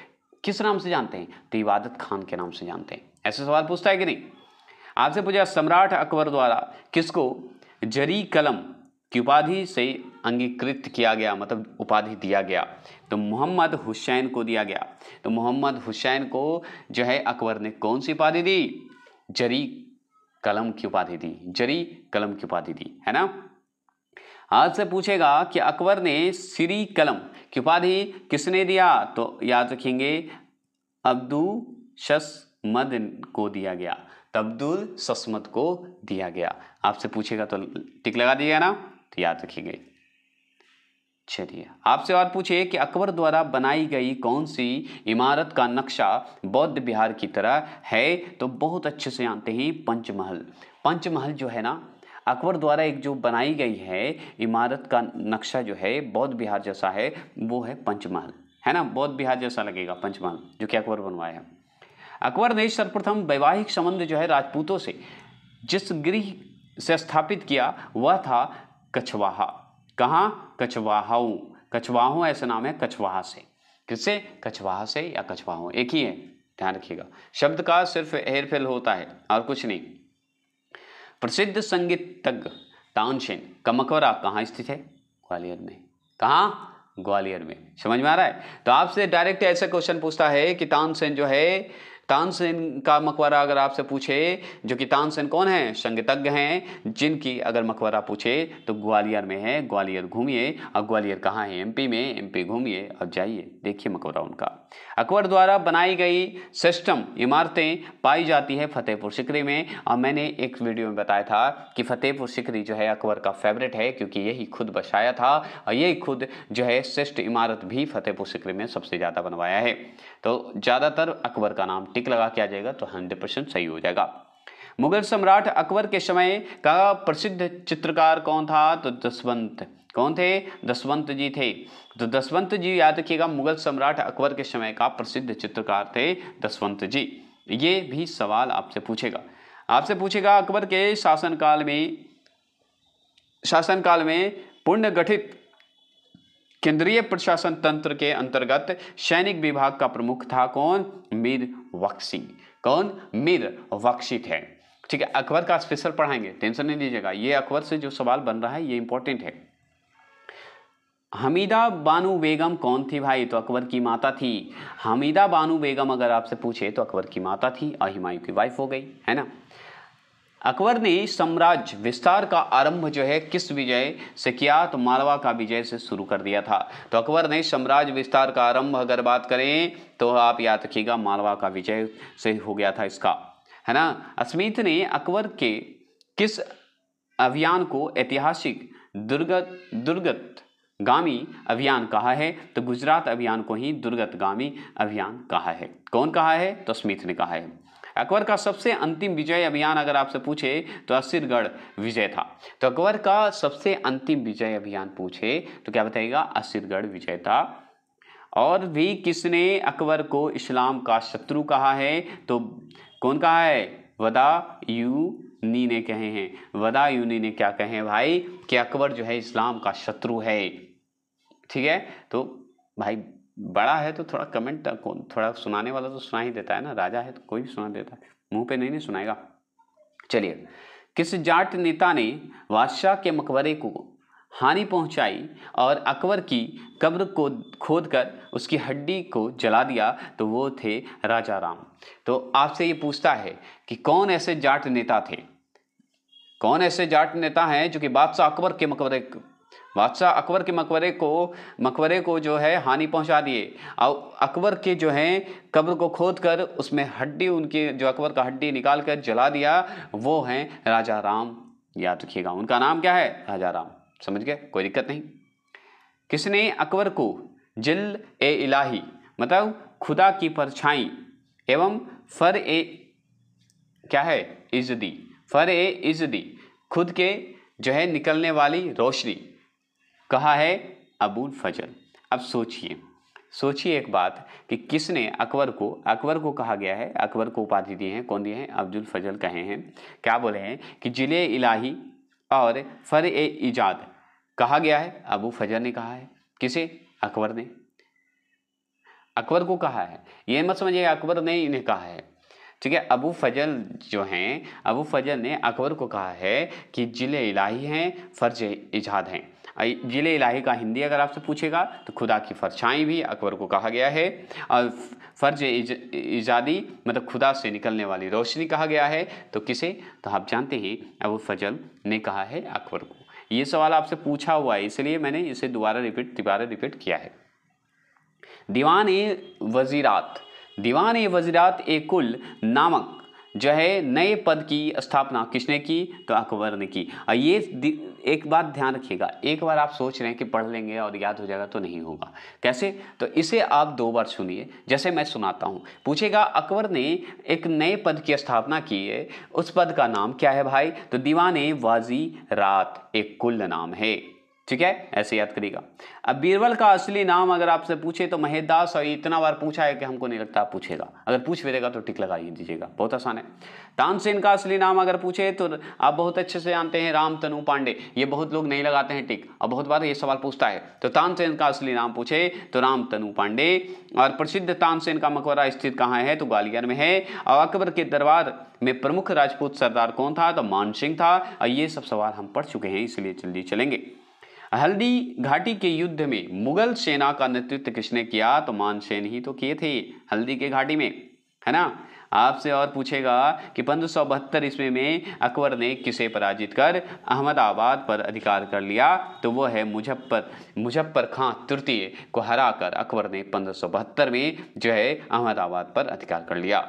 किस नाम से जानते हैं? तो इबादत खान के नाम से जानते हैं। ऐसे सवाल पूछता है कि नहीं? आपसे पूछा सम्राट अकबर द्वारा किसको जरी कलम की उपाधि से अंगीकृत किया गया, मतलब उपाधि दिया गया? तो मोहम्मद हुसैन को दिया गया। तो मोहम्मद हुसैन को जो है अकबर ने कौन सी उपाधि दी? जरी कलम की उपाधि दी, जरी कलम की उपाधि दी, है ना। आज से पूछेगा कि अकबर ने श्री कलम की उपाधि किसने दिया? तो याद रखेंगे अब्दुल शस्मद को दिया गया, अब्दुल शस्मद को दिया गया। आपसे पूछेगा तो टिक लगा दिया ना, तो याद रखिएगा। चलिए आपसे और पूछिए कि अकबर द्वारा बनाई गई कौन सी इमारत का नक्शा बौद्ध विहार की तरह है? तो बहुत अच्छे से जानते हैं, पंचमहल। पंचमहल जो है ना, अकबर द्वारा एक जो बनाई गई है इमारत का नक्शा जो है बौद्ध विहार जैसा है, वो है पंचमहल, है ना। बौद्ध विहार जैसा लगेगा पंचमहल जो कि अकबर बनवाया है। अकबर ने सर्वप्रथम वैवाहिक संबंध जो है राजपूतों से जिस गृह से स्थापित किया वह था कछवाहा। कहाँ? कछवाहाऊ, कछवाहों ऐसा नाम है कछवाहा से। किससे? कछवाहा से या कछवाहों, एक ही है, ध्यान रखिएगा। शब्द का सिर्फ हेरफेर होता है और कुछ नहीं। प्रसिद्ध संगीतज्ञ तानसेन का मकबरा कहाँ स्थित है? ग्वालियर में। कहाँ? ग्वालियर में। समझ में आ रहा है? तो आपसे डायरेक्ट ऐसा क्वेश्चन पूछता है कि तानसेन जो है, तानसेन का मकबरा अगर आपसे पूछे, जो कि तानसेन कौन है? संगीतज्ञ हैं, जिनकी अगर मकबरा पूछे तो ग्वालियर में है। ग्वालियर घूमिए। और ग्वालियर कहाँ है? एमपी में। एमपी घूमिए और जाइए, देखिए मकबरा उनका। अकबर द्वारा बनाई गई श्रेष्ठतम इमारतें पाई जाती है फतेहपुर सिकरी में। और मैंने एक वीडियो में बताया था कि फतेहपुर सिकरी जो है अकबर का फेवरेट है, क्योंकि यही खुद बसाया था और यही खुद जो है श्रेष्ठ इमारत भी फतेहपुर सिकरी में सबसे ज़्यादा बनवाया है। तो ज़्यादातर अकबर का नाम टिक लगा के आ जाएगा तो 100% सही हो जाएगा। मुगल सम्राट अकबर के समय का प्रसिद्ध चित्रकार कौन था? तो दसवंत। कौन थे? दसवंत जी थे। तो दसवंत जी याद रखिएगा, मुगल सम्राट अकबर के समय का प्रसिद्ध चित्रकार थे दसवंत जी। ये भी सवाल आपसे पूछेगा। आपसे पूछेगा अकबर के शासनकाल में पुनर्गठित केंद्रीय प्रशासन तंत्र के अंतर्गत सैनिक विभाग का प्रमुख था कौन? मीर बख्शी। कौन? मीर बख्शी थे। ठीक है, अकबर का स्पेशल पढ़ाएंगे, टेंशन नहीं लीजिएगा। ये अकबर से जो सवाल बन रहा है ये इंपॉर्टेंट है। हमीदा बानो बेगम कौन थी भाई? तो अकबर की माता थी। हमीदा बानो बेगम अगर आपसे पूछे तो अकबर की माता थी और हुमायूं की वाइफ हो गई, है ना। अकबर ने साम्राज्य विस्तार का आरंभ जो है किस विजय से किया? तो मालवा का विजय से शुरू कर दिया था। तो अकबर ने साम्राज्य विस्तार का आरंभ अगर बात करें तो आप याद रखिएगा मालवा का विजय से हो गया था इसका, है ना। स्मिथ ने अकबर के किस अभियान को ऐतिहासिक दुर्गतगामी अभियान कहा है? तो गुजरात अभियान को ही दुर्गतगामी अभियान कहा है। कौन कहा है? तो स्मिथ ने कहा है। अकबर का सबसे अंतिम विजय अभियान अगर आपसे पूछे तो असीरगढ़ विजय था। तो अकबर का सबसे अंतिम विजय अभियान पूछे तो क्या बताइएगा? असीरगढ़ विजय था। और भी किसने अकबर को इस्लाम का शत्रु कहा है? तो कौन कहा है? बदायूनी ने कहे हैं। बदायूनी ने क्या कहे हैं भाई? कि अकबर जो है इस्लाम का शत्रु है। ठीक है, तो भाई बड़ा है तो थोड़ा कमेंट, थोड़ा सुनाने वाला तो सुना ही देता है ना, राजा है तो कोई भी सुना देता है, मुंह पे नहीं सुनाएगा। चलिए, किस जाट नेता ने बादशाह के मकबरे को हानि पहुंचाई और अकबर की कब्र को खोदकर उसकी हड्डी को जला दिया? तो वो थे राजा राम। तो आपसे ये पूछता है कि कौन ऐसे जाट नेता थे, कौन ऐसे जाट नेता हैं जो कि बादशाह अकबर के मकबरे को जो है हानि पहुंचा दिए और अकबर के जो है कब्र को खोदकर उसमें हड्डी, उनकी जो अकबर का हड्डी निकाल कर जला दिया, वो हैं राजा राम। याद रखिएगा उनका नाम क्या है? राजा राम। समझ गए? कोई दिक्कत नहीं। किसने अकबर को जिल ए इलाही मतलब खुदा की परछाई एवं फर ए क्या है इजदी, फर ए इजदी, खुद के जो है निकलने वाली रोशनी, कहा है अबुल फजल। अब सोचिए एक बात कि किसने अकबर को कहा गया है, अकबर को उपाधि दी है, कौन दिए हैं? अब्दुल फजल कहे हैं। क्या बोले हैं कि जिले इलाही और फर ए इजाद कहा गया है, अबू फजल ने कहा है। किसे? अकबर ने अकबर को कहा है। ये मत समझिए अकबर ने इन्हें कहा है, ठीक है। अबू फजल जो हैं, अबू फजल ने अकबर को कहा है कि जिले इलाही हैं, फर्ज इजाद हैं। जिले इलाही का हिंदी अगर आपसे पूछेगा तो खुदा की परछाई भी अकबर को कहा गया है, और फर्ज इजादी मतलब खुदा से निकलने वाली रोशनी कहा गया है। तो किसे? तो आप जानते हैं अबू फजल ने कहा है अकबर को। ये सवाल आपसे पूछा हुआ है, इसलिए मैंने इसे दोबारा रिपीट किया है। दीवान ए वजीरात ए कुल नामक जो है नए पद की स्थापना किसने की? तो अकबर ने की। और ये एक बात ध्यान रखिएगा, एक बार आप सोच रहे हैं कि पढ़ लेंगे और याद हो जाएगा, तो नहीं होगा। कैसे? तो इसे आप 2 बार सुनिए, जैसे मैं सुनाता हूँ। पूछेगा अकबर ने एक नए पद की स्थापना की है, उस पद का नाम क्या है भाई? तो दीवान ए वजीरात एक कुल नाम है, ठीक है, ऐसे याद करिएगा। अब बीरबल का असली नाम अगर आपसे पूछे तो महेदास, और इतना बार पूछा है कि हमको नहीं लगता आप पूछेगा। अगर पूछ भी देगा तो टिक लगा ही दीजिएगा, बहुत आसान है। तानसेन का असली नाम अगर पूछे तो आप बहुत अच्छे से जानते हैं, रामतनु पांडे। ये बहुत लोग नहीं लगाते हैं टिक, और बहुत बार ये सवाल पूछता है। तो तानसेन का असली नाम पूछे तो रामतनु पांडे। और प्रसिद्ध तानसेन का मकबरा स्थित कहाँ है? तो ग्वालियर में है। और अकबर के दरबार में प्रमुख राजपूत सरदार कौन था? तो मान सिंह था। और ये सब सवाल हम पढ़ चुके हैं, इसलिए जल्दी चलेंगे। हल्दी घाटी के युद्ध में मुगल सेना का नेतृत्व किसने किया? तो मानसेन ही तो किए थे हल्दी के घाटी में, है ना। आपसे और पूछेगा कि 1572 ईस्वी में अकबर ने किसे पराजित कर अहमदाबाद पर अधिकार कर लिया? तो वो है मुजफ्फर खां तृतीय को हराकर अकबर ने 1572 में जो है अहमदाबाद पर अधिकार कर लिया।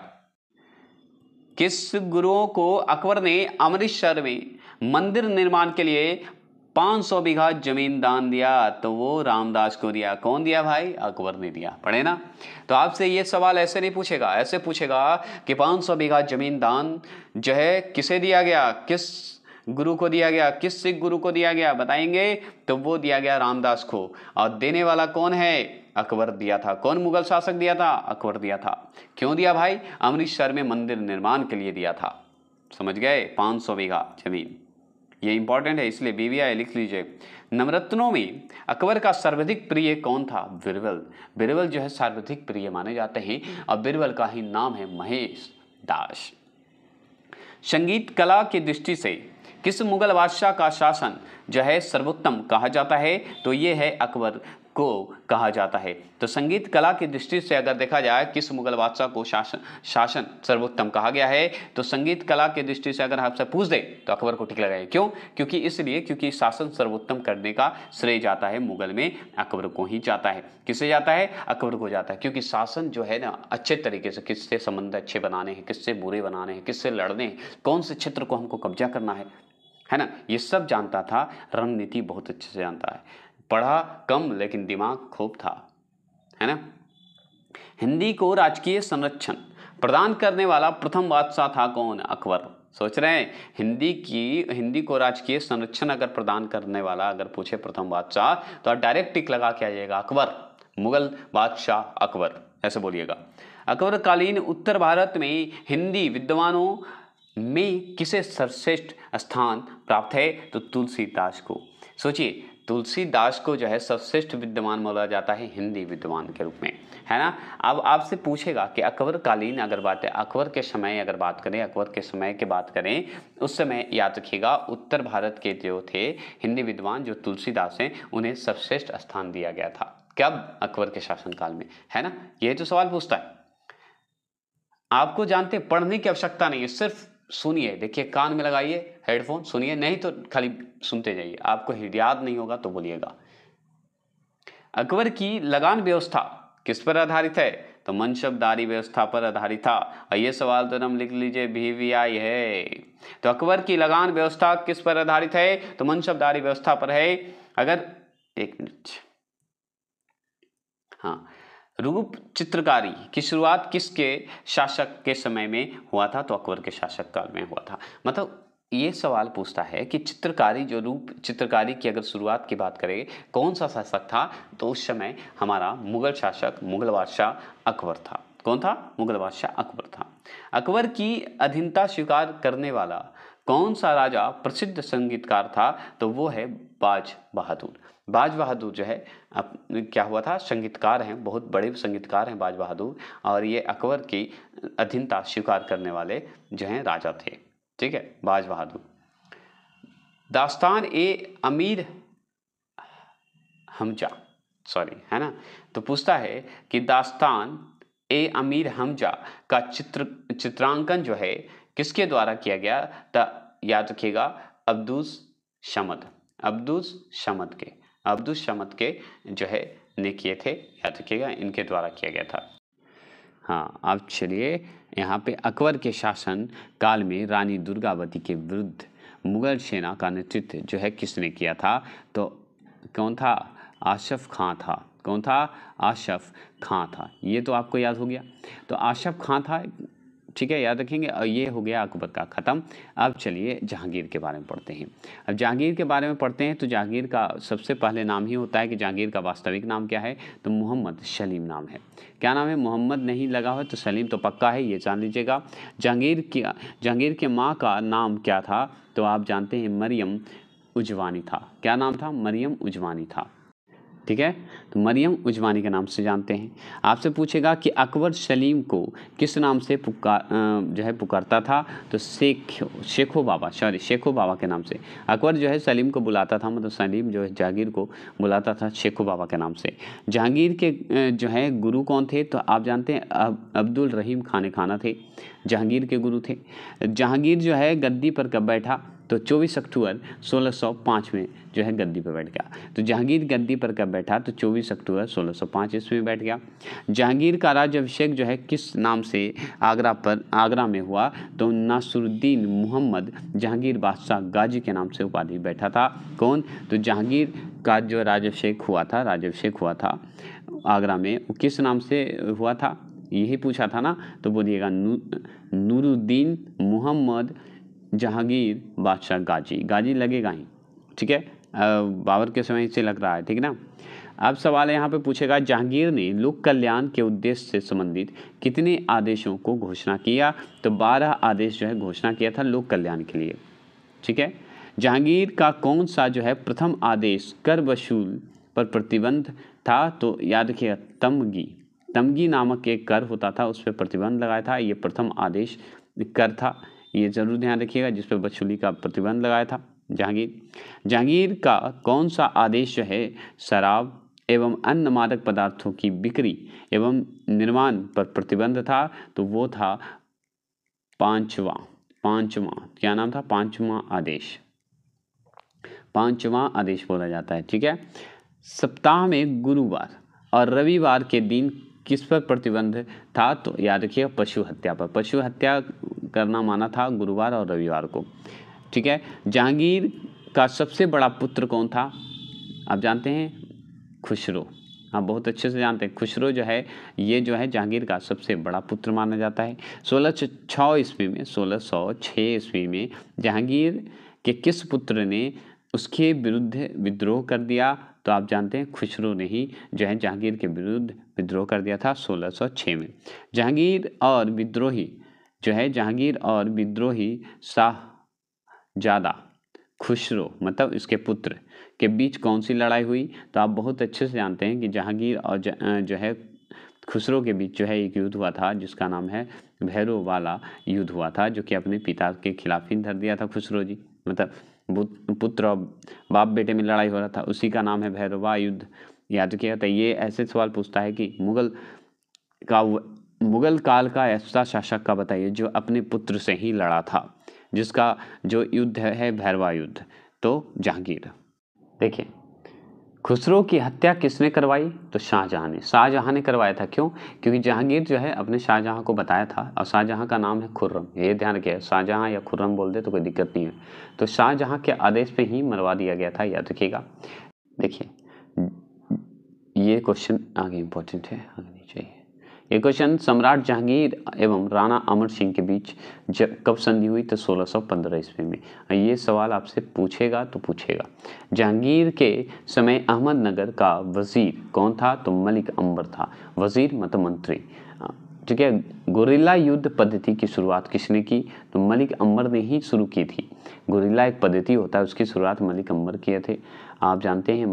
किस गुरुओं को अकबर ने अमृतसर में मंदिर निर्माण के लिए 500 बीघा जमीन दान दिया? तो वो रामदास को दिया। कौन दिया भाई? अकबर ने दिया। पढ़े ना। तो आपसे ये सवाल ऐसे नहीं पूछेगा, ऐसे पूछेगा कि 500 बीघा जमीन दान जो है किसे दिया गया, किस गुरु को दिया गया, किस सिख गुरु को दिया गया, बताएंगे। तो वो दिया गया रामदास को। और देने वाला कौन है? अकबर दिया था। कौन मुगल शासक दिया था? अकबर दिया था। क्यों दिया भाई? अमृतसर में मंदिर निर्माण के लिए दिया था। समझ गए? 500 बीघा जमीन, ये इंपॉर्टेंट है, इसलिए BVI लिख लीजिए। नवरत्नों में अकबर का सर्वाधिक प्रिय कौन था? बिरबल। बिरबल जो है सर्वाधिक प्रिय माने जाते हैं, और बिरबल का ही नाम है महेश दास। संगीत कला की दृष्टि से किस मुगल बादशाह का शासन जो है सर्वोत्तम कहा जाता है? तो ये है अकबर को कहा जाता है। तो संगीत कला की दृष्टि से अगर देखा जाए किस मुगल बादशाह को शासन सर्वोत्तम कहा गया है, तो संगीत कला की दृष्टि से अगर आपसे पूछ दे तो अकबर को टिक लगाए। क्यों? क्योंकि शासन सर्वोत्तम करने का श्रेय जाता है मुगल में अकबर को ही जाता है। किसे जाता है? अकबर को जाता है। क्योंकि शासन जो है ना अच्छे तरीके से, किससे संबंध अच्छे बनाने हैं, किससे बुरे बनाने हैं, किससे लड़ने हैं, कौन से क्षेत्र को हमको कब्जा करना है ना, ये सब जानता था। रणनीति बहुत अच्छे से जानता है। पढ़ा कम लेकिन दिमाग खूब था, है ना। हिंदी को राजकीय संरक्षण प्रदान करने वाला प्रथम बादशाह था कौन? अकबर। सोच रहे हैं हिंदी को राजकीय संरक्षण अगर प्रदान करने वाला अगर पूछे प्रथम बादशाह, तो डायरेक्ट टिक लगा के आ जाएगा अकबर, मुगल बादशाह अकबर, ऐसे बोलिएगा। अकबर कालीन उत्तर भारत में हिंदी विद्वानों में किसे सर्वश्रेष्ठ स्थान प्राप्त है? तो तुलसीदास को। सोचिए, तुलसीदास को जो है सर्वश्रेष्ठ विद्वान बोला जाता है हिंदी विद्वान के रूप में, है ना। अब आपसे पूछेगा कि अकबर कालीन अगर बात है, अकबर के समय अगर बात करें, अकबर के समय की बात करें, उस समय याद रखिएगा उत्तर भारत के जो थे हिंदी विद्वान जो तुलसीदास हैं, उन्हें सर्वश्रेष्ठ स्थान दिया गया था। कब? अकबर के शासनकाल में, है ना। यही तो सवाल पूछता है। आपको जानते पढ़ने की आवश्यकता नहीं है, सिर्फ सुनिए, देखिए, कान में लगाइए हेडफोन, सुनिए, नहीं तो खाली सुनते जाइए। आपको याद नहीं होगा तो बोलिएगा। अकबर की लगान व्यवस्था किस पर आधारित है? तो मनसबदारी व्यवस्था पर आधारित था। और ये सवाल तो नाम लिख लीजिए, BVI है। तो अकबर की लगान व्यवस्था किस पर आधारित है? तो मनसबदारी व्यवस्था पर है। अगर एक मिनट, हाँ, रूप चित्रकारी की शुरुआत किसके शासक के समय में हुआ था? तो अकबर के शासक काल में हुआ था। मतलब ये सवाल पूछता है कि चित्रकारी, जो रूप चित्रकारी की अगर शुरुआत की बात करें, कौन सा शासक था? तो उस समय हमारा मुगल शासक, मुगल बादशाह अकबर था। कौन था? मुगल बादशाह अकबर था। अकबर की अधीनता स्वीकार करने वाला कौन सा राजा प्रसिद्ध संगीतकार था? तो वो है बाज बहादुर। बाज बहादुर जो है क्या हुआ था? संगीतकार हैं, बहुत बड़े संगीतकार हैं बाज बहादुर, और ये अकबर की अधीनता स्वीकार करने वाले जो हैं राजा थे। ठीक है, बाज बहादुर। दास्तान ए अमीर हमजा, सॉरी, है ना, तो पूछता है कि दास्तान ए अमीर हमजा का चित्रांकन जो है किसके द्वारा किया गया? याद रखिएगा, अब्दुस शमद, अब्दुस शमद के जो है ने किए थे, याद रखिएगा, इनके द्वारा किया गया था। हाँ, अब चलिए यहाँ पे अकबर के शासन काल में रानी दुर्गावती के विरुद्ध मुगल सेना का नेतृत्व जो है किसने किया था? तो कौन था? आशफ खां था। कौन था? आशफ खां था। ये तो आपको याद हो गया। तो आशफ खां था, ठीक है, याद रखेंगे। और ये हो गया अकबर का ख़त्म। अब चलिए जहांगीर के बारे में पढ़ते हैं। अब जहांगीर के बारे में पढ़ते हैं तो जहांगीर का सबसे पहले नाम ही होता है कि जहांगीर का वास्तविक नाम क्या है? तो मोहम्मद सलीम नाम है। क्या नाम है? मोहम्मद नहीं लगा हो तो सलीम तो पक्का है, ये जान लीजिएगा। जहांगीर के माँ का नाम क्या था? तो आप जानते हैं मरियम उजवानी था। क्या नाम था? मरियम उजवानी था। ठीक है, तो मरियम उजवानी के नाम से जानते हैं। आपसे पूछेगा कि अकबर सलीम को किस नाम से पुकारता था? तो शेखो बाबा के नाम से अकबर जो है सलीम को बुलाता था। मतलब सलीम जो है जहांगीर को बुलाता था शेखो बाबा के नाम से। जहांगीर के जो है गुरु कौन थे? तो आप जानते हैं अब्दुल रहीम खाना थे, जहांगीर के गुरु थे। जहांगीर जो है गद्दी पर कब बैठा? तो 24 अक्टूबर 1605 में जो है गद्दी पर बैठ गया। तो जहांगीर गद्दी पर कब बैठा? तो 24 अक्टूबर 1605 ईस्वी में बैठ गया। जहांगीर का राज्याभिषेक जो है किस नाम से आगरा में हुआ? तो नासिरुद्दीन मुहम्मद जहांगीर बादशाह गाजी के नाम से उपाधि बैठा था। कौन? तो जहांगीर का जो राज्याभिषेक हुआ था आगरा में, वो किस नाम से हुआ था? यही पूछा था ना, तो बोलिएगा नूरुद्दीन मुहम्मद जहांगीर बादशाह गाजी लगेगा ही। ठीक है, बाबर के समय से लग रहा है, ठीक ना। अब सवाल यहाँ पे पूछेगा जहांगीर ने लोक कल्याण के उद्देश्य से संबंधित कितने आदेशों को घोषणा किया? तो 12 आदेश जो है घोषणा किया था लोक कल्याण के लिए। ठीक है, जहांगीर का कौन सा जो है प्रथम आदेश कर वसूल पर प्रतिबंध था? तो याद रखिएगा, तमगी नामक एक कर होता था, उस पर प्रतिबंध लगाया था। ये प्रथम आदेश कर था, ये जरूर ध्यान रखिएगा, जिस पर वसूली का प्रतिबंध लगाया था जहांगीर का कौन सा आदेश जो है शराब एवं अन्य मादक पदार्थों की बिक्री एवं निर्माण पर प्रतिबंध था? तो वो था पांचवा, क्या नाम था? पांचवा आदेश बोला जाता है। ठीक है, सप्ताह में गुरुवार और रविवार के दिन किस पर प्रतिबंध था? तो याद रखिएगा, पशु हत्या पर। पशु हत्या करना माना था गुरुवार और रविवार को। ठीक है, जहांगीर का सबसे बड़ा पुत्र कौन था? आप जानते हैं, खुसरो। आप बहुत अच्छे से जानते हैं, खुसरो जो है ये जो है जहांगीर का सबसे बड़ा पुत्र माना जाता है। 1606 ईस्वी में जहांगीर के किस पुत्र ने उसके विरुद्ध विद्रोह कर दिया? तो आप जानते हैं खुसरो ने ही जो है जहांगीर के विरुद्ध विद्रोह कर दिया था 1606 में। जहांगीर और विद्रोही शाहजादा खुसरो, मतलब इसके पुत्र के बीच कौन सी लड़ाई हुई? तो आप बहुत अच्छे से जानते हैं कि जहांगीर और जो है खुसरो के बीच जो है एक युद्ध हुआ था, जिसका नाम है भैरव वाला युद्ध हुआ था, जो कि अपने पिता के खिलाफ ही धर दिया था खुसरो जी। मतलब पुत्र और बाप बेटे में लड़ाई हो रहा था, उसी का नाम है भैरवा युद्ध। याद किया था। ये ऐसे सवाल पूछता है कि मुगल काल का ऐसा शासक का बताइए जो अपने पुत्र से ही लड़ा था, जिसका जो युद्ध है भैरवा युद्ध। तो जहांगीर। देखिए, खुसरो की हत्या किसने करवाई? तो शाहजहां ने करवाया था। क्यों? क्योंकि जहांगीर जो है अपने शाहजहां को बताया था, और शाहजहां का नाम है खुर्रम। ये ध्यान रखिए, शाहजहां या खुर्रम बोल दे तो कोई दिक्कत नहीं है। तो शाहजहां के आदेश पे ही मरवा दिया गया था, याद रखिएगा। देखिए, ये क्वेश्चन आगे इंपॉर्टेंट है, आगे चाहिए। ये क्वेश्चन, सम्राट जहांगीर एवं राणा अमर सिंह के बीच कब संधि हुई? तो 1615 ईस्वी में। ये सवाल आपसे पूछेगा तो पूछेगा। जहांगीर के समय अहमदनगर का वजीर कौन था? तो मलिक अंबर था। वजीर मतलब मंत्री, ठीक है। गुरिल्ला युद्ध पद्धति की शुरुआत किसने की? तो मलिक अंबर ने ही शुरू की थी। गुरिल्ला एक पद्धति होता है, उसकी शुरुआत मलिक अंबर किए थे। आप जानते हैं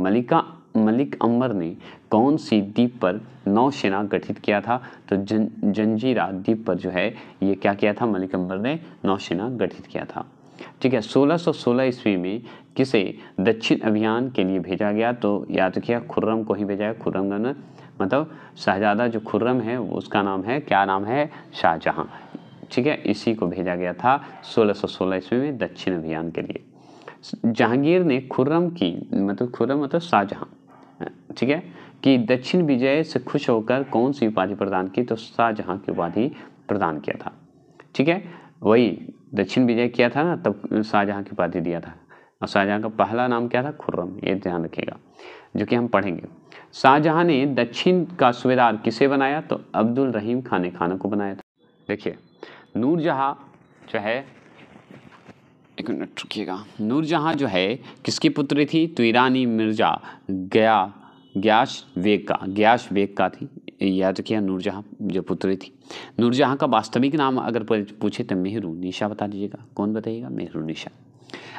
मलिक अंबर ने कौन सी द्वीप पर नौसेना गठित किया था? तो जंजीरा द्वीप पर जो है ये क्या किया था? मलिक अंबर ने नौसेना गठित किया था, ठीक है। 1616 ईस्वी में किसे दक्षिण अभियान के लिए भेजा गया? तो याद रखिए खुर्रम को ही भेजा गया। खुर्रम ने मतलब शहजादा जो खुर्रम है उसका नाम है, क्या नाम है? शाहजहां, ठीक है। इसी को भेजा गया था 1616 ईस्वी में दक्षिण अभियान के लिए। जहांगीर ने खुर्रम मतलब शाहजहां, ठीक है, कि दक्षिण विजय से खुश होकर कौन सी उपाधि प्रदान की? तो शाहजहां की उपाधि प्रदान किया था, ठीक है। वही दक्षिण विजय किया था ना, तब शाहजहां की उपाधि दिया था। और शाहजहां का पहला नाम क्या था? खुर्रम, ये ध्यान रखिएगा, जो कि हम पढ़ेंगे। शाहजहां ने दक्षिण का सूबेदार किसे बनाया? तो अब्दुल रहीम खान खाना को बनाया था। देखिए नूरजहां जो है, एक मिनट रुकिएगा, नूरजहां जो है किसकी पुत्री थी? तो ईरानी मिर्जा गयास बेग का थी। याद रखिए नूरजहां जो पुत्री थी। नूरजहां का वास्तविक नाम अगर पूछे तो मेहरुनिशा बता दीजिएगा। कौन बताइएगा? मेहरुनिशा।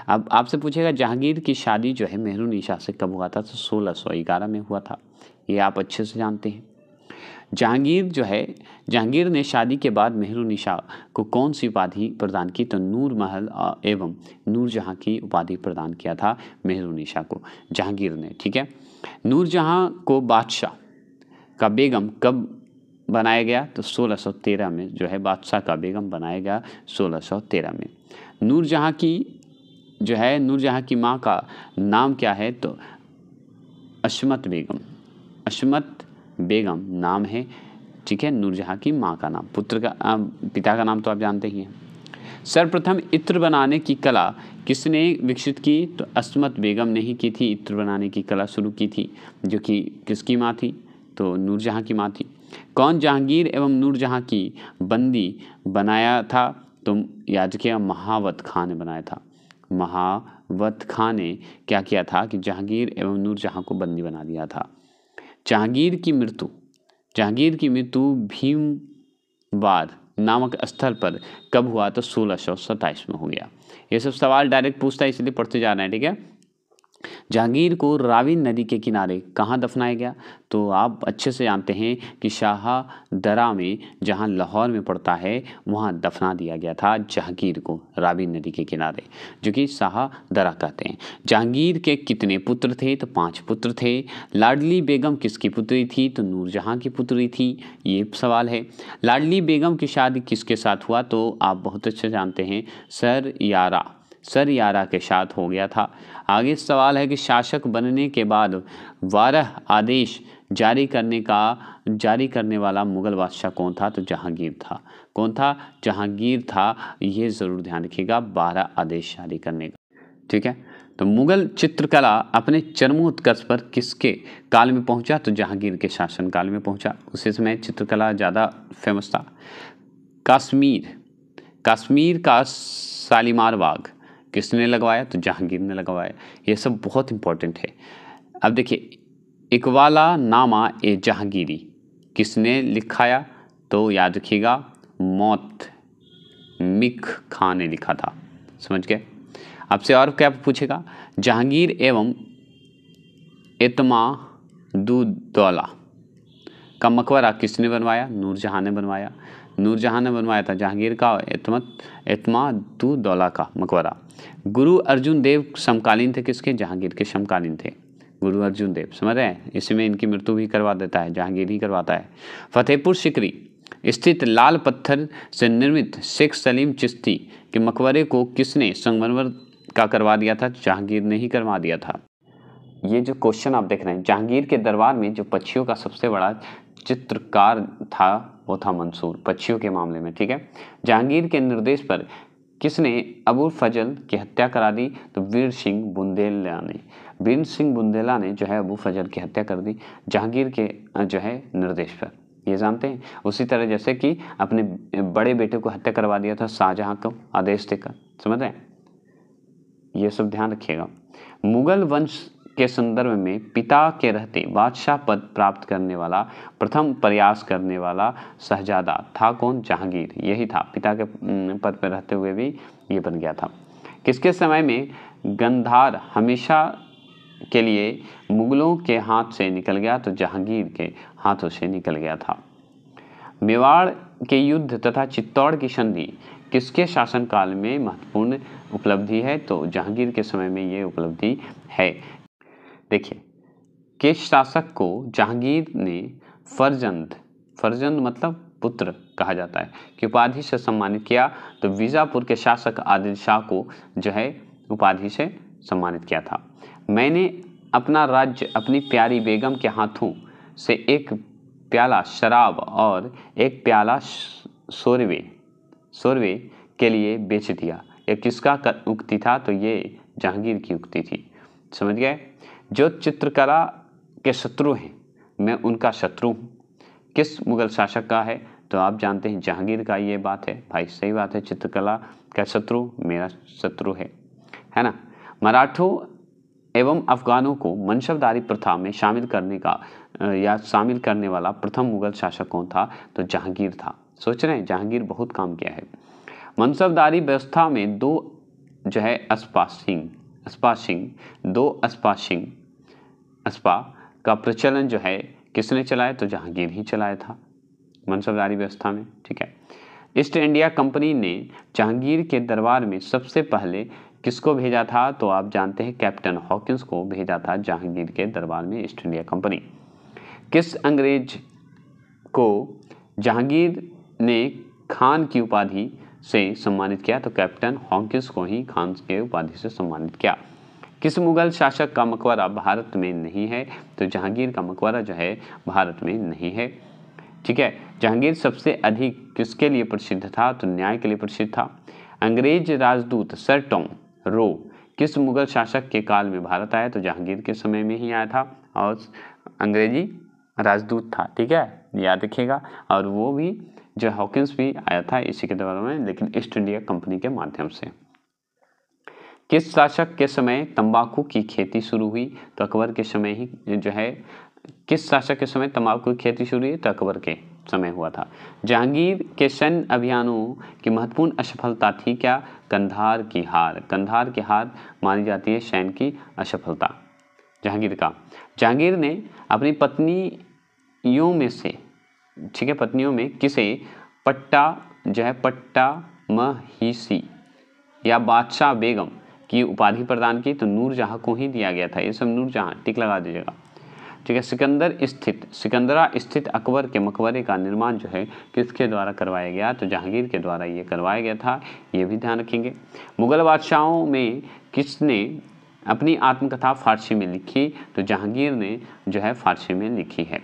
अब आपसे पूछेगा जहांगीर की शादी जो है मेहरुनिशा से कब हुआ था? तो 1611 में हुआ था। ये आप अच्छे से जानते हैं। जहांगीर ने शादी के बाद मेहरुनिशा को कौन सी उपाधि प्रदान की? तो नूर महल एवं नूरजहां की उपाधि प्रदान किया था मेहरुनिशा को जहांगीर ने, ठीक है। नूरजहां को बादशाह का बेगम कब बनाया गया? तो 1613 में जो है बादशाह का बेगम बनाया गया 1613 में। नूरजहां की माँ का नाम क्या है? तो अशमत बेगम नाम है, ठीक है। नूरजहां की माँ का नाम, पिता का नाम तो आप जानते ही हैं। सर्वप्रथम इत्र बनाने की कला किसने विकसित की? तो अशमत बेगम ने ही की थी। इत्र बनाने की कला शुरू की थी, जो कि किसकी माँ थी? तो नूरजहां की माँ थी। कौन जहांगीर एवं नूरजहां की बंदी बनाया था? तो याद रखिएगा महावत खां ने बनाया था। महावत खां ने क्या किया था कि जहांगीर एवं नूरजहां को बंदी बना दिया था। जहांगीर की मृत्यु भीमवार नामक स्थल पर कब हुआ? तो 1627 में हो गया। ये सब सवाल डायरेक्ट पूछता है, इसलिए पढ़ते जा रहे हैं, ठीक है। जहांगीर को रावी नदी के किनारे कहाँ दफनाया गया? तो आप अच्छे से जानते हैं कि शाहदरा में, जहाँ लाहौर में पड़ता है, वहाँ दफना दिया गया था जहांगीर को रावी नदी के किनारे, जो कि शाहदरा कहते हैं। जहांगीर के कितने पुत्र थे? तो 5 पुत्र थे। लाडली बेगम किसकी पुत्री थी? तो नूरजहां की पुत्री थी। ये सवाल है। लाडली बेगम की शादी किसके साथ हुआ? तो आप बहुत अच्छे जानते हैं, सर यारा के साथ हो गया था। आगे सवाल है कि शासक बनने के बाद 12 आदेश जारी करने वाला मुगल बादशाह कौन था? तो जहांगीर था। कौन था? जहांगीर था। ये ज़रूर ध्यान रखिएगा, 12 आदेश जारी करने का, ठीक है। तो मुगल चित्रकला अपने चरमोत्कर्ष पर किसके काल में पहुंचा? तो जहांगीर के शासन काल में पहुंचा। उसी समय चित्रकला ज़्यादा फेमस था। कश्मीर का शालीमार बाग किसने लगवाया? तो जहांगीर ने लगवाया। ये सब बहुत इंपॉर्टेंट है। अब देखिए, इकबाला नामा ए जहांगीरी किसने लिखाया? तो याद रखिएगा मोहम्मद खां ने लिखा था। समझ गए? आपसे और क्या पूछेगा? जहांगीर एवं इत्मादुद्दौला का मकबरा किसने बनवाया? नूरजहां ने बनवाया। नूरजहां ने बनवाया था जहांगीर का इत्मादुद्दौला का मकबरा। गुरु अर्जुन देव समकालीन थे किसके? जहांगीर के समकालीन थे गुरु अर्जुन देव। समझ रहे हैं? इसी में इनकी मृत्यु भी करवा देता है, जहांगीर ही करवाता है। फतेहपुर सिकरी स्थित लाल पत्थर से निर्मित शेख सलीम चिश्ती के मकबरे को किसने संगमरमर का करवा दिया था? जहांगीर ने ही करवा दिया था। ये जो क्वेश्चन आप देख रहे हैं, जहांगीर के दरबार में जो पक्षियों का सबसे बड़ा चित्रकार था वो था मंसूर, पक्षियों के मामले में, ठीक है। जहांगीर के निर्देश पर किसने अबुल फजल की हत्या करा दी? तो वीर सिंह बुंदेला ने जो है अबू फजल की हत्या कर दी जहांगीर के जो है निर्देश पर। ये जानते हैं। उसी तरह जैसे कि अपने बड़े बेटे को हत्या करवा दिया था शाहजहां को आदेश देकर, समझ रहे हैं, ये सब ध्यान रखिएगा। मुगल वंश के संदर्भ में पिता के रहते बादशाह पद प्राप्त करने वाला प्रथम प्रयास करने वाला शहजादा था कौन? जहांगीर, यही था। पिता के पद पर रहते हुए भी ये बन गया था। किसके समय में गंधार हमेशा के लिए मुगलों के हाथ से निकल गया? तो जहांगीर के हाथों से निकल गया था। मेवाड़ के युद्ध तथा चित्तौड़ की संधि किसके शासनकाल में महत्वपूर्ण उपलब्धि है? तो जहांगीर के समय में ये उपलब्धि है। देखिए, किस शासक को जहांगीर ने फर्जंद मतलब पुत्र कहा जाता है की उपाधि से सम्मानित किया? तो बीजापुर के शासक आदिल शाह को जो है उपाधि से सम्मानित किया था। मैंने अपना राज्य अपनी प्यारी बेगम के हाथों से एक प्याला शराब और एक प्याला शोरवे के लिए बेच दिया, यह किसका उक्ति था? तो ये जहांगीर की उक्ति थी। समझ गए? जो चित्रकला के शत्रु हैं मैं उनका शत्रु हूँ, किस मुगल शासक का है? तो आप जानते हैं जहांगीर का ये बात है। भाई सही बात है, चित्रकला का शत्रु मेरा शत्रु है ना। मराठों एवं अफगानों को मनसबदारी प्रथा में शामिल करने वाला प्रथम मुगल शासक कौन था? तो जहांगीर था। सोच रहे हैं जहांगीर बहुत काम किया है। मनसबदारी व्यवस्था में दो अस्पा का प्रचलन जो है किसने चलाया? तो जहांगीर ही चलाया था मनसबदारी व्यवस्था में। ठीक है। ईस्ट इंडिया कंपनी ने जहांगीर के दरबार में सबसे पहले किसको भेजा था? तो आप जानते हैं कैप्टन हॉकिंस को भेजा था जहांगीर के दरबार में ईस्ट इंडिया कंपनी। किस अंग्रेज को जहांगीर ने खान की उपाधि से सम्मानित किया? तो कैप्टन हॉकिंस को ही खान के उपाधि से सम्मानित किया। किस मुगल शासक का मकबरा भारत में नहीं है? तो जहांगीर का मकबरा जो है भारत में नहीं है। ठीक है। जहांगीर सबसे अधिक किसके लिए प्रसिद्ध था? तो न्याय के लिए प्रसिद्ध था। अंग्रेज राजदूत सर टॉम रो किस मुगल शासक के काल में भारत आया? तो जहांगीर के समय में ही आया था और अंग्रेजी राजदूत था। ठीक है, याद रखिएगा। और वो भी जो हॉकिंस भी आया था इसी के दौरान में, लेकिन ईस्ट इंडिया कंपनी के माध्यम से। किस शासक के समय तंबाकू की खेती शुरू हुई? तो अकबर के समय ही जो है। किस शासक के समय तंबाकू की खेती शुरू हुई? तो अकबर के समय हुआ था। जहांगीर के सैन्य अभियानों की महत्वपूर्ण असफलता थी क्या? कंधार की हार। कंधार की हार मानी जाती है सैन्य की असफलता जहांगीर का। जहांगीर ने अपनी पत्नियों में से, ठीक है, पत्नियों में किसे पट्टा महिसी या बादशाह बेगम की उपाधि प्रदान की? तो नूरजहां को ही दिया गया था। ये सब नूरजहां, टिक लगा दीजिएगा। ठीक है। सिकंदरा स्थित अकबर के मकबरे का निर्माण जो है किसके द्वारा करवाया गया? तो जहांगीर के द्वारा ये करवाया गया था। ये भी ध्यान रखेंगे। मुगल बादशाहों में किसने अपनी आत्मकथा फारसी में लिखी? तो जहांगीर ने जो है फारसी में लिखी है।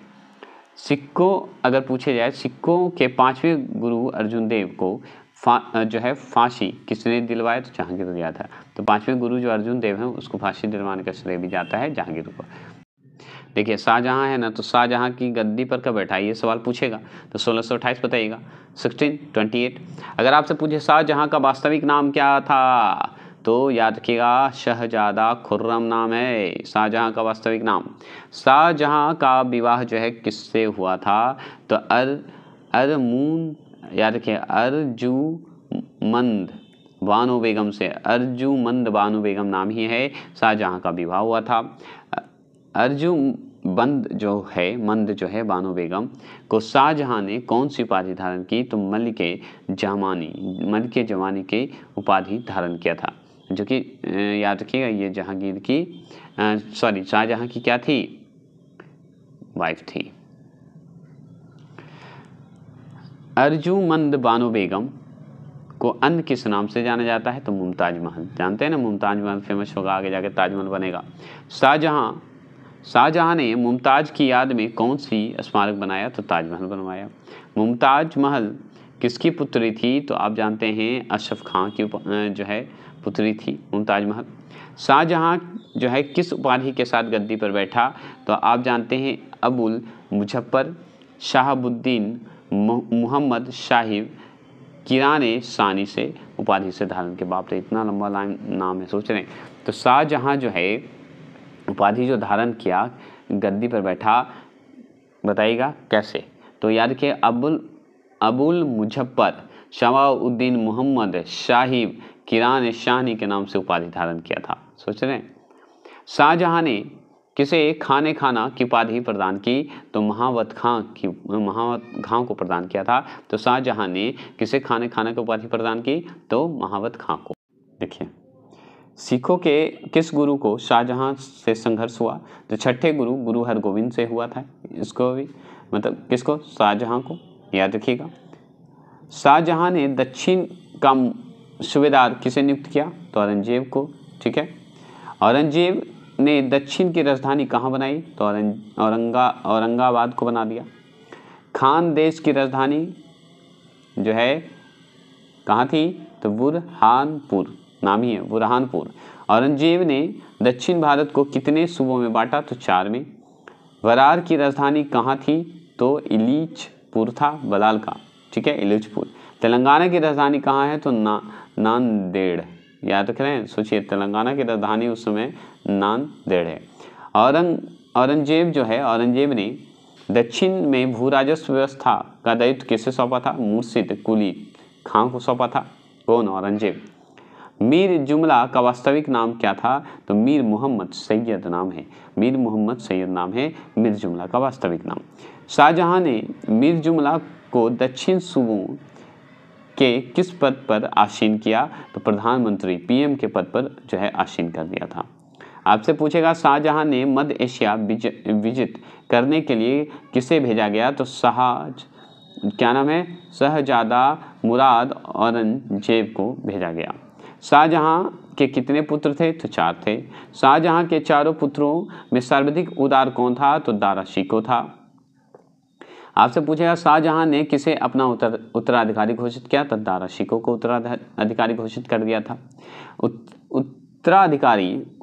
सिक्कों अगर पूछे जाए, सिक्कों के 5वें गुरु अर्जुन देव को जो है फांसी किसने दिलवाया? तो जहांगीर दिया था। तो 5वें गुरु जो अर्जुन देव हैं उसको फांसी दिलवाने का श्रेय भी जाता है जहांगीर को। देखिए शाहजहां है ना, तो शाहजहां की गद्दी पर कब बैठा? ये सवाल पूछेगा। तो 1628 बताइएगा। 1628। अगर आपसे पूछे शाहजहां का वास्तविक नाम क्या था? तो याद रखिएगा शहजादा खुर्रम नाम है शाहजहां का वास्तविक नाम। शाहजहां का विवाह जो है किससे हुआ था? तो याद रखिए अर्जुमंद बानो बेगम से। अर्जुमंद बानो बेगम नाम ही है शाहजहां का विवाह हुआ था। अर्जुमंद जो है बानो बेगम को शाहजहां ने कौन सी उपाधि धारण की? तो मलिके जमानी की उपाधि धारण किया था, जो कि याद रखिएगा ये जहांगीर की शाहजहां की क्या थी? वाइफ थी। अर्जुमंद बानो बेगम को अन्य किस नाम से जाना जाता है? तो मुमताज महल। जानते हैं ना, मुमताज महल फेमस होगा, आगे जाके ताजमहल बनेगा। शाहजहां ने मुमताज की याद में कौन सी स्मारक बनाया? तो ताजमहल बनवाया। मुमताज महल किसकी पुत्री थी? तो आप जानते हैं अशरफ खां की जो है पुत्री थी मुमताज महल। शाहजहां जो है किस उपाधि के साथ गद्दी पर बैठा? तो आप जानते हैं अबुल मुजफ्फर शहाबुद्दीन मोहम्मद साहिब किराने सानी से उपाधि से धारण के। बाप रे, इतना लंबा नाम है, सोच रहे हैं। तो शाहजहां जो है उपाधि जो धारण किया, गद्दी पर बैठा, बताइएगा कैसे। तो याद रखिए, अबुल मुजफ्फर शहाबुद्दीन मोहम्मद साहिब किरान शानी के नाम से उपाधि धारण किया था। सोच रहे हैं। शाहजहां ने किसे खाने खाना की उपाधि प्रदान की, तो महावत खां को प्रदान किया था। तो शाहजहां ने किसे खाने खाना की उपाधि प्रदान की, तो महावत खां को। देखिए, सिखों के किस गुरु को शाहजहां से संघर्ष हुआ, तो छठे गुरु हरगोविंद से हुआ था। इसको भी मतलब किसको, शाहजहां को, याद रखिएगा। शाहजहां ने दक्षिण का सूबेदार किसे नियुक्त किया, तो औरंगजेब को। ठीक है, औरंगजेब ने दक्षिण की राजधानी कहाँ बनाई, तो औरंगाबाद को बना दिया। खान देश की राजधानी जो है कहाँ थी, तो बुरहानपुर, नाम ही है बुरहानपुर। औरंगजेब ने दक्षिण भारत को कितने सूबों में बांटा, तो 4 में। वरार की राजधानी कहाँ थी, तो इलीचपुर था, बलाल का। ठीक है, इलीचपुर। तेलंगाना की राजधानी कहाँ है, तो नांदेड़। याद रख रहे हैं, सोचिए, तेलंगाना की राजधानी उस समय नांदेड़ है। औरंगजेब जो है, औरंगजेब ने दक्षिण में भू राजस्व व्यवस्था का दायित्व किसे सौंपा था, मुर्शिद कुली खां को सौंपा था। कौन, औरंगजेब। मीर जुमला का वास्तविक नाम क्या था, तो मीर मोहम्मद सैयद नाम है। मीर मोहम्मद सैयद नाम है मीर जुमला का वास्तविक नाम। शाहजहां ने मीर जुमला को दक्षिण सूबों के किस पद पर आसीन किया, तो प्रधानमंत्री पीएम के पद पर जो है आसीन कर दिया था। आपसे पूछेगा, शाहजहां ने मध्य एशिया विजिट करने के लिए किसे भेजा गया, तो शहजादा मुराद औरंगजेब को भेजा गया। शाहजहां के कितने पुत्र थे, तो 4 थे। शाहजहां के चारों पुत्रों में सर्वाधिक उदार कौन था, तो दारा शिकोह था। आपसे पूछेगा, शाहजहां ने किसे अपना उत्तराधिकारी घोषित किया, तो दारा शिकोह को उत्तराधिकारी घोषित कर दिया था।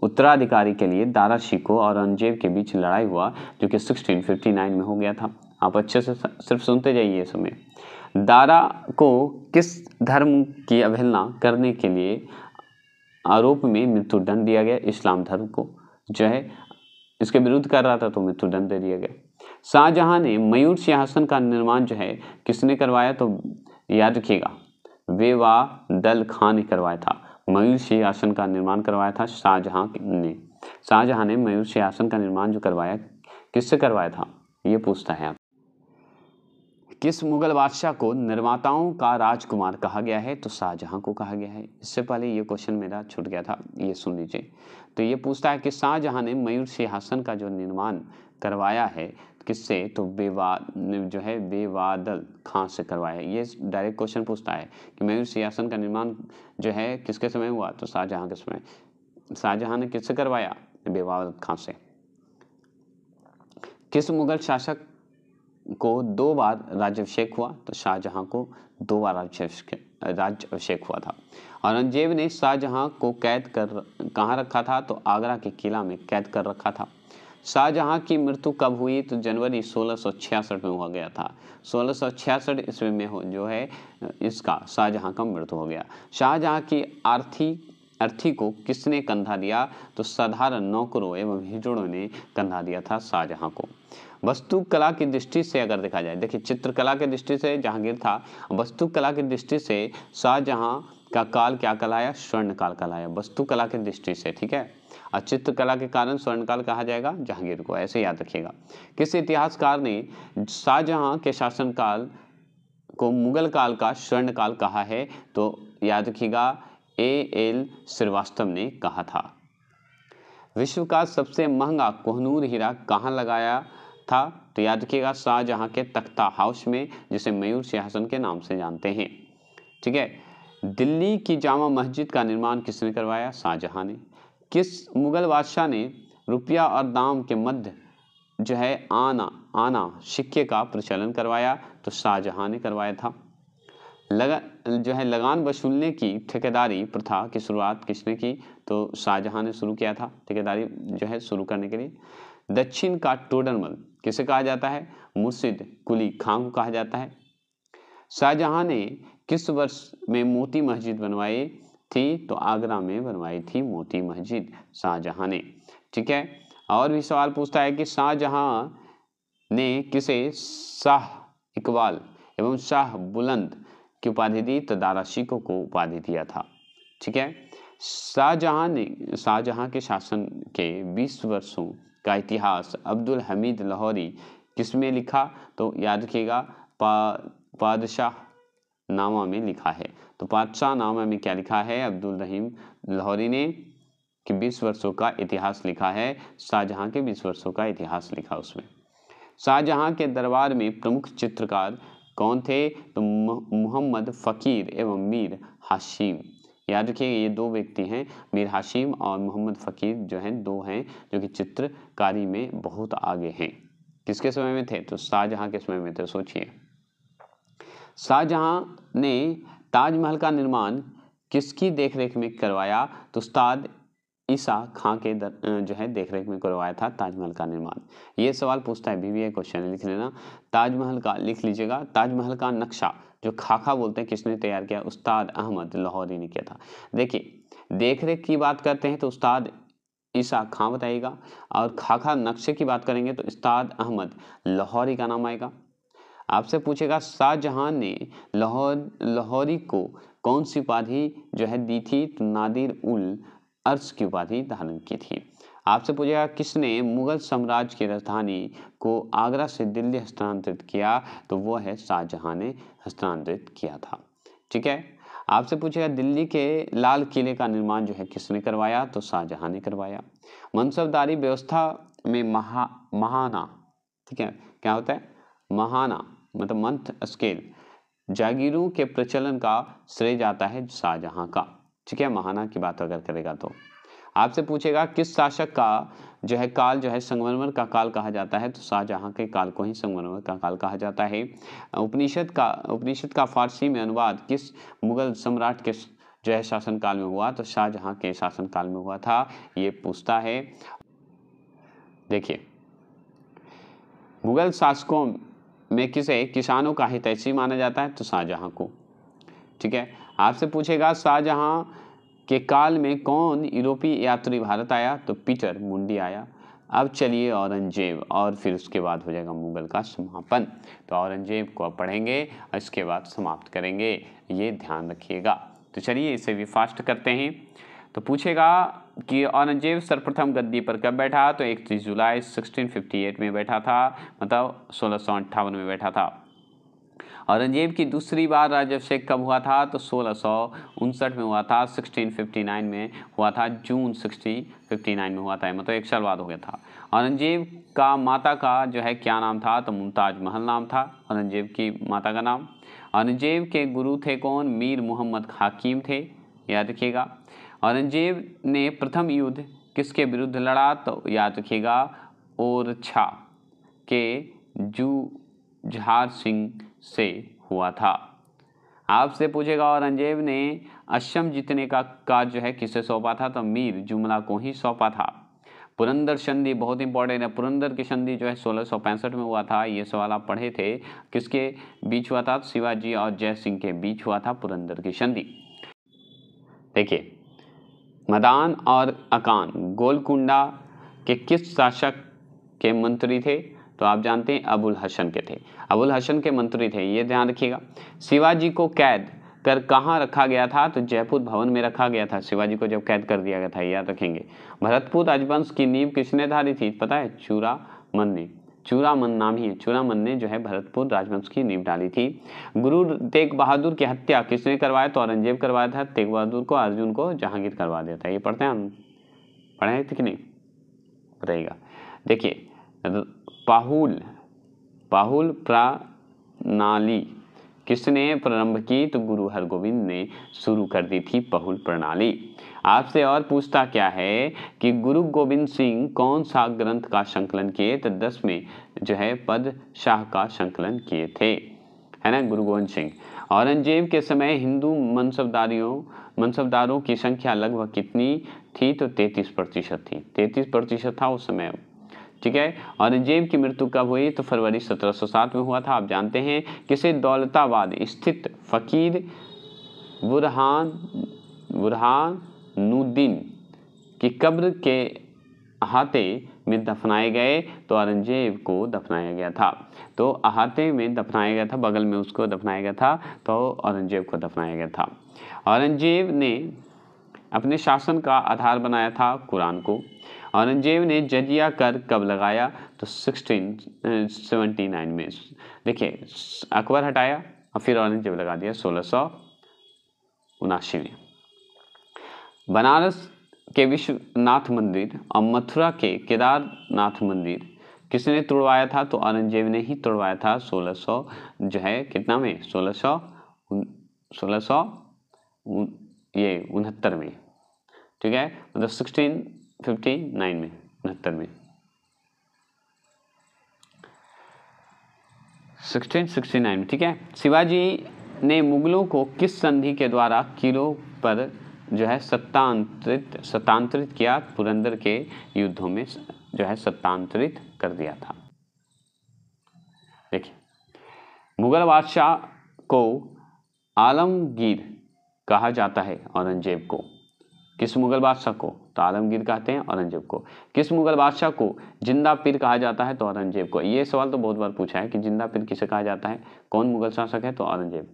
उत्तराधिकारी के लिए दारा शिकोह और औरंगजेब के बीच लड़ाई हुआ, जो कि 1659 में हो गया था। आप अच्छे से सिर्फ सुनते जाइए समय। दारा को किस धर्म की अवहेलना करने के लिए आरोप में मृत्युदंड दिया गया, इस्लाम धर्म को जो है इसके विरुद्ध कर रहा था, तो मृत्युदंड दे दिया गया। शाहजहां ने मयूर सिंहासन का निर्माण जो है किसने करवाया, तो याद रखिएगा, बेवादल खां ने करवाया था। मयूर सिंहासन का निर्माण करवाया था शाहजहां ने मयूर सिंहासन का निर्माण जो करवाया, किससे करवाया था, ये पूछता है आप। किस मुगल बादशाह को निर्माताओं का राजकुमार कहा गया है, तो शाहजहां को कहा गया है। इससे पहले ये क्वेश्चन मेरा छूट गया था, ये सुन लीजिए। तो ये पूछता है कि शाहजहां ने मयूर सिंहासन का जो निर्माण करवाया है किससे, तो बेवादल खां से करवाया है। ये डायरेक्ट क्वेश्चन पूछता है कि मयूर सिंहासन का निर्माण जो है किसके समय हुआ, तो शाहजहां के समय। शाहजहां ने किससे करवाया, बेवादल खां से। किस मुगल शासक को 2 बार राज्याभिषेक हुआ, तो शाहजहां को 2 बार राज्याभिषेक हुआ था। औरंगजेब ने शाहजहां को कैद कर कहाँ रखा था, तो आगरा के किला में कैद कर रखा था। शाहजहां की मृत्यु कब हुई, तो जनवरी 1666 में हुआ गया था। 1666 ईस्वी में जो है इसका शाहजहां का मृत्यु हो गया। शाहजहां की अर्थी को किसने कंधा दिया, तो साधारण नौकरों एवं हिजड़ों ने कंधा दिया था शाहजहां को। वास्तुकला की दृष्टि से अगर देखा जाए, देखिए, चित्रकला की दृष्टि से जहांगीर था, वास्तुकला की दृष्टि से शाहजहां का काल क्या कहलाया, स्वर्ण काल कहलाया, वास्तुकला की दृष्टि से। ठीक है, और चित्रकला के कारण स्वर्ण काल कहा जाएगा जहांगीर को, ऐसे याद रखिएगा। किस इतिहासकार ने शाहजहां के शासनकाल को मुगल काल का स्वर्ण काल कहा है, तो याद रखिएगा, A.L. श्रीवास्तव ने कहा था। विश्व का सबसे महंगा कोहिनूर हीरा कहाँ लगाया था, तो याद रखिएगा, शाहजहां के तख्ता हाउस में, जिसे मयूर सिंहासन के नाम से जानते हैं। ठीक है, दिल्ली की जामा मस्जिद का निर्माण किसने करवाया, शाहजहां ने। किस मुगल बादशाह ने रुपया और दाम के मध्य जो है आना सिक्के का प्रचलन करवाया, तो शाहजहां ने करवाया था। लगान वसूलने की ठेकेदारी प्रथा की शुरुआत किसने की, तो शाहजहां ने शुरू किया था, ठेकेदारी जो है शुरू करने के लिए। दक्षिण का टोडरमल किसे कहा जाता है? मुर्शिद कुली खां को कहा जाता है। शाहजहां ने किस वर्ष में मोती मस्जिद बनवाई थी? तो आगरा में बनवाई थी मोती मस्जिद शाहजहां ने। ठीक है, और भी सवाल पूछता है कि शाहजहां ने किसे शाह इकबाल एवं शाह बुलंद की उपाधि दी? तो दारा शिकोह को उपाधि दिया था। ठीक है, शाहजहां के शासन के 20 वर्षों का इतिहास अब्दुल हमीद लाहौरी किसमें लिखा? तो याद रखिएगा पादशाह नामा में लिखा है। तो पादशाह नामा में क्या लिखा है? अब्दुल रहीम लाहौरी ने कि 20 वर्षों का इतिहास लिखा है। शाहजहां के 20 वर्षों का इतिहास लिखा उसमें। शाहजहां के दरबार में प्रमुख चित्रकार कौन थे? तो मोहम्मद फकीर एवं मीर हाशिम। याद रखिए ये दो व्यक्ति हैं, मीर हाशिम और मोहम्मद फकीर जो हैं, दो हैं जो कि चित्रकारी में बहुत आगे हैं। किसके समय में थे? तो शाहजहां के समय में थे। सोचिए, शाहजहां ने ताजमहल का निर्माण किसकी देखरेख में करवाया? तो उस्ताद ईसा खां के जो है देखरेख में करवाया था ताजमहल का निर्माण। ये सवाल पूछता है बीबीए क्वेश्चन, लिख लेना। ताजमहल का लिख लीजिएगा। ताजमहल का नक्शा जो खाका बोलते हैं किसने तैयार किया? उस्ताद अहमद लाहौरी ने किया था। देखिए, देखरेख की बात करते हैं तो उस्ताद ईसा खां बताइएगा, और खाका नक्शे की बात करेंगे तो उस्ताद अहमद लाहौरी का नाम आएगा। आपसे पूछेगा शाहजहां ने लाहौरी को कौन सी उपाधि जो है दी थी? तो नादिर उल अर्श की उपाधि धारण की थी। आपसे पूछेगा किसने मुगल साम्राज्य की राजधानी को आगरा से दिल्ली हस्तांतरित किया? तो वो है शाहजहां ने हस्तांतरित किया था। ठीक है, आपसे पूछेगा दिल्ली के लाल किले का निर्माण जो है किसने करवाया? तो शाहजहां ने करवाया। मनसबदारी व्यवस्था में महाना, ठीक है, क्या होता है? महाना मतलब मंथ स्केल जागीरों के प्रचलन का श्रेय जाता है शाहजहां का। ठीक है, महाना की बात अगर करेगा तो। आपसे पूछेगा किस शासक का जो है काल जो है संगमरमर का काल कहा जाता है? तो शाहजहां के काल को ही संगमरमर का काल कहा जाता है। उपनिषद का फारसी में अनुवाद किस मुगल सम्राट के जो है शासनकाल में हुआ? तो शाहजहां के शासनकाल में हुआ था, ये पूछता है। देखिए, मुगल शासकों में किसे किसानों का हितैषी माना जाता है? तो शाहजहां को। ठीक है, आपसे पूछेगा शाहजहां के काल में कौन यूरोपीय यात्री भारत आया? तो पीटर मुंडी आया। अब चलिए औरंगजेब, और फिर उसके बाद हो जाएगा मुगल का समापन। तो औरंगजेब को अब पढ़ेंगे और इसके बाद समाप्त करेंगे, ये ध्यान रखिएगा। तो चलिए इसे भी फास्ट करते हैं। तो पूछेगा कि औरंगजेब सर्वप्रथम गद्दी पर कब बैठा? तो 31 जुलाई 1658 में बैठा था, मतलब 1658 में बैठा था। औरंगजेब की दूसरी बार राज्याभिषेक कब हुआ था? तो 1659 में हुआ था, 1659 में हुआ था, जून 1659 में हुआ था, मतलब 1 साल बाद हो गया था। औरंगजेब का माता का जो है क्या नाम था? तो मुमताज महल नाम था औरंगजेब की माता का नाम। औरंगजेब के गुरु थे कौन? मीर मोहम्मद हाकिम थे, याद रखिएगा। औरंगजेब ने प्रथम युद्ध किसके विरुद्ध लड़ा? तो याद रखिएगा ओरछा के जुझार सिंह से हुआ था। आपसे पूछेगा औरंगजेब ने असम जीतने का कार्य जो है किसे सौंपा था? तो मीर जुमला को ही सौंपा था। पुरंदर संधि बहुत इंपॉर्टेंट है। पुरंदर की संधि जो है 1665 में हुआ था, ये सवाल आप पढ़े थे। किसके बीच हुआ था? शिवाजी और जय सिंह के बीच हुआ था पुरंदर की संधि। देखिए, मदान और अकान गोलकुंडा के किस शासक के मंत्री थे? तो आप जानते हैं अबुल हसन के थे, अबुल हसन के मंत्री थे, ये ध्यान रखिएगा। शिवाजी को कैद कर कहाँ रखा गया था? तो जयपुर भवन में रखा गया था शिवाजी को, जब कैद कर दिया गया था, याद रखेंगे। भरतपुर राजवंश की नींव किसने धारी थी? पता है? चूड़ामन ने। चूड़ामन नाम ही है, चूड़ामन ने जो है भरतपुर राजवंश की नींव डाली थी। गुरु तेग बहादुर की हत्या किसने करवाया? तो औरंगजेब करवाया था। तेग बहादुर को अर्जुन को जहांगीर करवा दिया था। ये पढ़ते हैं हम, पढ़े थे कि नहीं? बताइएगा। देखिए, पाहुल प्रणाली किसने प्रारंभ की? तो गुरु हरगोविंद ने शुरू कर दी थी पाहुल प्रणाली। आपसे और पूछता क्या है कि गुरु गोविंद सिंह कौन सा ग्रंथ का संकलन किए? तो 10वें जो है पद शाह का संकलन किए थे, है ना, गुरु गोविंद सिंह। औरंगजेब के समय हिंदू मनसबदारों की संख्या लगभग कितनी थी? तो 33% थी, 33% था उस समय। ठीक है। औरंगजेब की मृत्यु कब हुई? तो फरवरी 1707 में हुआ था। आप जानते हैं किसे दौलताबाद स्थित फकीर बुरहानुद्दीन की कब्र के अहाते में दफनाए गए? तो औरंगजेब को दफनाया गया था। तो अहाते में दफनाया गया था, बगल में उसको दफनाया गया था, तो औरंगजेब को दफनाया गया था। औरंगजेब ने अपने शासन का आधार बनाया था कुरान को। औरंगजेब ने जजिया कर कब लगाया? तो 1679 में। देखिए, अकबर हटाया और फिर औरंगजेब लगा दिया 1679 में। बनारस के विश्वनाथ मंदिर और मथुरा के केदारनाथ मंदिर किसने तुड़वाया था? तो औरंगजेब ने ही तुड़वाया था 1600 जो है कितना में 1669 में, ठीक है, मतलब 1659 में, 69 में, 1669 में, ठीक है। शिवाजी ने मुगलों को किस संधि के द्वारा किलों पर जो है सत्तांतरित किया? पुरंदर के युद्धों में जो है सत्तांतरित कर दिया था। देखिए, मुगल बादशाह को आलमगीर कहा जाता है औरंगजेब को। किस मुगल बादशाह को? तो आलमगीर कहते हैं औरंगजेब को। किस मुगल बादशाह को जिंदा पीर कहा जाता है? तो औरंगजेब को। ये सवाल तो बहुत बार पूछा है कि जिंदा पीर किसे कहा जाता है, कौन मुगल शासक है? तो औरंगजेब।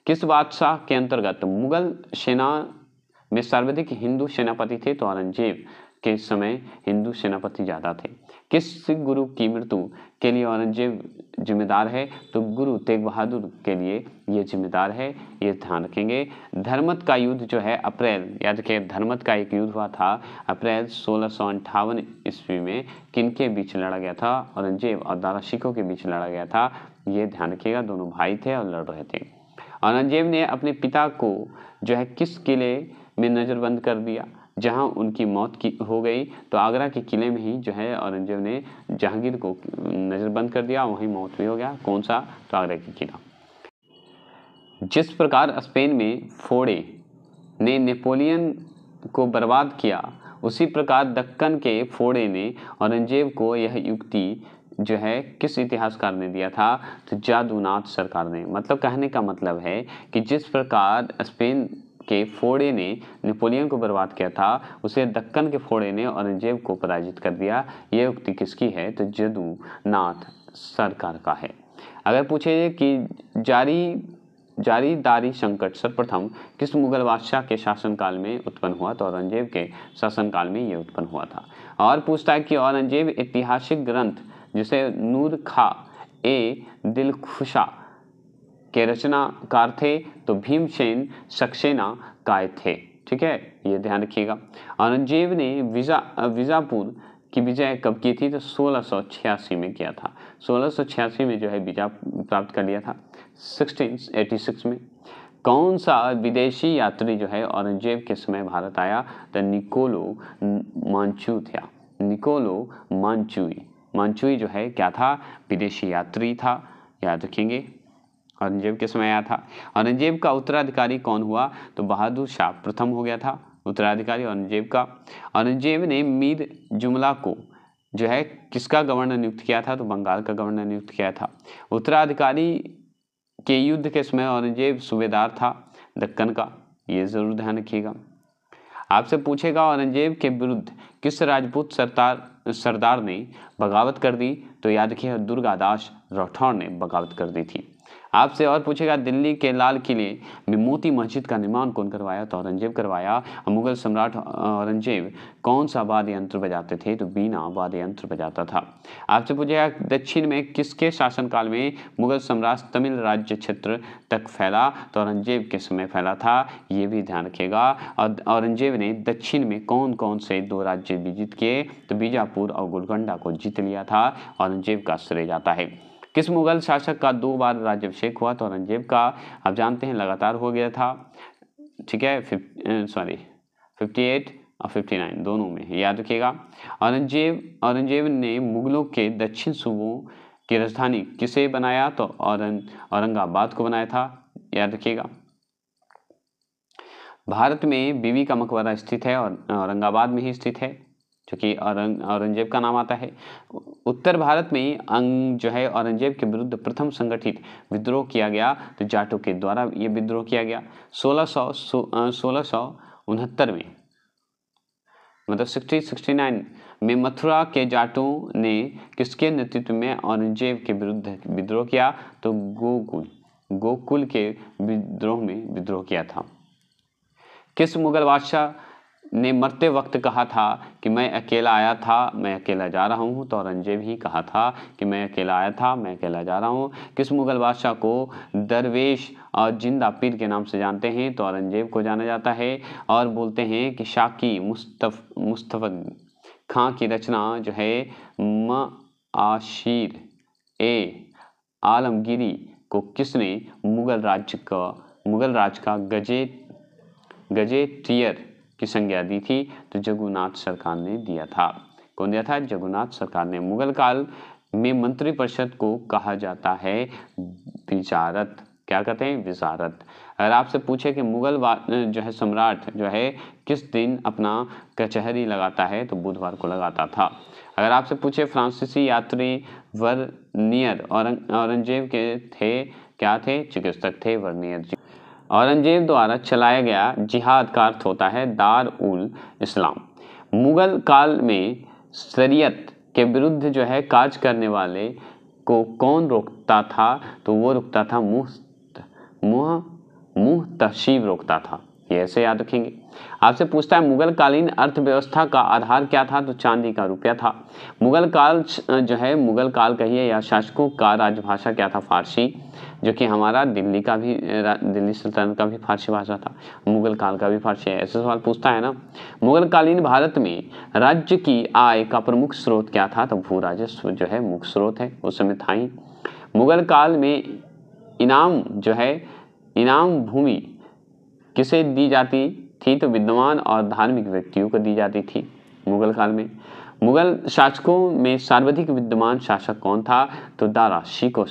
किस बादशाह के अंतर्गत मुगल सेना में सर्वाधिक हिंदू सेनापति थे? तो औरंगजेब के समय हिंदू सेनापति ज़्यादा थे। किस सिख गुरु की मृत्यु के लिए औरंगजेब जिम्मेदार है? तो गुरु तेग बहादुर के लिए ये जिम्मेदार है, ये ध्यान रखेंगे। धर्मत का युद्ध जो है अप्रैल, याद रखिए, धर्मत का एक युद्ध हुआ था अप्रैल 1658 ईस्वी में। किनके बीच लड़ा गया था? औरंगजेब और दारा सिकों के बीच लड़ा गया था, ये ध्यान रखिएगा। दोनों भाई थे और लड़ रहे थे। औरंगजेब ने अपने पिता को जो है किस किले में नज़रबंद कर दिया जहां उनकी मौत की हो गई? तो आगरा के किले में ही जो है औरंगजेब ने जहांगीर को नज़रबंद कर दिया, वहीं मौत भी हो गया। कौन सा? तो आगरा की किला। जिस प्रकार स्पेन में फोड़े ने नेपोलियन को बर्बाद किया, उसी प्रकार दक्कन के फोड़े ने औरंगजेब को यह युक्ति जो है किस इतिहासकार ने दिया था? तो जादूनाथ सरकार ने। मतलब कहने का मतलब है कि जिस प्रकार स्पेन के फोड़े ने नेपोलियन को बर्बाद किया था, उसे दक्कन के फोड़े ने औरंगजेब को पराजित कर दिया। यह उक्ति किसकी है? तो जादूनाथ सरकार का है। अगर पूछे कि जारीदारी संकट सर्वप्रथम किस मुगल बादशाह के शासनकाल में उत्पन्न हुआ? तो औरंगजेब के शासनकाल में ये उत्पन्न हुआ था। और पूछता है कि औरंगजेब ऐतिहासिक ग्रंथ जिसे नूर खा ए दिलखुशा के रचनाकार थे? तो भीमसेन सक्सेना काय थे, ठीक है, ये ध्यान रखिएगा। औरंगजेब ने बीजापुर की विजय कब की थी? तो 1686 में किया था। 1686 में जो है विजय प्राप्त कर लिया था। 1686 में कौन सा विदेशी यात्री जो है औरंगजेब के समय भारत आया? तो निकोलो मांचू था। निकोलो मांचुई जो है क्या था? विदेशी यात्री था, याद रखेंगे। औरंगजेब के समय आया था। औरंगजेब का उत्तराधिकारी कौन हुआ? तो बहादुर शाह प्रथम हो गया था उत्तराधिकारी औरंगजेब का। औरंगजेब ने मीर जुमला को जो है किसका गवर्नर नियुक्त किया था? तो बंगाल का गवर्नर नियुक्त किया था। उत्तराधिकारी के युद्ध के समय औरंगजेब सूबेदार था दक्कन का, ये जरूर ध्यान रखिएगा। आपसे पूछेगा औरंगजेब के विरुद्ध किस राजपूत सरदार ने बगावत कर दी? तो याद रखिए, दुर्गादास राठौर ने बगावत कर दी थी। आपसे और पूछेगा दिल्ली के लाल किले में मोती मस्जिद का निर्माण कौन करवाया? तो औरंगजेब करवाया। और मुगल सम्राट औरंगजेब कौन सा वाद्य यंत्र बजाते थे? तो बीना वाद्य यंत्र बजाता था। आपसे पूछेगा दक्षिण में किसके शासनकाल में मुगल साम्राज्य तमिल राज्य क्षेत्र तक फैला? तो औरंगजेब के समय फैला था, ये भी ध्यान रखिएगा। और औरंगजेब ने दक्षिण में कौन कौन से 2 राज्य विजित किए? तो बीजापुर और गोलकोंडा को जीत लिया था। औरंगजेब का श्रेय जाता है। किस मुगल शासक का 2 बार राज्याभिषेक हुआ? तो औरंगजेब का। आप जानते हैं लगातार हो गया था, ठीक है, 58 और 59 दोनों में, याद रखिएगा। औरंगजेब ने मुगलों के दक्षिण सूबों की राजधानी किसे बनाया? तो औरंगाबाद को बनाया था, याद रखिएगा। भारत में बीबी का मकबरा स्थित है और औरंगाबाद में ही स्थित है, जो कि औरंगजेब का नाम आता है। उत्तर भारत में जो है औरंगजेब के विरुद्ध प्रथम संगठित विद्रोह किया गया तो जाटों के द्वारा ये विद्रोह किया गया 1669 में, मतलब 1669 में मथुरा के जाटों ने किसके नेतृत्व में औरंगजेब के विरुद्ध विद्रोह किया तो गोकुल के विद्रोह में विद्रोह किया था। किस मुगल बादशाह ने मरते वक्त कहा था कि मैं अकेला आया था, मैं अकेला जा रहा हूँ, तो औरंगजेब ही कहा था कि मैं अकेला आया था, मैं अकेला जा रहा हूँ। किस मुगल बादशाह को दरवेश और जिंदा पीर के नाम से जानते हैं तो औरंगजेब को जाना जाता है। और बोलते हैं कि शाकी मुस्तफा खां की रचना जो है मआशीर ए आलमगीरी को किसने मुगल राज का गजेटियर की संज्ञा दी थी तो जगन्नाथ सरकार ने दिया था। कौन दिया था? जगन्नाथ सरकार ने। मुगल काल में मंत्रिपरिषद को कहा जाता है विजारत। क्या कहते हैं? विजारत। अगर आपसे पूछे कि मुगल जो है सम्राट जो है किस दिन अपना कचहरी लगाता है तो बुधवार को लगाता था। अगर आपसे पूछे फ्रांसीसी यात्री वर्नियर औरंगजेब के थे, क्या थे? चिकित्सक थे वर्नियर जी। औरंगजेब द्वारा चलाया गया जिहाद का अर्थ होता है दार उल इस्लाम। मुगल काल में शरीयत के विरुद्ध जो है कार्य करने वाले को कौन रोकता था तो वो रोकता था मुहतशिम रोकता था। ये ऐसे याद रखेंगे। आपसे पूछता है मुगल कालीन अर्थव्यवस्था का आधार क्या था तो चांदी का रुपया था। मुगल काल जो है मुगल काल कहिए या शासकों का राजभाषा क्या था? फारसी, जो कि हमारा दिल्ली सल्तनत का भी फारसी भाषा था, मुगल काल का भी फारसी है। ऐसे सवाल पूछता है ना। मुगल कालीन भारत में राज्य की आय का प्रमुख स्रोत क्या था तो भू राजस्व जो है मुख्य स्रोत है, उस समय था ही। मुगल काल में इनाम भूमि किसे दी जाती थी तो विद्वान और धार्मिक व्यक्तियों को दी जाती थी मुगल काल में। मुगल शासकों में सर्वाधिक विद्वान शासक कौन था तो दारा शिकोह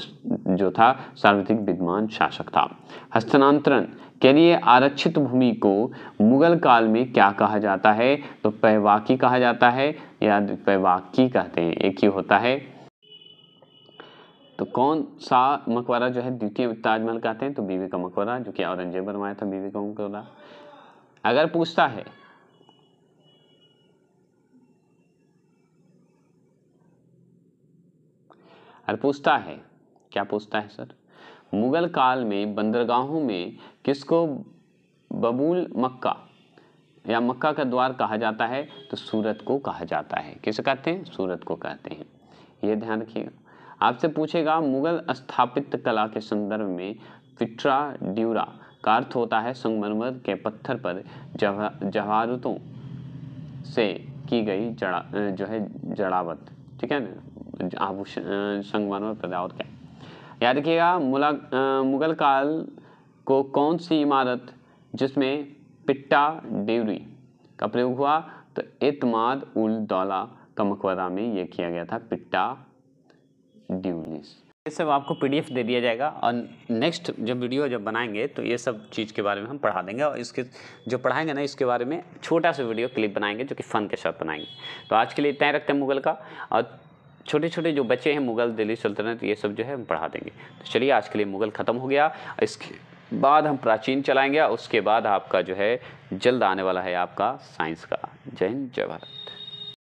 जो था सर्वाधिक विद्वान शासक था। हस्तांतरण के लिए आरक्षित भूमि को मुगल काल में क्या कहा जाता है तो पैवाकी कहा जाता है या पैवाकी कहते हैं, एक ही होता है। तो कौन सा मकबरा जो है द्वितीय ताजमहल कहते हैं तो बीबी का मकबरा, जो कि औरंगजेब बनवाया था बीबी का मकबरा। अगर पूछता है क्या पूछता है सर? मुगल काल में बंदरगाहों में किसको बबूल मक्का या मक्का का द्वार कहा जाता है तो सूरत को कहा जाता है। किसे कहते हैं? सूरत को कहते हैं। ये ध्यान रखिएगा। आपसे पूछेगा मुगल स्थापत्य कला के संदर्भ में पिट्रा ड्यूरा का अर्थ होता है संगमरमर के पत्थर पर जवाहरातों से की गई जड़ावत, ठीक है ना, आभूषण संगमरमर पर। और क्या याद रखिएगा? मुगल काल को कौन सी इमारत जिसमें पिट्टा ड्यूरी का प्रयोग हुआ तो एतमाद उल दौला का मकबरा में ये किया गया था, पिट्टा ड्यूरीस। ये सब आपको पीडीएफ दे दिया जाएगा और नेक्स्ट जब वीडियो बनाएंगे तो ये सब चीज़ के बारे में हम पढ़ा देंगे और इसके जो पढ़ाएंगे ना इसके बारे में छोटा सा वीडियो क्लिप बनाएंगे जो कि फ़न के साथ बनाएंगे। तो आज के लिए इतना ही रखते हैं मुगल का, और छोटे छोटे जो बच्चे हैं मुगल दिल्ली सल्तनत ये सब जो है हम पढ़ा देंगे। तो चलिए आज के लिए मुगल ख़त्म हो गया। इसके बाद हम प्राचीन चलाएँगे, उसके बाद आपका जो है जल्द आने वाला है आपका साइंस का। जय हिंद, जय भारत।